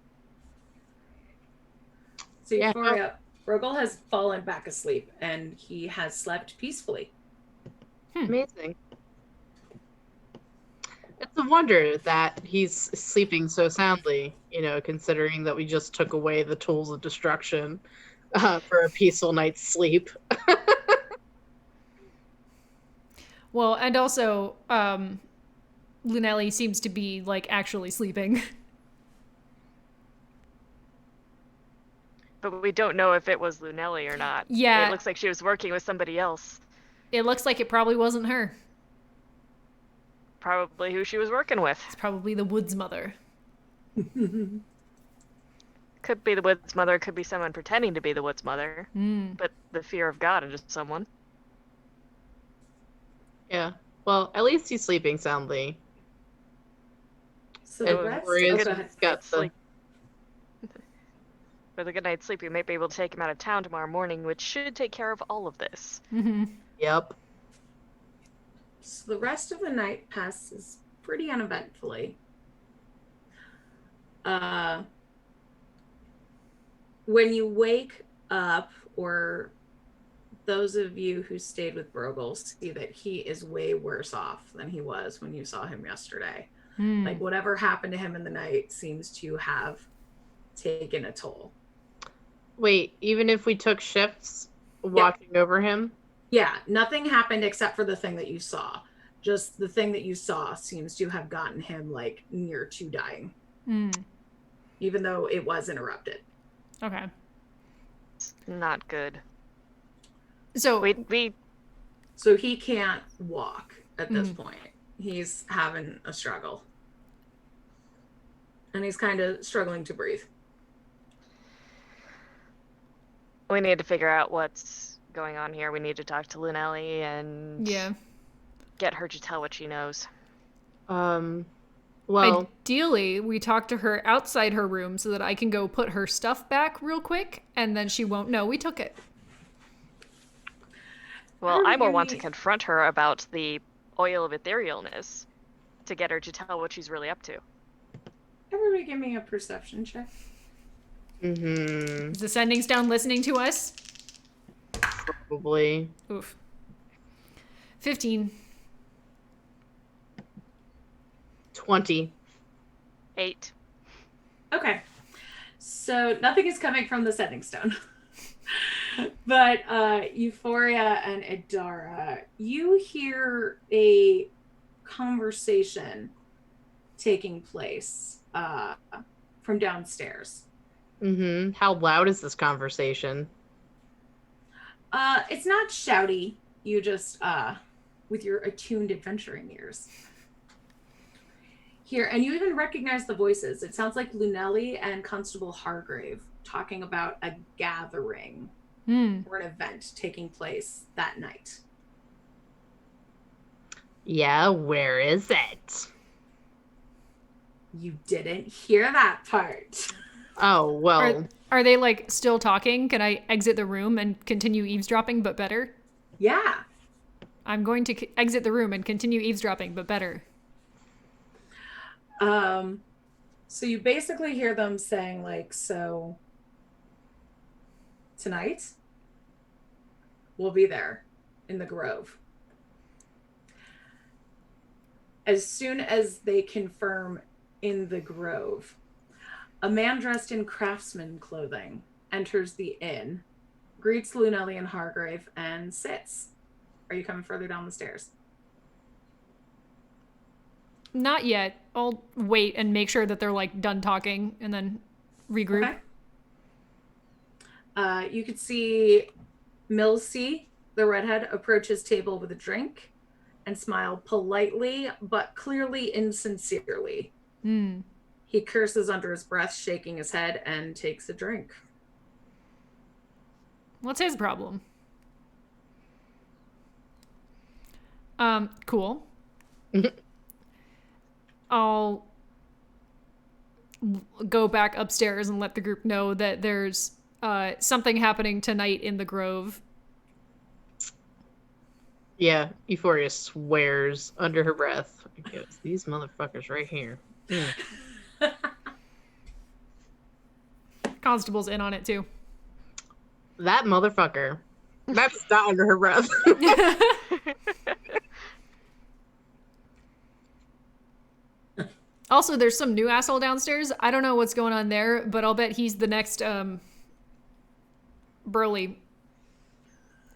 So Euphoria, Rogel has fallen back asleep and he has slept peacefully. Amazing. It's a wonder that he's sleeping so soundly, considering that we just took away the tools of destruction for a peaceful night's sleep. Well, and also, Lunelli seems to be, actually sleeping. But we don't know if it was Lunelli or not. Yeah. It looks like she was working with somebody else. It looks like it probably wasn't her. Probably who she was working with. It's probably the Woods Mother. Could be the Woods Mother, could be someone pretending to be the Woods Mother. But the fear of God in just someone. Yeah. Well, at least he's sleeping soundly. So the rest with a good night's sleep, we might be able to take him out of town tomorrow morning, which should take care of all of this. Yep. So the rest of the night passes pretty uneventfully. When you wake up, or those of you who stayed with Brogel see that he is way worse off than he was when you saw him yesterday. Like whatever happened to him in the night seems to have taken a toll. Wait, even if we took shifts watching over him? Yeah, nothing happened except for the thing that you saw. Just the thing that you saw seems to have gotten him near to dying. Even though it was interrupted. Okay. It's not good. So So he can't walk at this point. He's having a struggle. And he's kind of struggling to breathe. We need to figure out what's going on here. We need to talk to Lunelli and get her to tell what she knows. Well, ideally, we talk to her outside her room so that I can go put her stuff back real quick, and then she won't know we took it. Well, I more want to confront her about the oil of etherealness to get her to tell what she's really up to. Everybody give me a perception check. Is the Sending Stone listening to us? Probably. Oof. 15. 20. 8. Okay. So nothing is coming from the Sending Stone. But Euphoria and Idara, you hear a conversation taking place from downstairs. How loud is this conversation? It's not shouty. You just, with your attuned adventuring ears. Here, and you even recognize the voices. It sounds like Lunelli and Constable Hargrave talking about a gathering or an event taking place that night. Yeah, where is it? You didn't hear that part. Oh, well. Are they still talking? Can I exit the room and continue eavesdropping, but better? Yeah. I'm going to exit the room and continue eavesdropping, but better. So you basically hear them saying so tonight will be there in the grove. As soon as they confirm in the grove, a man dressed in craftsman clothing enters the inn, greets Lunelli and Hargrave, and sits. Are you coming further down the stairs? Not yet. I'll wait and make sure that they're like done talking and then regroup. Okay. You could see Milsey, the redhead, approach his table with a drink and smile politely but clearly insincerely. He curses under his breath, shaking his head, and takes a drink. What's his problem? Cool. I'll go back upstairs and let the group know that there's something happening tonight in the grove. Yeah, Euphoria swears under her breath. It's these motherfuckers right here. Constable's in on it too. That motherfucker. That's not under her breath. Also, there's some new asshole downstairs. I don't know what's going on there, but I'll bet he's the next Burley.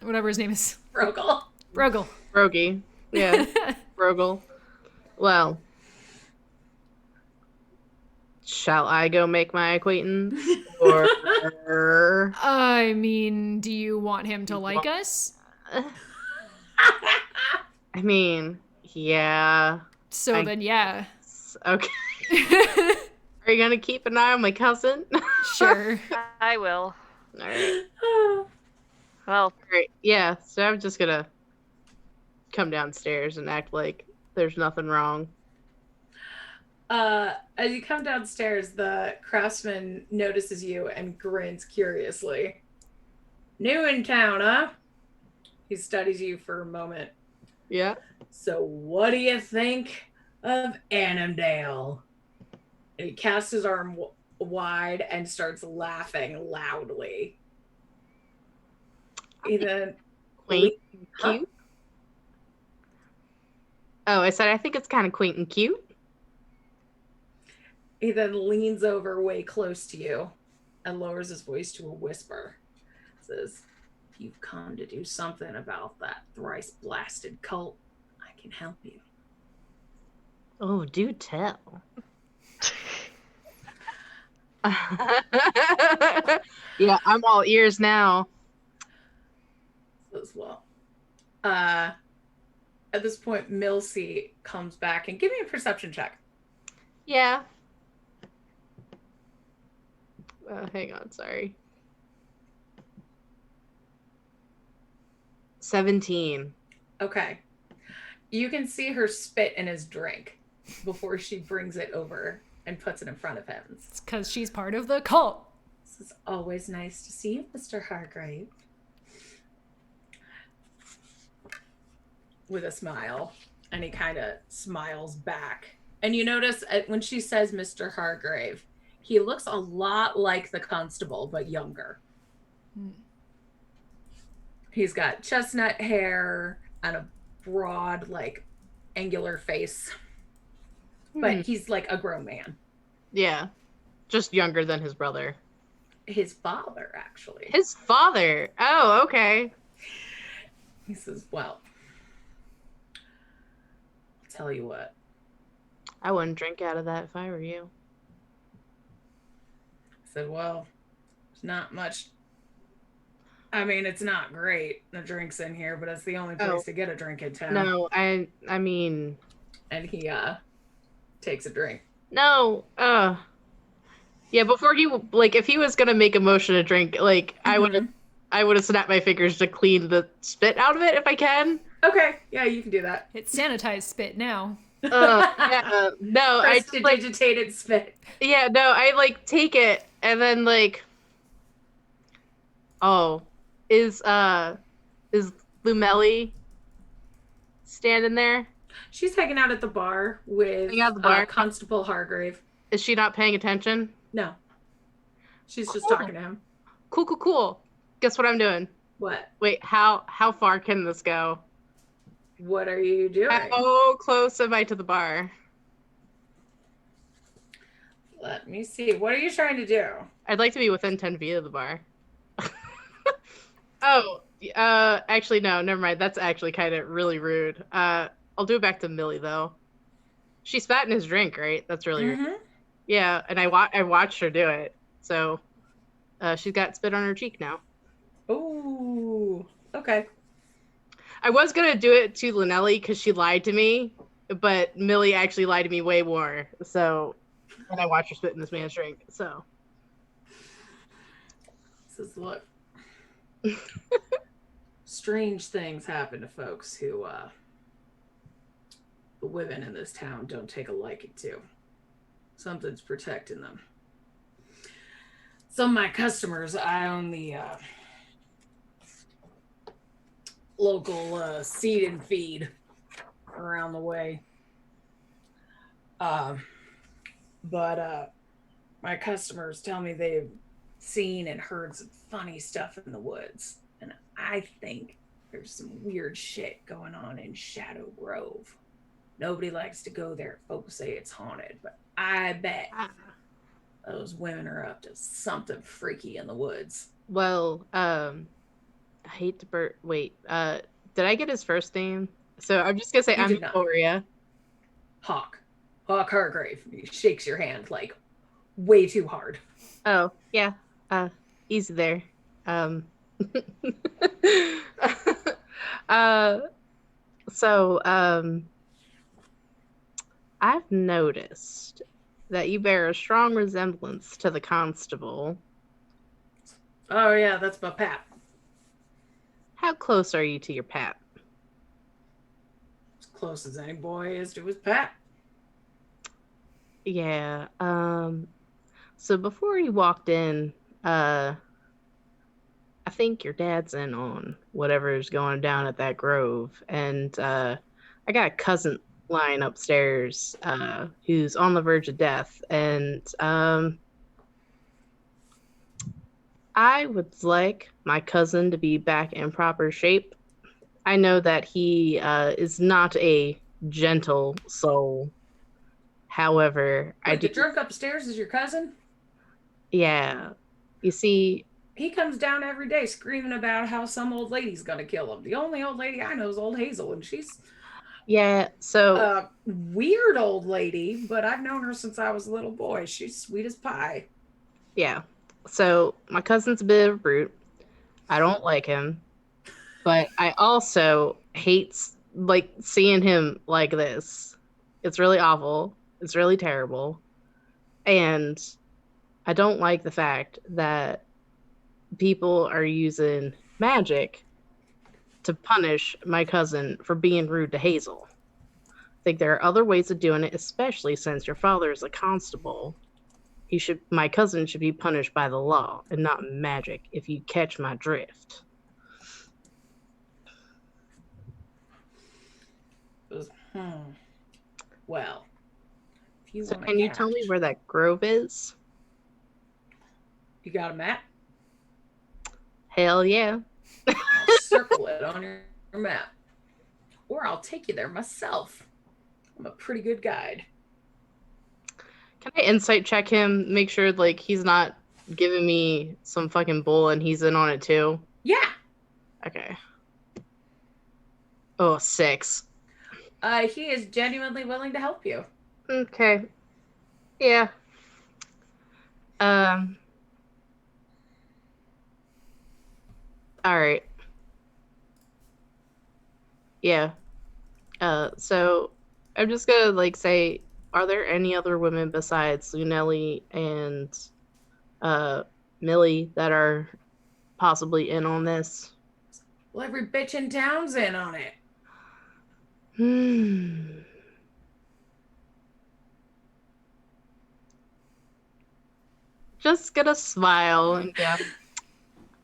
Whatever his name is. Rogel. Rogie. Yeah. Rogel. Well. Shall I go make my acquaintance? Or I mean, do you want him to like us? I mean, yeah. So then, yeah. Okay. Are you gonna keep an eye on my cousin? Sure. I will. Alright. Well, Alright, yeah, so I'm just gonna come downstairs and act like there's nothing wrong. As you come downstairs, the craftsman notices you and grins curiously. New in town, huh? He studies you for a moment. Yeah. So what do you think of Annandale? And he casts his arm wide and starts laughing loudly. He then... Quaint and cute? Oh, I said I think it's kind of quaint and cute. He then leans over way close to you and lowers his voice to a whisper. Says, if you've come to do something about that thrice blasted cult, I can help you. Oh, do tell. Yeah, I'm all ears now. As well. At this point, Milsey comes back and give me a perception check. Yeah. Hang on, sorry. 17. Okay. You can see her spit in his drink before she brings it over and puts it in front of him. It's because she's part of the cult. This is always nice to see you, Mr. Hargrave. With a smile. And he kind of smiles back. And you notice when she says Mr. Hargrave, he looks a lot like the constable, but younger. He's got chestnut hair and a broad, like, angular face. But he's like a grown man. Yeah. Just younger than his brother. His father, actually. His father? Oh, okay. He says, well, I'll tell you what. I wouldn't drink out of that if I were you. I said, well, there's not much. I mean, it's not great, the drinks in here, but it's the only place to get a drink in town. No, I mean... And he takes a drink. No, yeah, before he, like, if he was gonna make a motion to drink, like, I would have snapped my fingers to clean the spit out of it if I can. Okay, yeah, you can do that. It's sanitized spit now. Yeah, no, I just, like, Prestidigitated spit. yeah, no, I, like, take it, and then, like, is Lumelli standing there? She's hanging out at the bar with Constable Hargrave. Is she not paying attention? No. She's just talking to him. Cool. Guess what I'm doing? What? Wait, how far can this go? What are you doing? How close am I to the bar? Let me see. What are you trying to do? I'd like to be within 10 feet of the bar. Oh, actually, no, never mind. That's actually kind of really rude. I'll do it back to Millie, though. She spat in his drink, right? That's really rude. Yeah, and I watched her do it. So, she's got spit on her cheek now. Ooh, okay. I was gonna do it to Lynelli because she lied to me, but Millie actually lied to me way more. So, and I watched her spit in this man's drink. So, Says, look, strange things happen to folks who the women in this town don't take a liking to. Something's protecting them. Some of my customers, I own the local seed and feed around the way. But my customers tell me they've seen and heard some funny stuff in the woods. And I think there's some weird shit going on in Shadow Grove. Nobody likes to go there. Folks say it's haunted, but I bet those women are up to something freaky in the woods. well, I hate to wait, did I get his first name? So I'm just gonna say I'm Victoria. Hawk Hargrave. He shakes your hand like way too hard. Oh, yeah. Easy there. I've noticed that you bear a strong resemblance to the constable. Oh yeah, that's my pap. How close are you to your pap? As close as any boy is to his pap. Yeah. So before you walked in, I think your dad's in on whatever's going down at that grove, and I got a cousin lying upstairs who's on the verge of death, and I would like my cousin to be back in proper shape. I know that he is not a gentle soul. However, Wait, the drunk upstairs is your cousin? Yeah. You see, he comes down every day screaming about how some old lady's gonna kill him. The only old lady I know is old Hazel, and she's so weird old lady, but I've known her since I was a little boy. She's sweet as pie. Yeah. So my cousin's a bit of a brute. I don't like him, but I also hate seeing him like this. It's really awful. It's really terrible. And I don't like the fact that people are using magic to punish my cousin for being rude to Hazel. I think there are other ways of doing it, especially since your father is a constable. My cousin should be punished by the law and not magic, if you catch my drift. Well, so can you tell me where that grove is? You got a map? Hell yeah. I'll circle it on your map. Or I'll take you there myself. I'm a pretty good guide. Can I insight check him? Make sure he's not giving me some fucking bull and he's in on it too? Yeah. Okay. Oh, 6. He is genuinely willing to help you. Okay. Yeah. All right. Yeah. So I'm just gonna say, are there any other women besides Lunelli and Millie that are possibly in on this? Well, every bitch in town's in on it. Just gonna smile and go,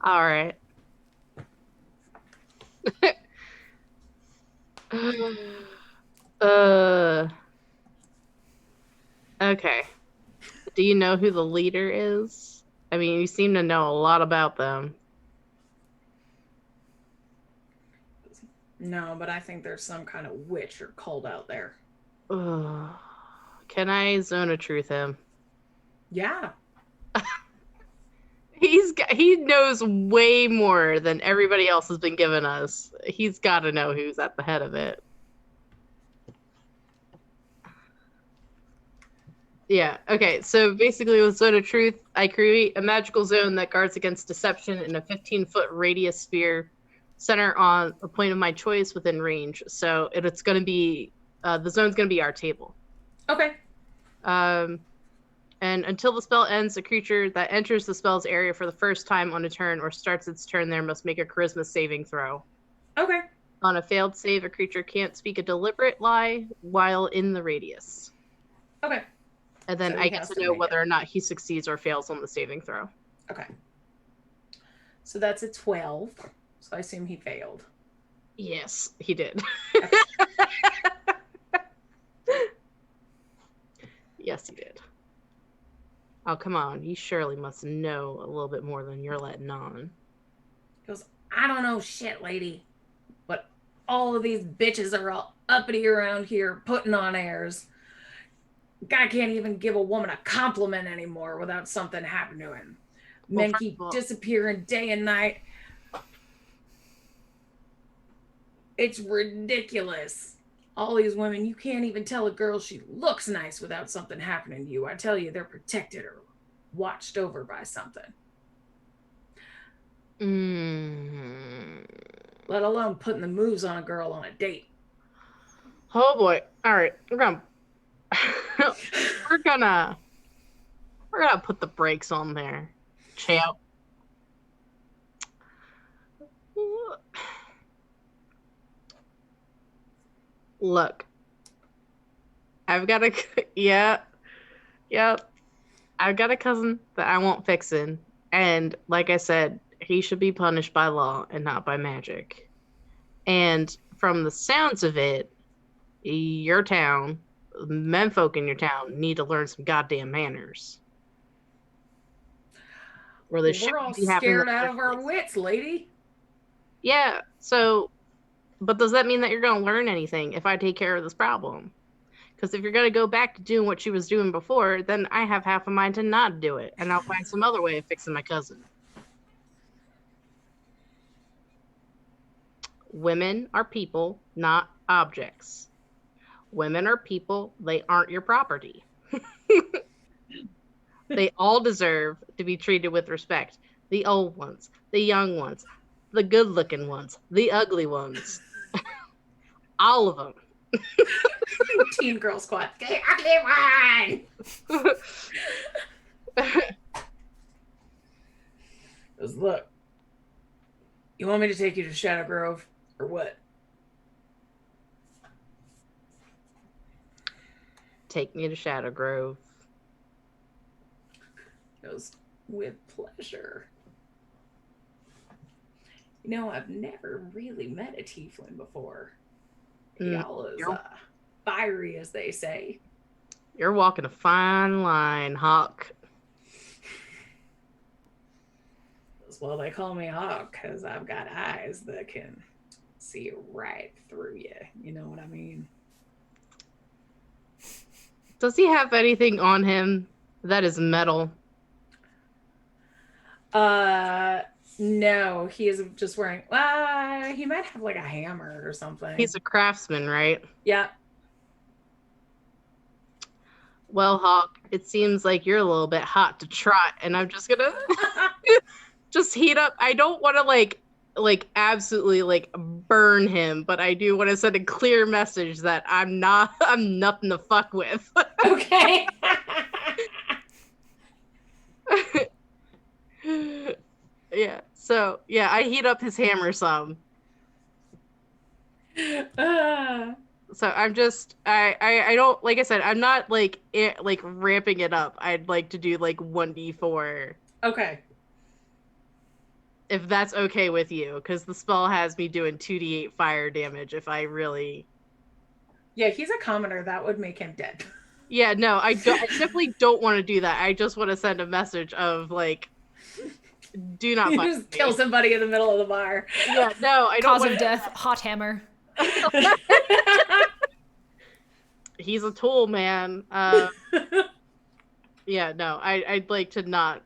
all right. Okay. Do you know who the leader is? I mean, you seem to know a lot about them. No, but I think there's some kind of witch or cult out there. Ugh. Can I zone of truth him? Yeah. He knows way more than everybody else has been giving us. He's got to know who's at the head of it. Yeah, okay, so basically with Zone of Truth, I create a magical zone that guards against deception in a 15-foot radius sphere center on a point of my choice within range. So it's going to be, the zone's going to be our table. Okay. And until the spell ends, a creature that enters the spell's area for the first time on a turn or starts its turn there must make a charisma saving throw. Okay. On a failed save, a creature can't speak a deliberate lie while in the radius. Okay. And then So I he get has to to know make whether or not he succeeds or fails on the saving throw. Okay. So that's a 12. So I assume he failed. Yes, he did. Okay. Yes, he did. Oh, come on. You surely must know a little bit more than you're letting on. He goes, I don't know shit, lady. But all of these bitches are all uppity around here putting on airs. Guy can't even give a woman a compliment anymore without something happening to him. Men keep disappearing day and night. It's ridiculous. All these women, you can't even tell a girl she looks nice without something happening to you. I tell you, they're protected or watched over by something. Let alone putting the moves on a girl on a date. Oh boy. All right. We're gonna put the brakes on there, champ. Look, I've got a I've got a cousin that I want fixing, and like I said, he should be punished by law and not by magic. And from the sounds of it, your town, menfolk in your town, need to learn some goddamn manners. Or We're all scared out of our wits, lady. Yeah, so, but does that mean that you're going to learn anything if I take care of this problem? Because if you're going to go back to doing what she was doing before, then I have half a mind to not do it, and I'll find some other way of fixing my cousin. Women are people, not objects. Women are people, they aren't your property. They all deserve to be treated with respect. The old ones, the young ones, the good-looking ones, the ugly ones. All of them. Teen Girl Squad. The ugly one! Look, you want me to take you to Shadow Grove or what? Take me to Shadow Grove. Goes, with pleasure. You know, I've never really met a tiefling before. Y'all is fiery, as they say. You're walking a fine line, Hawk. Well, they call me Hawk because I've got eyes that can see right through you. You know what I mean? Does he have anything on him that is metal? No, he is just wearing, he might have like a hammer or something. He's a craftsman, right? Yeah. Well, Hawk, it seems like you're a little bit hot to trot, and I'm just gonna just heat up. I don't want to like absolutely burn him, but I do want to send a clear message that I'm nothing to fuck with. Okay. Yeah. So yeah, I heat up his hammer some. So I'm just I don't, like I said, I'm not like ramping it up. I'd like to do like 1d4. Okay. If that's okay with you, because the spell has me doing 2d8 fire damage if I really. Yeah, he's a commoner. That would make him dead. Yeah, no, I definitely don't want to do that. I just want to send a message of like, do not just kill somebody in the middle of the bar. Yeah, no, I don't. Cause of death, hot hammer. He's a tool, man. Yeah, no, I'd like to not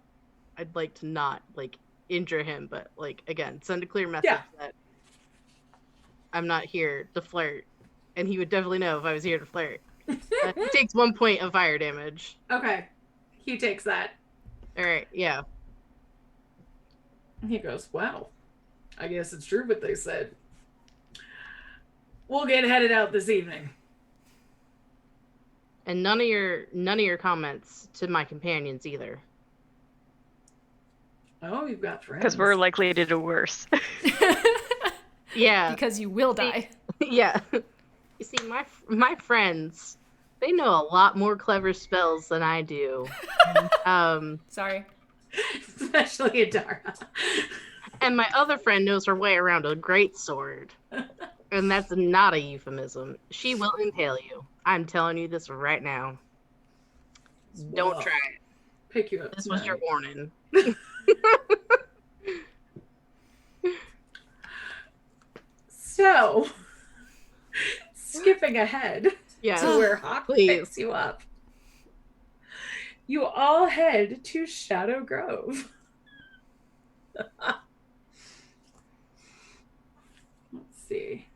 like injure him, but like again, send a clear message that I'm not here to flirt, and he would definitely know if I was here to flirt. He takes 1 point of fire damage. Okay, he takes that. All right, yeah. He goes, "Wow, I guess it's true what they said. We'll get headed out this evening." And none of your comments to my companions either. Oh, you've got friends. Because we're likely to do worse. Yeah. Because you will die. Yeah. You see, my friends, they know a lot more clever spells than I do. Sorry. Especially Adara. And my other friend knows her way around a great sword. And that's not a euphemism. She will impale you. I'm telling you this right now. Don't try it. Pick you up. This was your warning. So, skipping ahead to where Hawk picks you up. You all head to Shadow Grove. Let's see.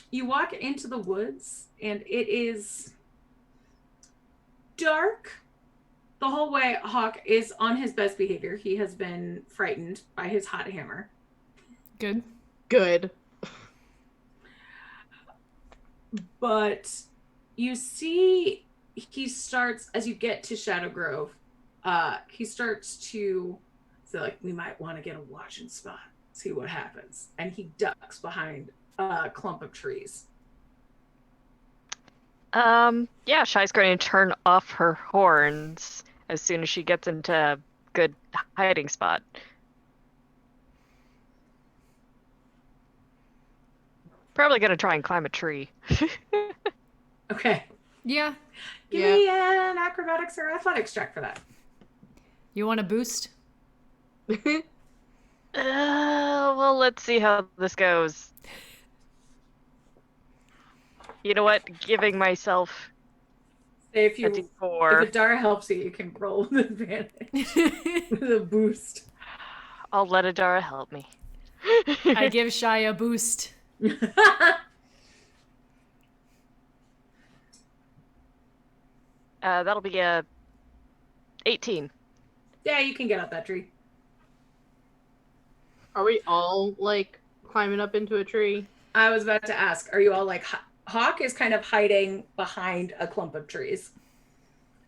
You walk into the woods and it is dark. The whole way Hawk is on his best behavior. He has been frightened by his hot hammer. Good. But you see he starts, as you get to Shadow Grove, he starts to say, like, we might want to get a watching spot, see what happens. And he ducks behind a clump of trees. Yeah, Shai's going to turn off her horns as soon as she gets into a good hiding spot. Probably going to try and climb a tree. Okay. Yeah. Give me an acrobatics or athletics check for that. You want a boost? Well, let's see how this goes. You know what? Giving myself If a D4. If Adara helps you, you can roll with advantage. With a boost. I'll let Adara help me. I give Shai a boost. That'll be a 18. Yeah, you can get up that tree. Are we all like climbing up into a tree? I was about to ask, are you all like, Hawk is kind of hiding behind a clump of trees.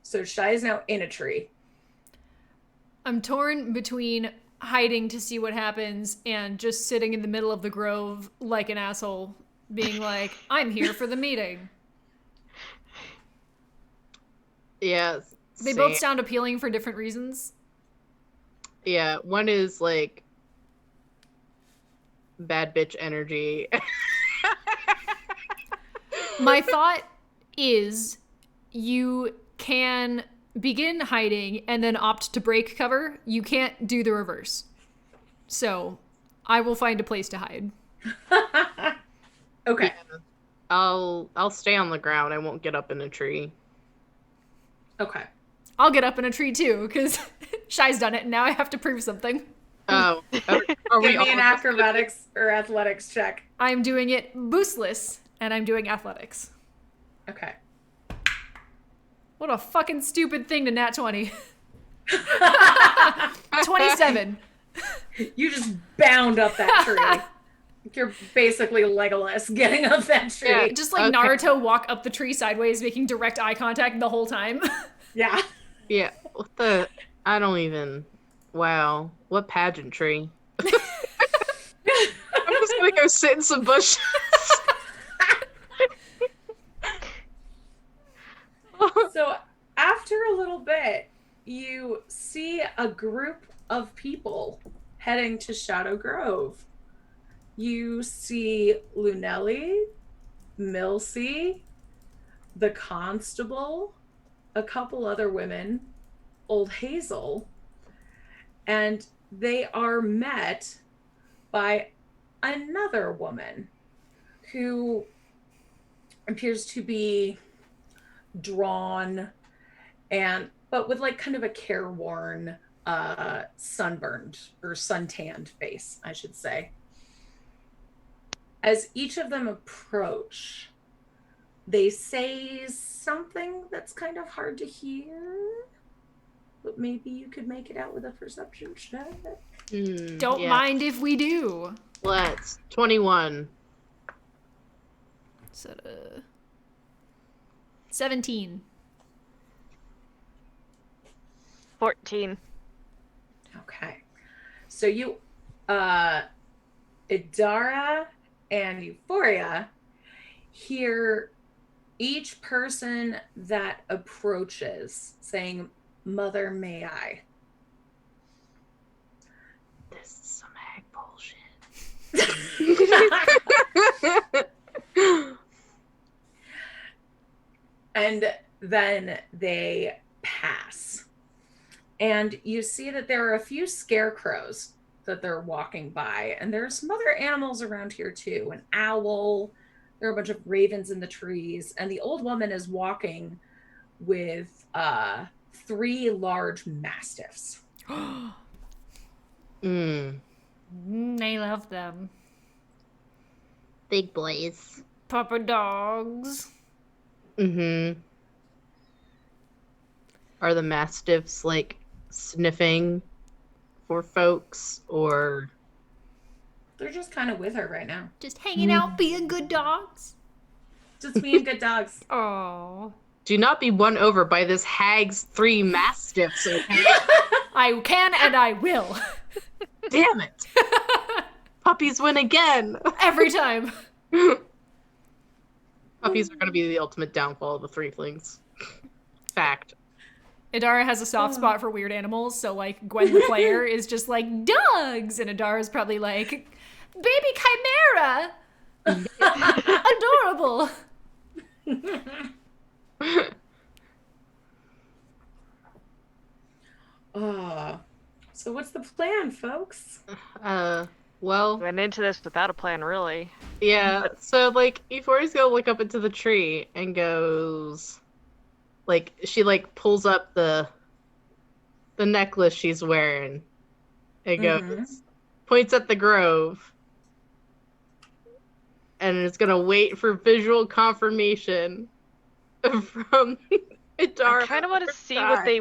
So Shai is now in a tree. I'm torn between hiding to see what happens and just sitting in the middle of the grove like an asshole, being like, I'm here for the meeting. Yeah. They both sound appealing for different reasons. Yeah, one is like bad bitch energy. My thought is you can begin hiding and then opt to break cover. You can't do the reverse. So I will find a place to hide. Okay. Yeah. I'll stay on the ground. I won't get up in a tree. Okay. I'll get up in a tree too, because Shai's done it and now I have to prove something. Oh. Give me an acrobatics or athletics check. I'm doing it boostless and I'm doing athletics. Okay. What a fucking stupid thing to nat 20. 27. You just bound up that tree. You're basically Legolas getting up that tree. Yeah, just like Naruto walk up the tree sideways, making direct eye contact the whole time. Yeah. Yeah. What the? I don't even. Wow. What pageantry? I'm just gonna go sit in some bushes. So after a little bit, you see a group of people heading to Shadow Grove. You see Lunelli, Milsey, the constable, a couple other women, old Hazel, and they are met by another woman who appears to be drawn but with like kind of a careworn, sunburned or suntanned face, I should say. As each of them approach, they say something that's kind of hard to hear, but maybe you could make it out with a perception check. Don't mind if we do. Let's. 21. So, 17. 14. Okay. So you, Idara and Euphoria hear each person that approaches saying, "Mother, may I?" This is some hag bullshit. And then they pass. And you see that there are a few scarecrows that they're walking by. And there's some other animals around here too. An owl. There are a bunch of ravens in the trees. And the old woman is walking with 3 large mastiffs. I love them. Big boys. Papa dogs. Mm-hmm. Are the mastiffs like sniffing for folks, or They're just kind of with her right now. Just hanging out, being good dogs. Just being good dogs. Oh. do not be won over by this hag's 3 mastiffs, okay? I can and I will. Damn it. Puppies win again. Every time. Puppies are going to be the ultimate downfall of the Threeflings. Fact. Idara has a soft spot for weird animals, so like Gwen the player is just like, dogs! And Idara's probably like, baby chimera! Adorable! So what's the plan, folks? Well, Went into this without a plan, really. yeah, so like Euphoria's gonna look up into the tree and goes, like, she like pulls up the necklace she's wearing and goes, points at the grove, and is gonna wait for visual confirmation from Idara. I kind of want to see what they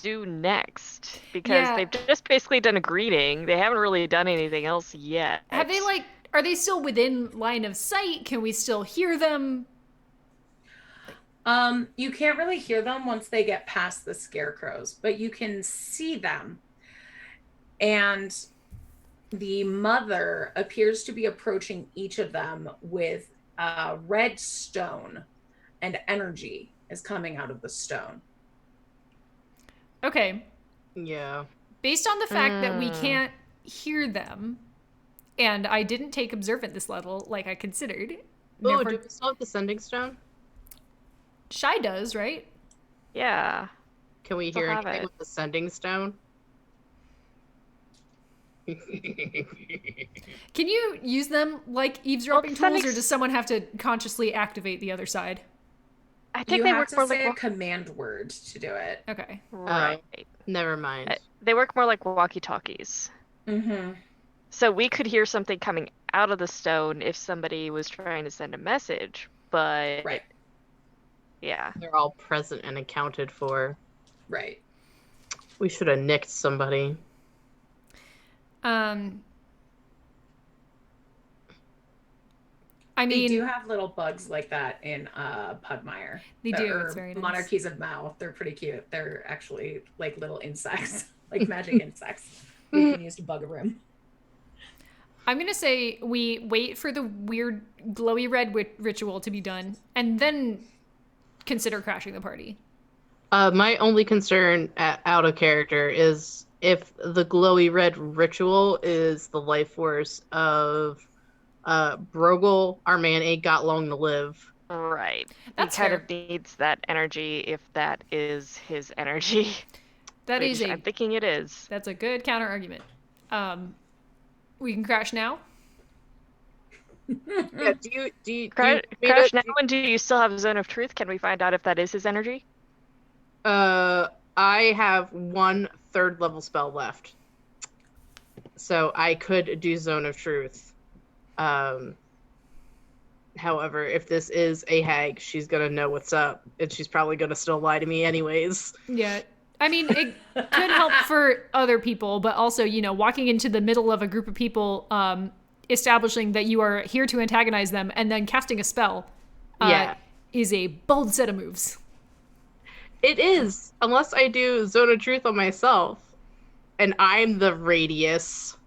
do next, because they've just basically done a greeting. They haven't really done anything else yet. Have they like, are they still within line of sight? Can we still hear them? You can't really hear them once they get past the scarecrows, but you can see them. And the mother appears to be approaching each of them with a red stone, and energy is coming out of the stone. Okay. Yeah. Based on the fact that we can't hear them, and I didn't take observant this level like I considered. Oh, do we still have the sending stone? Shy does, right? Yeah. Can we Still hear have anything it. with the sending stone? Can you use them like eavesdropping Well, tools, or does someone have to consciously activate the other side? I think You they have work to more say like a command word to do it. Okay. right. Never mind. They work more like walkie-talkies. Mm-hmm. So we could hear something coming out of the stone if somebody was trying to send a message, but Right. yeah. They're all present and accounted for. Right. We should have nicked somebody. I They mean, do have little bugs like that in Pudmire. They do, Or it's very nice. Monarchies of Mao. They're pretty cute. They're actually like little insects, like magic insects. You can use to bug a room. I'm gonna say we wait for the weird glowy red ritual to be done, and then consider crashing the party. My only concern out of character is if the glowy red ritual is the life force of Brogel, our man ain't got long to live. Right. That's he kind fair. of needs that energy if that is his energy. That is I'm thinking it is. That's a good counter argument. We can crash now. Yeah, do you Crash, now when do you still have Zone of Truth? Can we find out if that is his energy? I have 1 3rd level spell left. So I could do Zone of Truth. However, if this is a hag, she's gonna know what's up, and she's probably gonna still lie to me anyways. Yeah. I mean, it could help for other people, but also, walking into the middle of a group of people, establishing that you are here to antagonize them, and then casting a spell is a bold set of moves. It is, unless I do Zone of Truth on myself, and I'm the radius,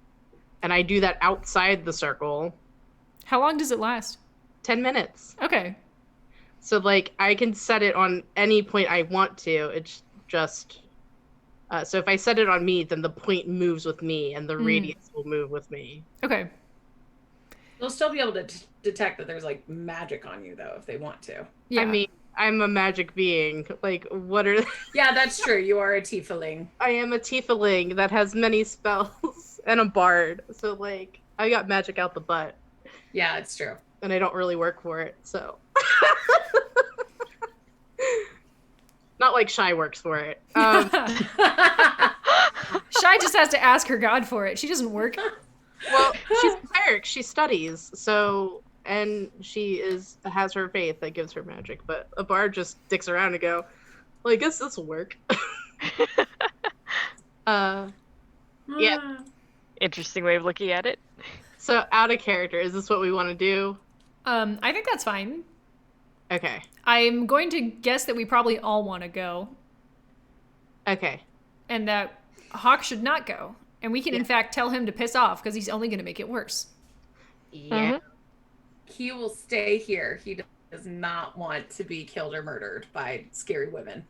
and I do that outside the circle. How long does it last? 10 minutes. Okay. So, like, I can set it on any point I want to. It's just... so if I set it on me, then the point moves with me, and the radius will move with me. Okay. They'll still be able to detect that there's, like, magic on you, though, if they want to. Yeah. I mean, I'm a magic being. Like, what are... Yeah, that's true. You are a tiefling. I am a tiefling that has many spells, and a bard. So, like, I got magic out the butt. Yeah, it's true. And I don't really work for it, so... Not like Shy works for it. Shy just has to ask her god for it. She doesn't work. Well, she's a cleric. She studies, so... And she has her faith that gives her magic. But a bard just sticks around and go, well, I guess this will work. Yeah. Interesting way of looking at it. So, out of character, is this what we want to do? I think that's fine. Okay. I'm going to guess that we probably all want to go. Okay. And that Hawk should not go. And we can, in fact, tell him to piss off, because he's only going to make it worse. Yeah. He will stay here. He does not want to be killed or murdered by scary women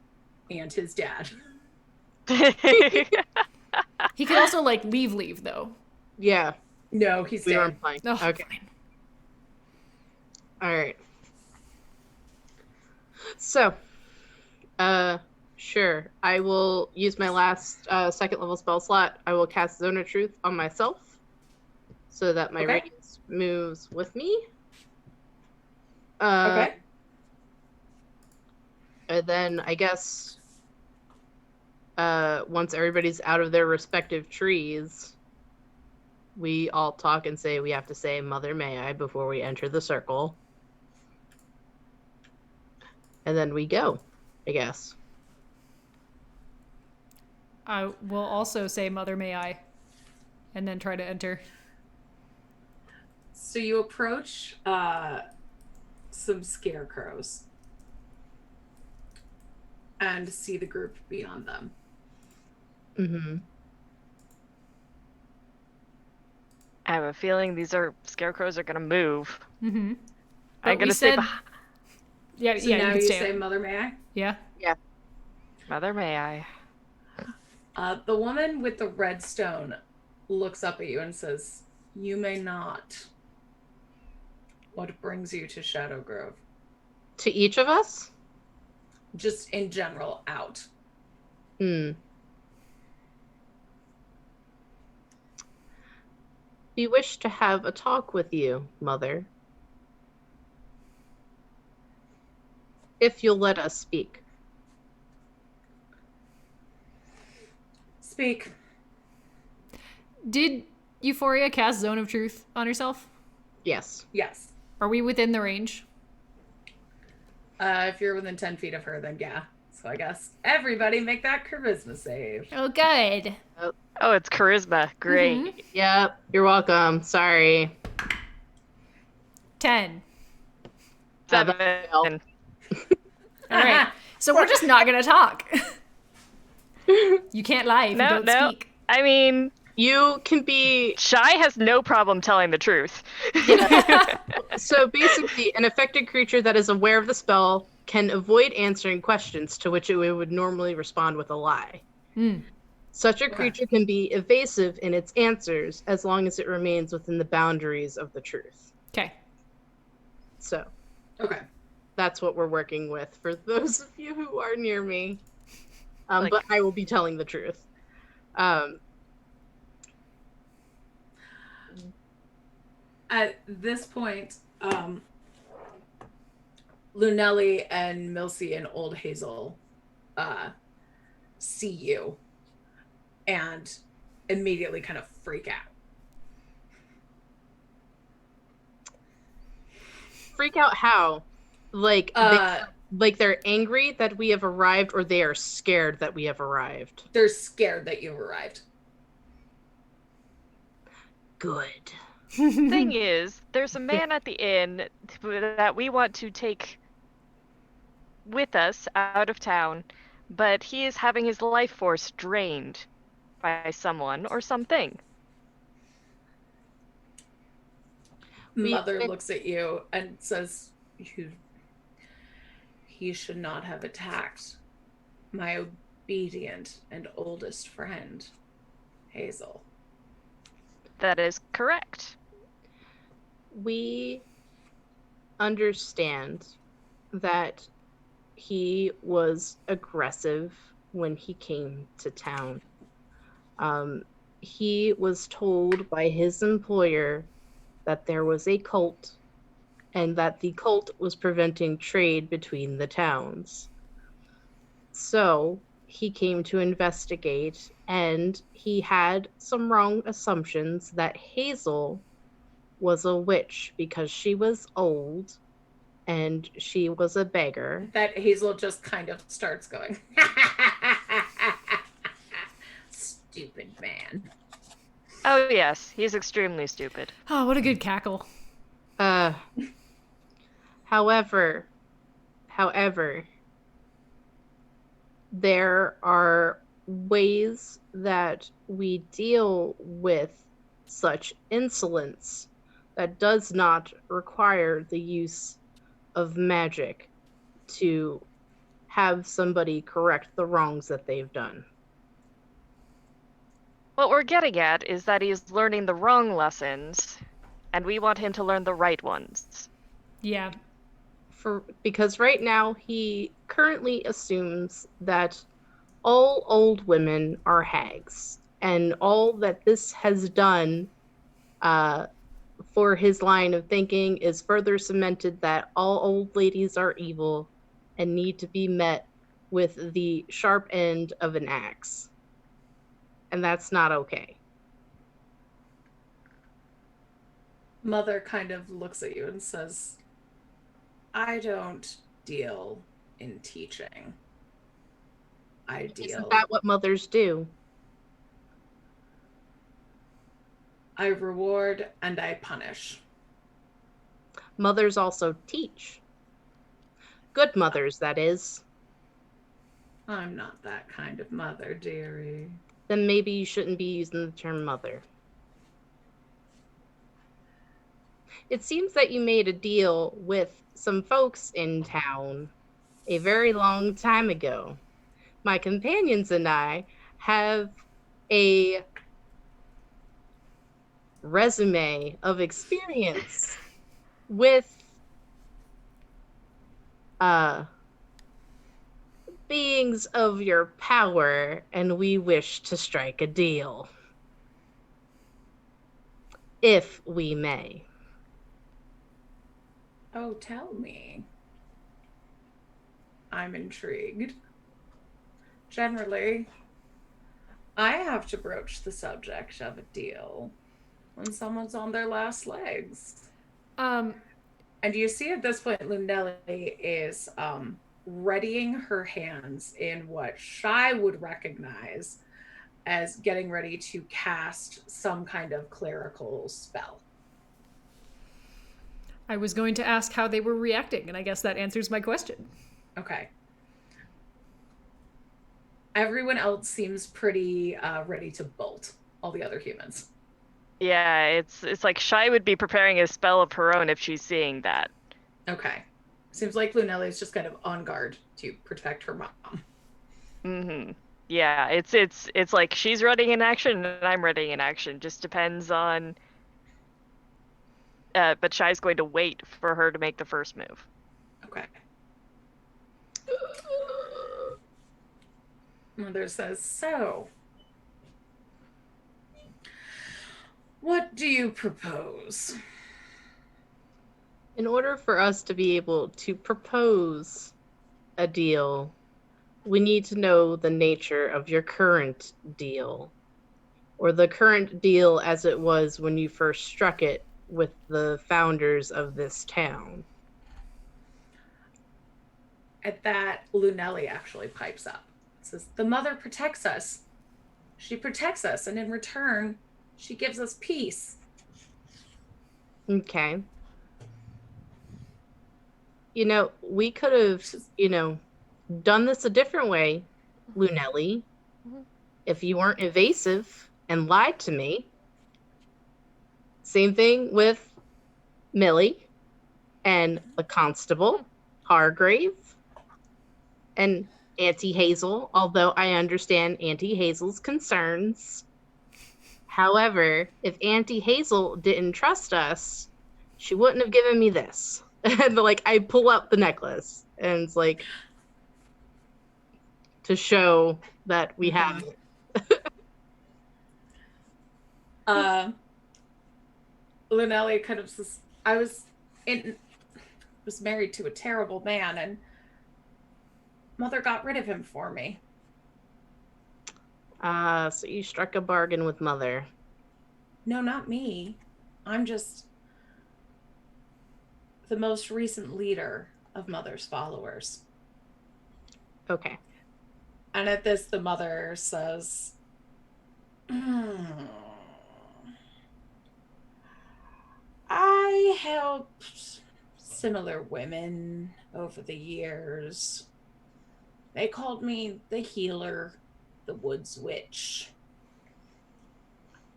and his dad. He could also, like, leave, though. Yeah. No, he's We dead. weren't playing. Oh, okay. fine. All right. So, sure. I will use my last 2nd level spell slot. I will cast Zone of Truth on myself so that my radius moves with me. Okay. And then I guess once everybody's out of their respective trees, we all talk and say we have to say "Mother, may I" before we enter the circle. And then we go, I guess. I will also say "Mother, may I," and then try to enter. So you approach some scarecrows and see the group beyond them. Mm-hmm. I have a feeling these scarecrows are gonna move. Mm-hmm. I'm gonna say, Yeah, So yeah. now You can you stay. say, "Mother, may I?" Yeah. Mother, may I? The woman with the red stone looks up at you and says, "You may not. What brings you to Shadow Grove?" To each of us? Just in general, out. We wish to have a talk with you, Mother. If you'll let us speak. Speak. Did Euphoria cast Zone of Truth on herself? Yes. Yes. Are we within the range? If you're within 10 feet of her, then yeah. So I guess everybody make that charisma save. Oh, good. Oh, it's charisma. Great. Yep. You're welcome. Sorry. 10. 7. All right. So we're just not going to talk. You can't lie if you don't speak. I mean, You can be... Shy has no problem telling the truth. So basically, an affected creature that is aware of the spell can avoid answering questions to which it would normally respond with a lie. Such a creature can be evasive in its answers as long as it remains within the boundaries of the truth. Okay. So Okay. that's what we're working with for those of you who are near me. Like- But I will be telling the truth. At this point, Lunelli and Milsey and Old Hazel see you and immediately kind of freak out. Freak out how? Like they're angry that we have arrived, or they are scared that we have arrived? They're scared that you've arrived. Good. Thing is, there's a man at the inn that we want to take with us out of town, but he is having his life force drained by someone or something. Mother looks at you and says, he should not have attacked my obedient and oldest friend, Hazel. That is correct. We understand that he was aggressive when he came to town. He was told by his employer that there was a cult and that the cult was preventing trade between the towns. So he came to investigate, and he had some wrong assumptions that Hazel was a witch because she was old and she was a beggar. That Hazel just kind of starts going, stupid man. Oh yes, he's extremely stupid. Oh, what a good cackle. However, there are ways that we deal with such insolence that does not require the use of magic to have somebody correct the wrongs that they've done. What we're getting at is that he's learning the wrong lessons, and we want him to learn the right ones. Yeah. Because right now he currently assumes that all old women are hags, and all that this has done for his line of thinking is further cemented that all old ladies are evil and need to be met with the sharp end of an axe. And that's not okay. Mother kind of looks at you and says, I don't deal in teaching. I deal. Isn't that what mothers do? I reward and I punish. Mothers also teach. Good mothers, that is. I'm not that kind of mother, dearie. Then maybe you shouldn't be using the term mother. It seems that you made a deal with some folks in town a very long time ago. My companions and I have a resume of experience with beings of your power, and we wish to strike a deal. If we may. Oh, tell me. I'm intrigued. Generally, I have to broach the subject of a deal when someone's on their last legs. And you see at this point, Lunelli is readying her hands in what Shy would recognize as getting ready to cast some kind of clerical spell. I was going to ask how they were reacting, and I guess that answers my question. Okay. Everyone else seems pretty ready to bolt, all the other humans. Yeah, it's like Shy would be preparing a spell of her own if she's seeing that. Okay. Seems like Lunelli is just kind of on guard to protect her mom. Mm-hmm. Yeah, it's like she's readying in action and I'm readying in action. Just depends on. But Shy's going to wait for her to make the first move. Okay. Mother says, so, what do you propose? In order for us to be able to propose a deal, we need to know the nature of your current deal, or the current deal as it was when you first struck it with the founders of this town. At that, Lunelli actually pipes up. Says, the mother protects us. She protects us, and in return, she gives us peace. Okay. We could have, done this a different way, Lunelli, if you weren't evasive and lied to me. Same thing with Millie and the constable, Hargrave, and Auntie Hazel, although I understand Auntie Hazel's concerns. However, if Auntie Hazel didn't trust us, she wouldn't have given me this. And I pull out the necklace, and it's to show that we have it. Lunelli kind of says, I was married to a terrible man, and Mother got rid of him for me. So you struck a bargain with Mother. No, not me. I'm just the most recent leader of Mother's followers. Okay. And at this, the Mother says, I helped similar women over the years. They called me the healer, the woods witch.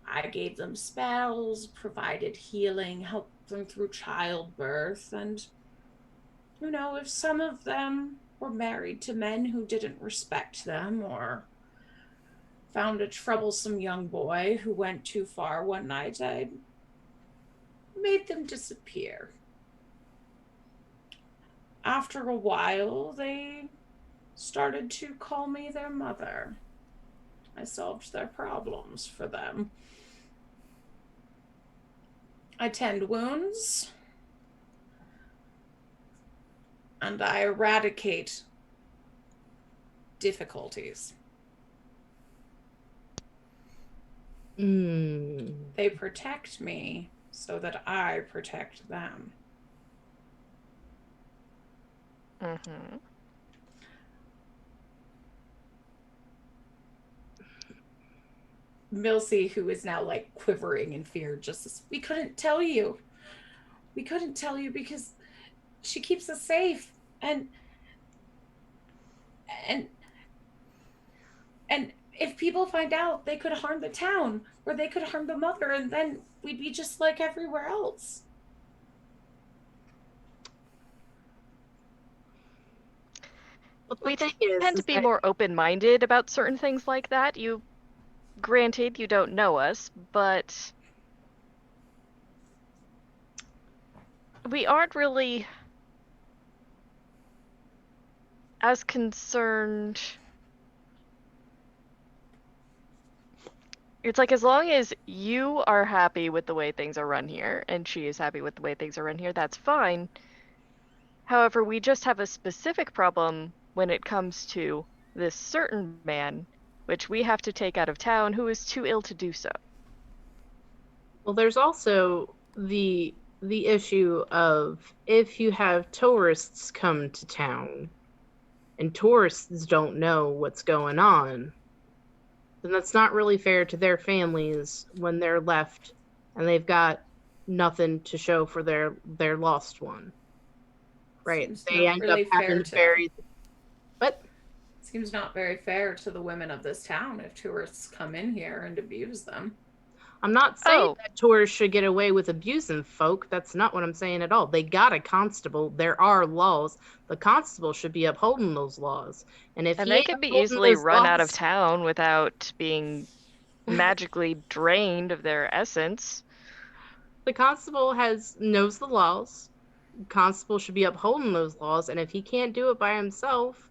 I gave them spells, provided healing, helped them through childbirth, and if some of them were married to men who didn't respect them, or found a troublesome young boy who went too far one night, I made them disappear. After a while, they started to call me their mother. I solved their problems for them. I tend wounds, and I eradicate difficulties. They protect me so that I protect them. Milsey, who is now quivering in fear, just says, we couldn't tell you. We couldn't tell you because she keeps us safe. And if people find out, they could harm the town, or they could harm the mother, and then we'd be just like everywhere else. We tend to be more open-minded about certain things like that. Granted, you don't know us, but we aren't really as concerned. It's as long as you are happy with the way things are run here, and she is happy with the way things are run here, that's fine. However, we just have a specific problem when it comes to this certain man, which we have to take out of town, who is too ill to do so. Well, there's also the issue of if you have tourists come to town and tourists don't know what's going on, then that's not really fair to their families when they're left and they've got nothing to show for their lost one. Right? They end up having to bury. But seems not very fair to the women of this town if tourists come in here and abuse them. I'm not saying that tourists should get away with abusing folk. That's not what I'm saying at all. They got a constable. There are laws. The constable should be upholding those laws. And they could be easily run out of town without being magically drained of their essence. The constable knows the laws. The constable should be upholding those laws. And if he can't do it by himself,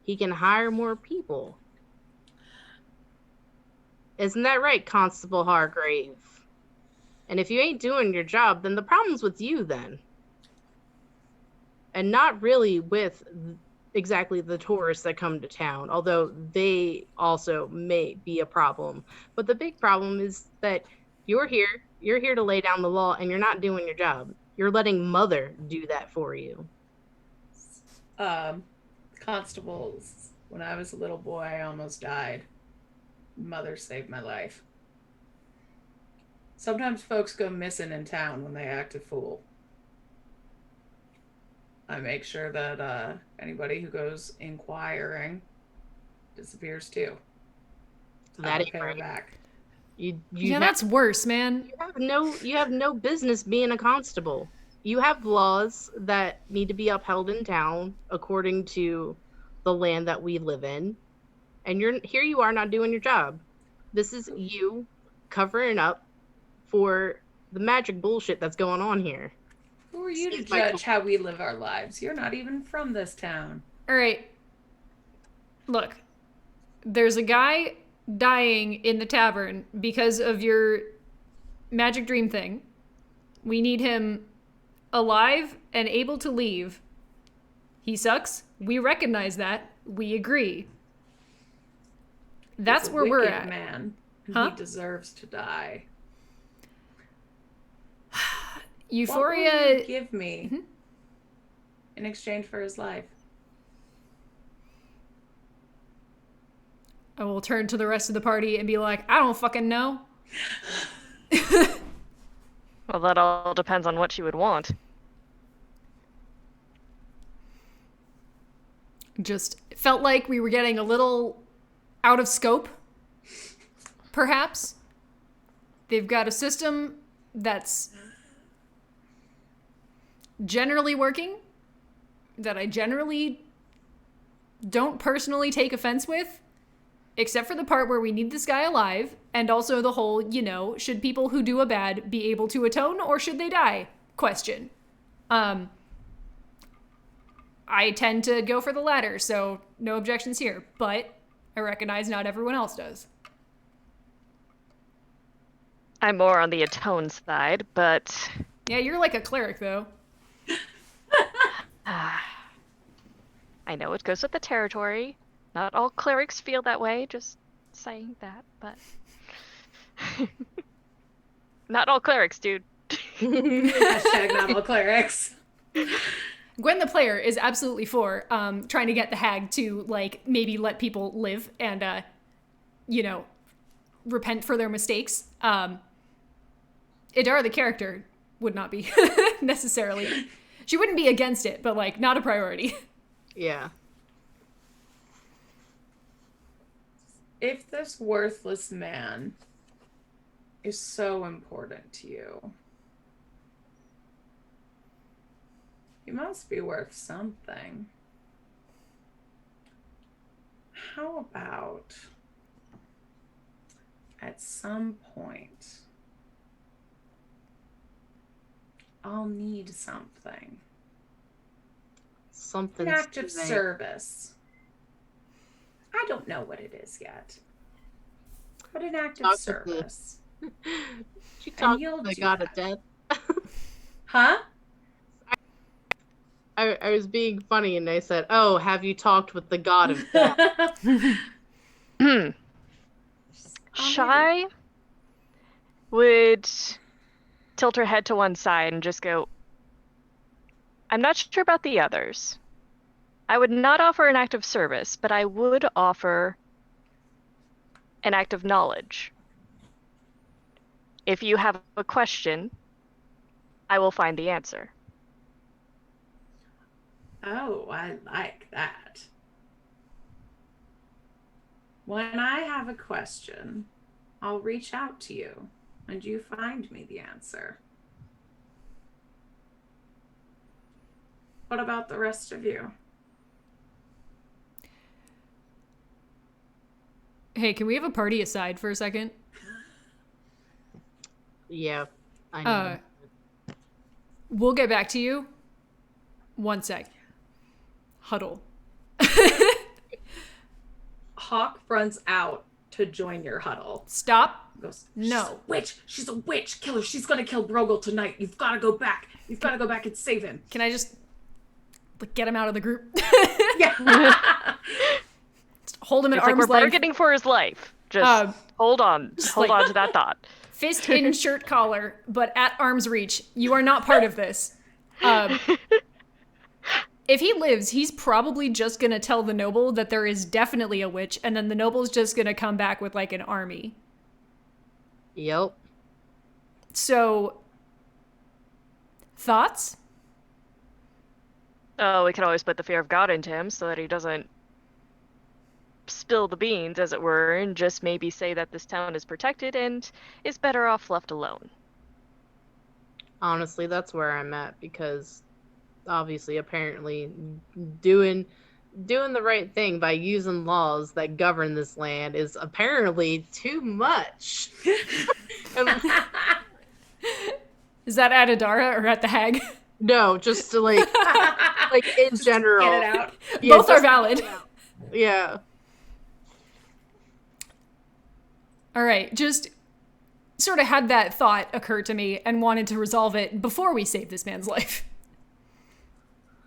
he can hire more people. Isn't that right, Constable Hargrave? And if you ain't doing your job, then the problem's with you then. and not really with exactly the tourists that come to town, although they also may be a problem. But the big problem is that you're here to lay down the law, and you're not doing your job. You're letting Mother do that for you. Constables, when I was a little boy, I almost died. Mother saved my life. Sometimes folks go missing in town when they act a fool. I make sure that anybody who goes inquiring disappears too. That I'll pay her back. That's worse, man. You have no business being a constable. You have laws that need to be upheld in town according to the land that we live in. And you are not doing your job. This is you covering up for the magic bullshit that's going on here. Who are you to judge how we live our lives? You're not even from this town. All right. Look, there's a guy dying in the tavern because of your magic dream thing. We need him alive and able to leave. He sucks. We recognize that. We agree. That's where we're at. Man. Huh? He deserves to die. Euphoria. What will you give me in exchange for his life? I will turn to the rest of the party and be like, I don't fucking know. Well, that all depends on what you would want. Just felt like we were getting a little out of scope, perhaps. They've got a system that's generally working, that I generally don't personally take offense with, except for the part where we need this guy alive, and also the whole, should people who do a bad be able to atone, or should they die question. I tend to go for the latter, so no objections here, but I recognize not everyone else does. I'm more on the atone side, but... Yeah, you're like a cleric, though. I know it goes with the territory. Not all clerics feel that way, just saying that, but... Not all clerics, dude. Hashtag not all clerics. Gwen the player is absolutely for trying to get the hag to, maybe let people live and, repent for their mistakes. Idara the character would not be necessarily. She wouldn't be against it, but, not a priority. Yeah. If this worthless man is so important to you, he must be worth something. How about at some point I'll need something. Something. An act of service. I don't know what it is yet. But an act of service. She talked to the god of death. Huh? I was being funny and I said, "Oh, have you talked with the god of death?" Shy would tilt her head to one side and just go, I'm not sure about the others. I would not offer an act of service, but I would offer an act of knowledge. If you have a question, I will find the answer. Oh, I like that. When I have a question, I'll reach out to you and you find me the answer. What about the rest of you? Hey, can we have a party aside for a second? Yeah, I know. We'll get back to you. One sec. Huddle. Hawk runs out to join your huddle. Stop. Goes, No. Witch! She's a witch! Kill her! She's gonna kill Brogel tonight! You've gotta go back! You've gotta go back and save him! Can I just like get him out of the group. Yeah. Just hold him at It's like arm's we're length. bargaining for his life. Just hold on like- to that thought. Fist in shirt collar, but at arm's reach. You are not part of this. If he lives, he's probably just gonna tell the noble that there is definitely a witch, and then the noble's just gonna come back with like an army. Yep. So, thoughts? Oh, we could always put the fear of God into him so that he doesn't spill the beans, as it were, and just maybe say that this town is protected and is better off left alone. Honestly, that's where I'm at, because obviously, apparently, doing the right thing by using laws that govern this land is apparently too much. Is that at Adara or at the hag? No, just to like in Just general. Get it out. Yeah, Both are valid. Yeah. All right, just sort of had that thought occur to me and wanted to resolve it before we save this man's life.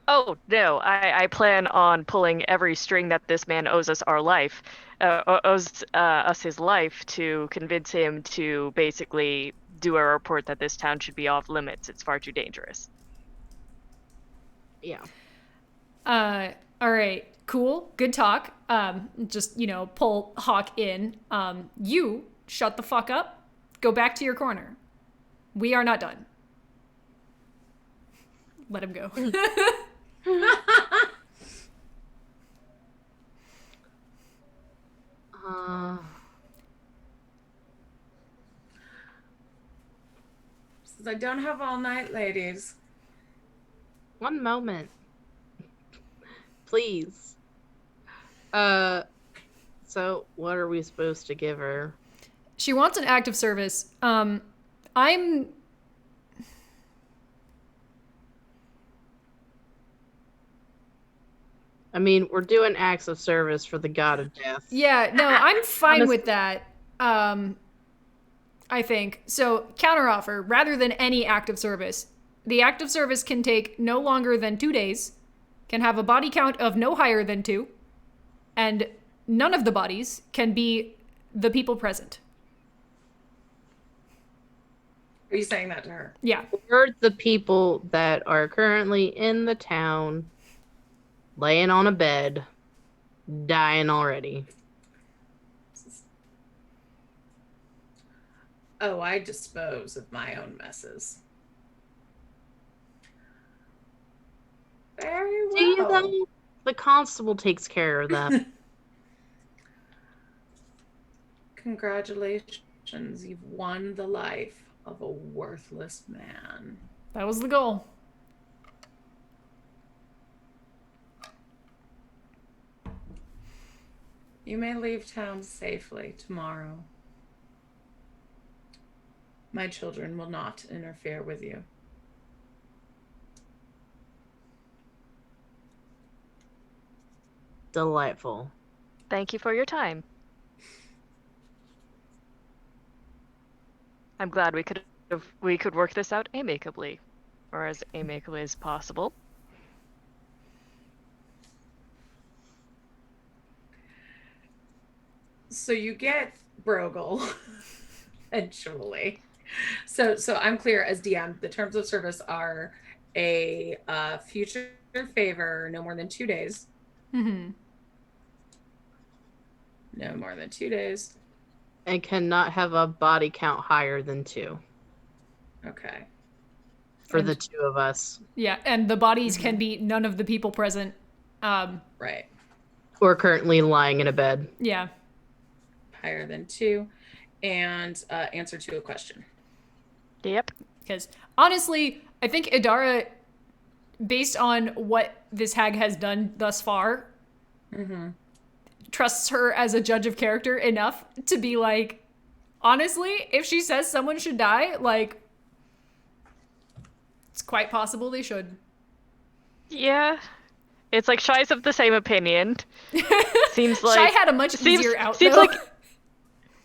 Oh, no, I plan on pulling every string that this man owes us our life, owes us his life, to convince him to basically do a report that this town should be off limits. It's far too dangerous. Yeah. All right, cool, good talk. Just, pull Hawk in. You shut the fuck up. Go back to your corner. We are not done. Let him go. Says, I don't have all night, ladies. One moment. Please. So what are we supposed to give her? She wants an act of service. I mean, we're doing acts of service for the god of death. Yeah, no, I'm fine Honestly. with that. I think. So, counteroffer, rather than any act of service, the act of service can take no longer than 2 days, can have a body count of no higher than 2, and none of the bodies can be the people present. Are you saying that to her? Yeah. We're the people that are currently in the town, laying on a bed, dying already. Oh, I dispose of my own messes. Very well. Do you though? The constable takes care of them. Congratulations, you've won the life of a worthless man. That was the goal. You may leave town safely tomorrow. My children will not interfere with you. Delightful. Thank you for your time. I'm glad we could work this out amicably, or as amicably as possible. So you get Brogel eventually. So I'm clear as DM. The terms of service are a future favor, no more than 2 days. Mm-hmm. No more than 2 days. And cannot have a body count higher than 2 Okay. for the 2 of us. Yeah, and the bodies can be none of the people present. Right. Who are currently lying in a bed. Yeah. Higher than 2. And answer to a question. Yep. Because honestly, I think Adara, based on what this hag has done thus far, trusts her as a judge of character enough to be like, honestly, if she says someone should die, like, it's quite possible they should. Yeah. It's like Shy's of the same opinion. Seems like Shy had a much easier out, seems though.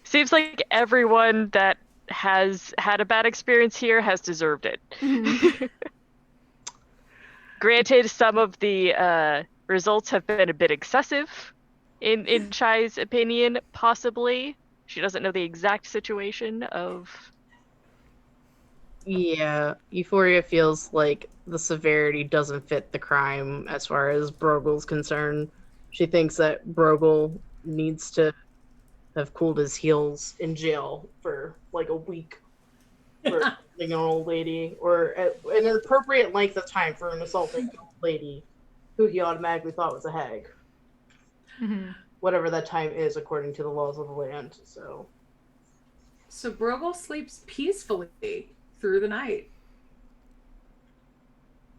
Seems like everyone that has had a bad experience here has deserved it. Granted, some of the results have been a bit excessive, in Chai's opinion, possibly. She doesn't know the exact situation of. Yeah, Euphoria feels like the severity doesn't fit the crime as far as Brogel's concerned. She thinks that Brogel needs to have cooled his heels in jail for like a week for assaulting an old lady, or an appropriate length of time for an assaulting an old lady who he automatically thought was a hag. Mm-hmm. Whatever that time is according to the laws of the land. So Brogel sleeps peacefully through the night.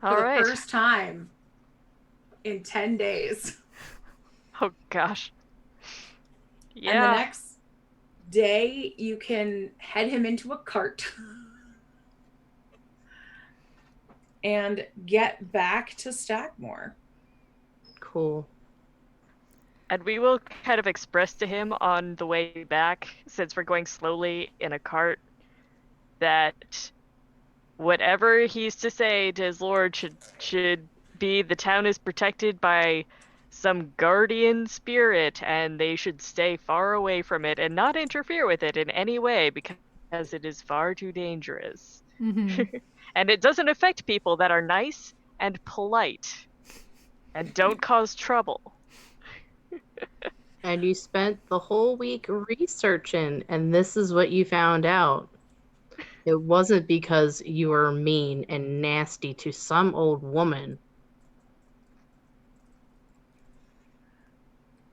All For right. the first time in 10 days. Oh gosh. Yeah. And the next day, you can head him into a cart and get back to Stackmore. cool. And we will kind of express to him on the way back, since we're going slowly in a cart, that whatever he's to say to his lord should be the town is protected by some guardian spirit, and they should stay far away from it and not interfere with it in any way because it is far too dangerous. Mm-hmm. And it doesn't affect people that are nice and polite and don't cause trouble. And you spent the whole week researching, and this is what you found out. It wasn't because you were mean and nasty to some old woman.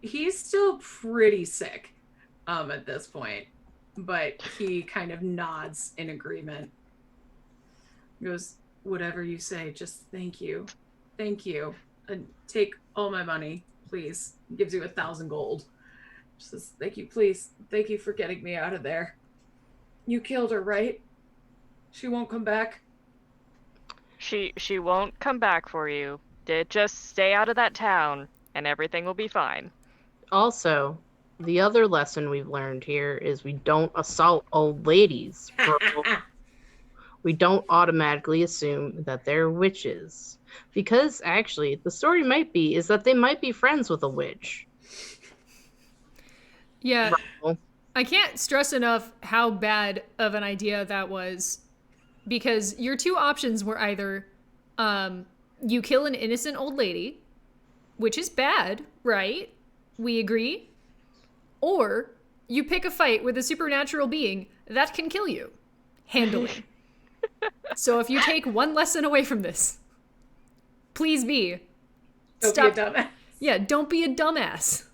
He's still pretty sick at this point, but he kind of nods in agreement. He goes, whatever you say, just thank you. Thank you. And take all my money, please. Gives you 1,000 gold. Says, thank you, please. Thank you for getting me out of there. You killed her, right? She won't come back? She won't come back for you. Just stay out of that town and everything will be fine. Also, the other lesson we've learned here is we don't assault old ladies. We don't automatically assume that they're witches. Because actually, the story might be is that they might be friends with a witch. Yeah. Well, I can't stress enough how bad of an idea that was, because your two options were either you kill an innocent old lady, which is bad, right? We agree? Or you pick a fight with a supernatural being that can kill you handily. So if you take one lesson away from this, please be Don't be a dumbass. Yeah, don't be a dumbass.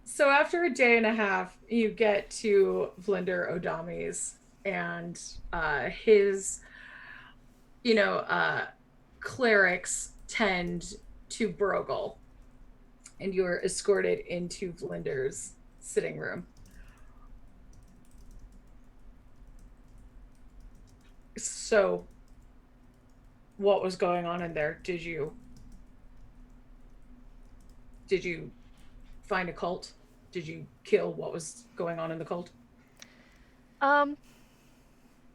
So after a day and a half, you get to Vlinder O'Dami's, and his, clerics tend to Brogel, and you are escorted into Vlinder's sitting room. So, what was going on in there? Did you find a cult? Did you kill what was going on in the cult? Not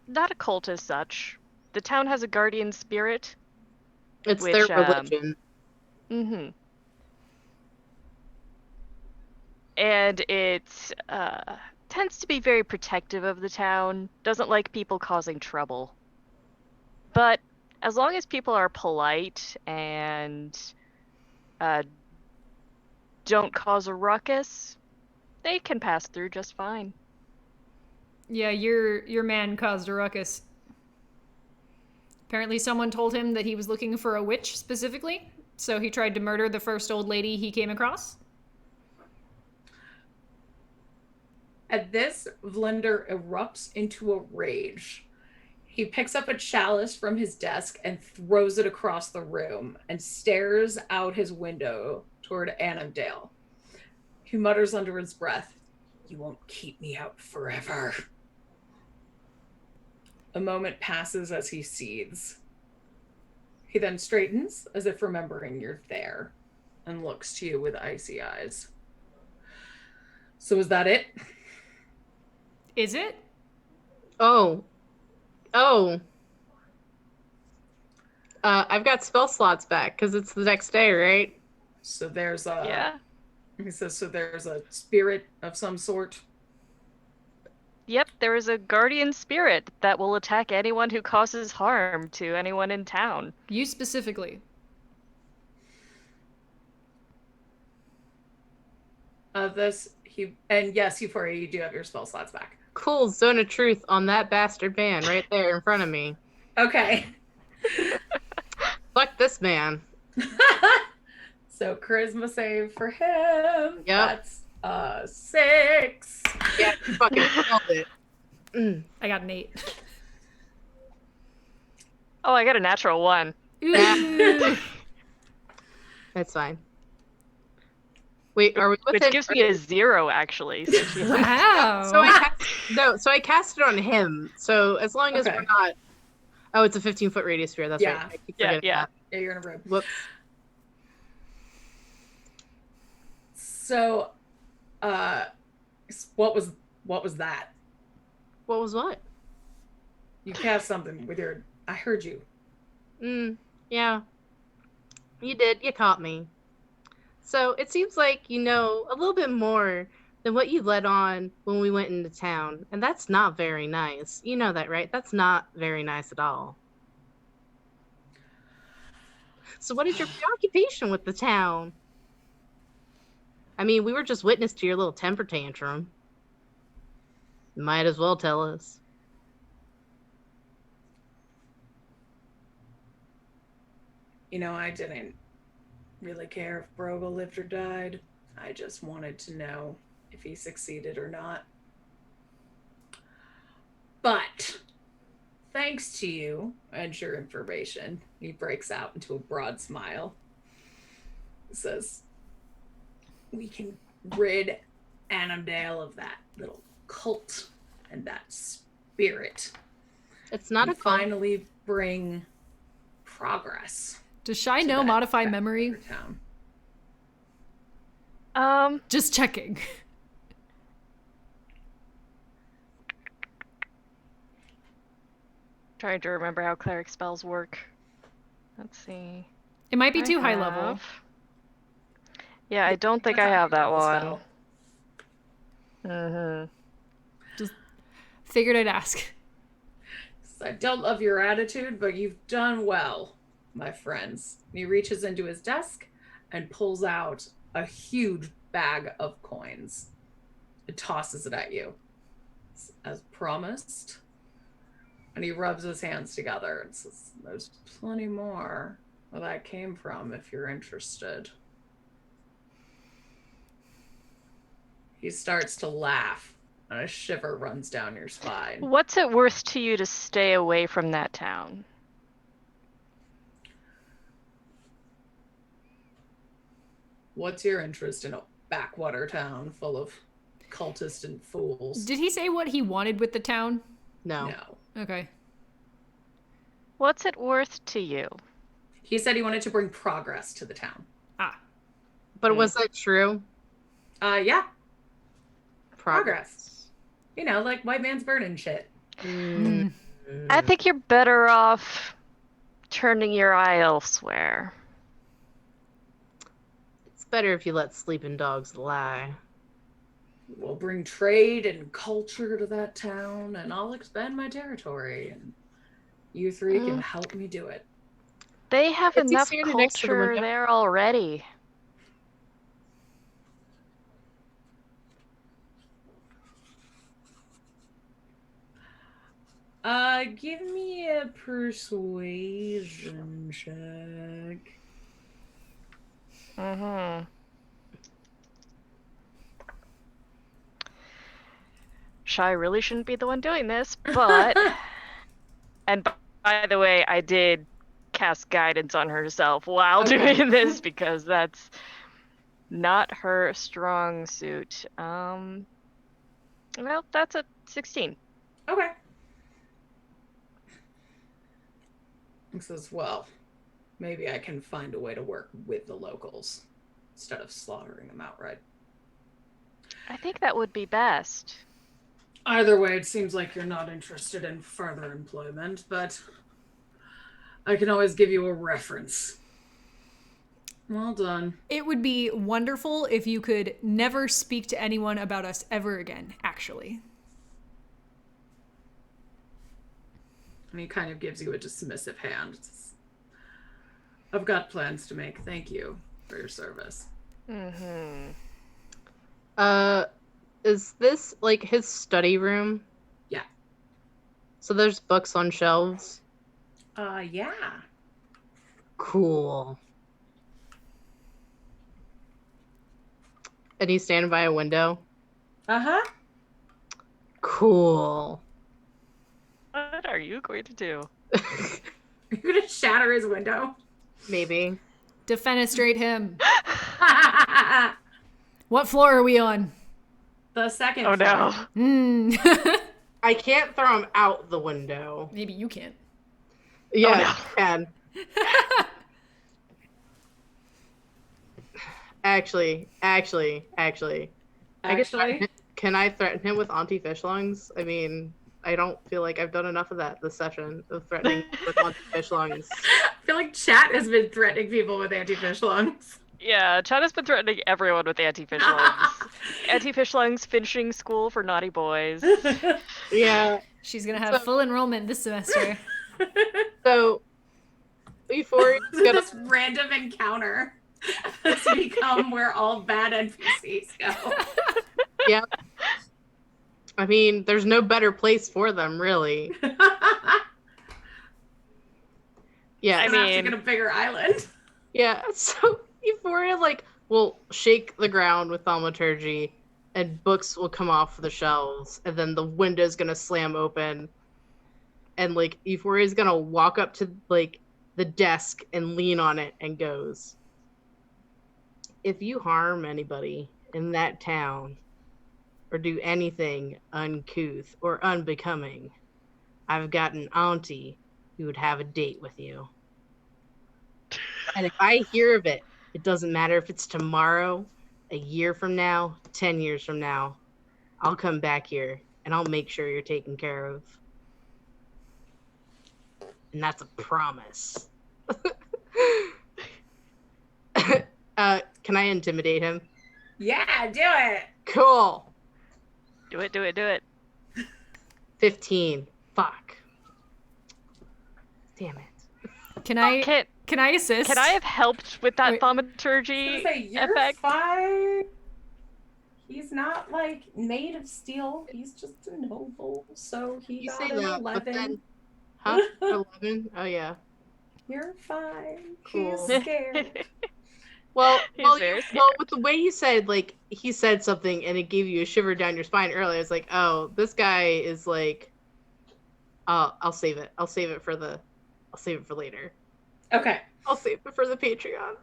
a cult as such. The town has a guardian spirit. it's their religion. Mm-hmm. And it tends to be very protective of the town, doesn't like people causing trouble. But as long as people are polite and don't cause a ruckus, they can pass through just fine. Yeah, your man caused a ruckus. Apparently someone told him that he was looking for a witch specifically, so he tried to murder the first old lady he came across. At this, Vlinder erupts into a rage. He picks up a chalice from his desk and throws it across the room and stares out his window toward Annandale. He mutters under his breath, "You won't keep me out forever." A moment passes as he seethes. He then straightens, as if remembering you're there, and looks to you with icy eyes. So is that it? Is it? Oh. I've got spell slots back because it's the next day, right? So there's a Yeah. he says so there's a spirit of some sort. Yep, there is a guardian spirit that will attack anyone who causes harm to anyone in town. You specifically. Yes, Euphoria, you do have your spell slots back. Cool, zone of truth on that bastard man right there in front of me. Okay. Fuck this man. So charisma save for him. Yep. That's 6. Yeah, you fucking killed it. I got an 8. Oh, I got a natural 1. Ooh. That's fine. Wait, are we within? Which gives me a 0, actually. So she- Wow. So I cast it on him. So as long as Okay. we're not. Oh, it's a 15-foot radius sphere. That's Yeah. right. I keep Yeah, forgetting yeah. that. Yeah, you're in a room. Whoops. So, what was that? What was what? You cast something with your. I heard you. Yeah. You did. You caught me. So it seems like you know a little bit more than what you let on when we went into town. And that's not very nice. You know that, right? That's not very nice at all. So what is your preoccupation with the town? I mean, we were just witness to your little temper tantrum. Might as well tell us. You know, I didn't really care if Brogle lived or died. I just wanted to know if he succeeded or not. But thanks to you and your information, he breaks out into a broad smile. He says, we can rid Annandale of that little cult and that spirit. It's not and a cult. finally bring progress. Does Shy to know that modify back memory? town. Just checking. Trying to remember how cleric spells work. Let's see. It might be I too high level. have- Yeah, I don't think I That's a have that high-level one. spell. Mm-hmm. Just figured I'd ask. I don't love your attitude, but you've done well, my friends. And he reaches into his desk and pulls out a huge bag of coins and tosses it at you. As promised. And he rubs his hands together and says, there's plenty more where that came from if you're interested. He starts to laugh, and a shiver runs down your spine. What's it worth to you to stay away from that town? What's your interest in a backwater town full of cultists and fools? Did he say what he wanted with the town? No. No. Okay. What's it worth to you? He said he wanted to bring progress to the town. Ah. But was that true? Yeah. Progress. You know, like white man's burning shit. I think you're better off turning your eye elsewhere. It's better if you let sleeping dogs lie. We'll bring trade and culture to that town, and I'll expand my territory, and you three can help me do it. They have It's enough standing next to the culture window. there already. Give me a persuasion check. Mm-hmm. Shy really shouldn't be the one doing this, but... And by the way, I did cast guidance on herself while Okay. doing this because that's not her strong suit. Well, that's a 16. Okay. He says, well, maybe I can find a way to work with the locals instead of slaughtering them outright. I think that would be best. Either way, it seems like you're not interested in further employment, but I can always give you a reference. Well done. It would be wonderful if you could never speak to anyone about us ever again, actually. And he kind of gives you a dismissive hand. I've got plans to make. Thank you for your service. Mm-hmm. Is this like his study room? Yeah. So there's books on shelves? Yeah. Cool. And he's standing by a window? Uh-huh. Cool. What are you going to do? Are you gonna shatter his window? Maybe. Defenestrate him. What floor are we on? The second Oh floor. no. I can't throw him out the window. Maybe you can't. Yeah, no. I can. Actually. Can I threaten him with Auntie Fishlungs? I mean, I don't feel like I've done enough of that this session, of threatening with Auntie Fishlungs. I feel like chat has been threatening people with anti-fish lungs. Yeah, Chad has been threatening everyone with anti-fishlungs. Anti-fishlungs finishing school for naughty boys. Yeah. She's gonna have full enrollment this semester. So, before he's gonna... This random encounter has become where all bad NPCs go. Yep. I mean, there's no better place for them, really. Yeah. I mean, have to get a bigger island. Yeah, so Euphoria, like, will shake the ground with thaumaturgy, and books will come off the shelves, and then the window's gonna slam open, and, like, Euphoria's gonna walk up to, like, the desk and lean on it and goes, "If you harm anybody in that town, or do anything uncouth or unbecoming, I've got an auntie who would have a date with you. And if I hear of it, it doesn't matter if it's tomorrow, a year from now, 10 years from now, I'll come back here and I'll make sure you're taken care of. And that's a promise." Can I intimidate him? Yeah, do it. Cool. Do it. 15. Fuck. Damn it. Can I assist? Can I have helped with that Wait. thaumaturgy You're effect? fine. He's not like made of steel. He's just a noble. So he You got say an that, 11. but then... Huh? 11? Oh, yeah. You're fine. Cool. He's scared. Well, He's very scared. with the way you said, like, he said something and it gave you a shiver down your spine earlier, it's like, oh, this guy is like, I'll save it. I'll save it for later. Okay. I'll save it for the Patreon.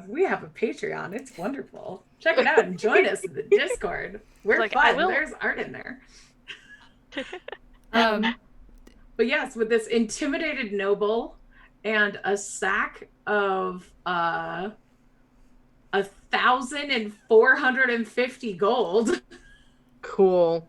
We have a Patreon. It's wonderful. Check it out and join us in the Discord. We're Like, I fun. will- There's art in there. But yes, with this intimidated noble and a sack of 1,450 gold, Cool.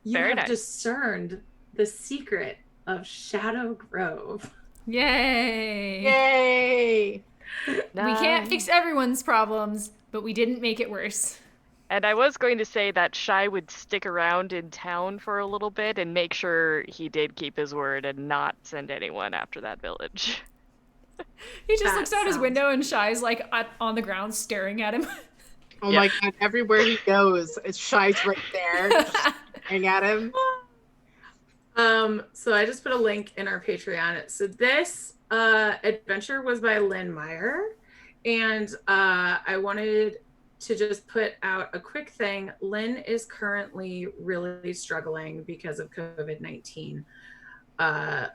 you Very have nice. discerned the secret of Shadow Grove. Yay! Yay! We can't fix everyone's problems, but we didn't make it worse. And I was going to say that Shy would stick around in town for a little bit and make sure he did keep his word and not send anyone after that village. He just That looks out his sounds- window and Shy's like on the ground staring at him. Oh Yeah. my god, everywhere he goes, it's Shy's right there, just staring at him. So I just put a link in our Patreon. So this adventure was by Lynn Meyer, and I wanted to just put out a quick thing. Lynn is currently really struggling because of COVID-19.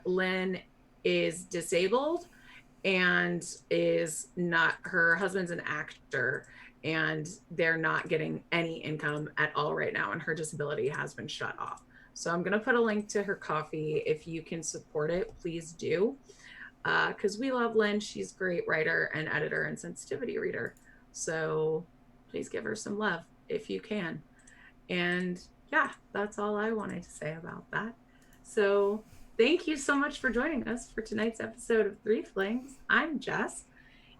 Lynn is disabled and her husband's an actor, and they're not getting any income at all right now, and her disability has been shut off. So I'm going to put a link to her coffee. If you can support it, please do. Because we love Lynn. She's a great writer and editor and sensitivity reader. So please give her some love if you can. And yeah, that's all I wanted to say about that. So thank you so much for joining us for tonight's episode of Threeflings. I'm Jess.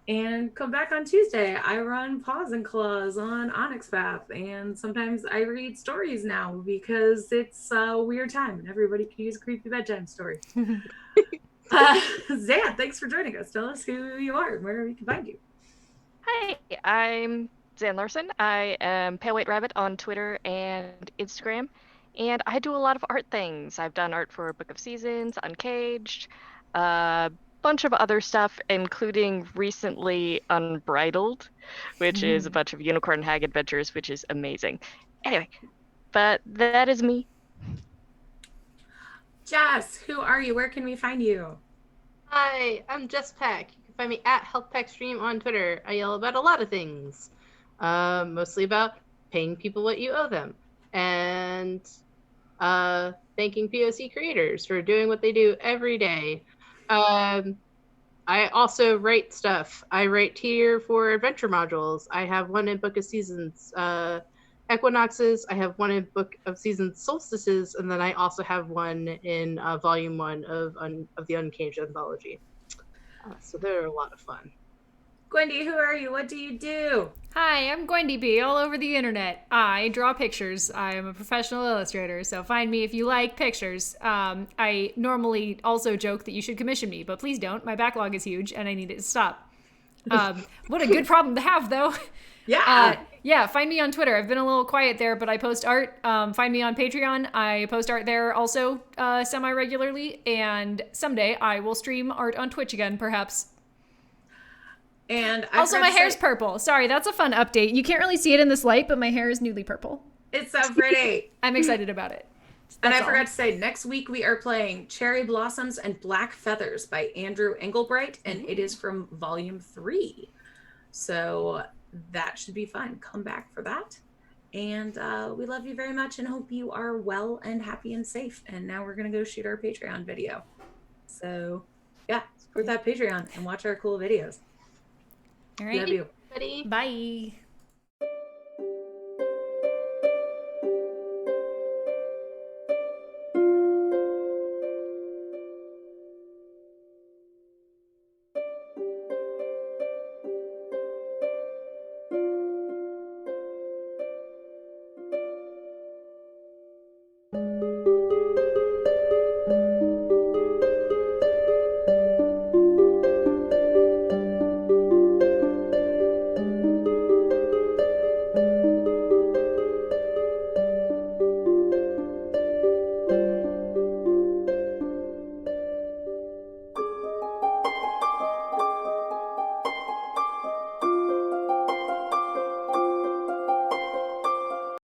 And come back on Tuesday. I run Paws and Claws on Onyx Path, and sometimes I read stories now because it's a weird time and everybody can use a creepy bedtime story. Zan, thanks for joining us. Tell us who you are and where we can find you. Hi, I'm Zan Larson. I am Pale White Rabbit on Twitter and Instagram, and I do a lot of art things. I've done art for Book of Seasons, Uncaged, a bunch of other stuff, including recently Unbridled, which is a bunch of unicorn hag adventures, which is amazing. Anyway, but that is me. Jess, who are you? Where can we find you? Hi, I'm Jess Peck. You can find me at HealthPeckStream on Twitter. I yell about a lot of things, mostly about paying people what you owe them, and thanking POC creators for doing what they do every day. I also write stuff. I write tier for adventure modules. I have one in Book of Seasons Equinoxes. I have one in Book of Seasons Solstices, and then I also have one in Volume 1 of the Uncaged Anthology. So they're a lot of fun. Gwendy, who are you? What do you do? Hi, I'm Gwendy B, all over the internet. I draw pictures. I am a professional illustrator, so find me if you like pictures. I normally also joke that you should commission me, but please don't. My backlog is huge, and I need it to stop. What a good problem to have, though. Yeah. Yeah, find me on Twitter. I've been a little quiet there, but I post art. Find me on Patreon. I post art there also semi-regularly, and someday I will stream art on Twitch again, perhaps. And I also, my hair's purple. Sorry, that's a fun update. You can't really see it in this light, but my hair is newly purple. It's so pretty. I'm excited about it. And I forgot to say, next week we are playing Cherry Blossoms and Black Feathers by Andrew Engelbright, and it is from Volume 3. So that should be fun. Come back for that. And we love you very much and hope you are well and happy and safe. And now we're going to go shoot our Patreon video. So, yeah, support that Patreon and watch our cool videos. All right. Love you. Buddy. Bye.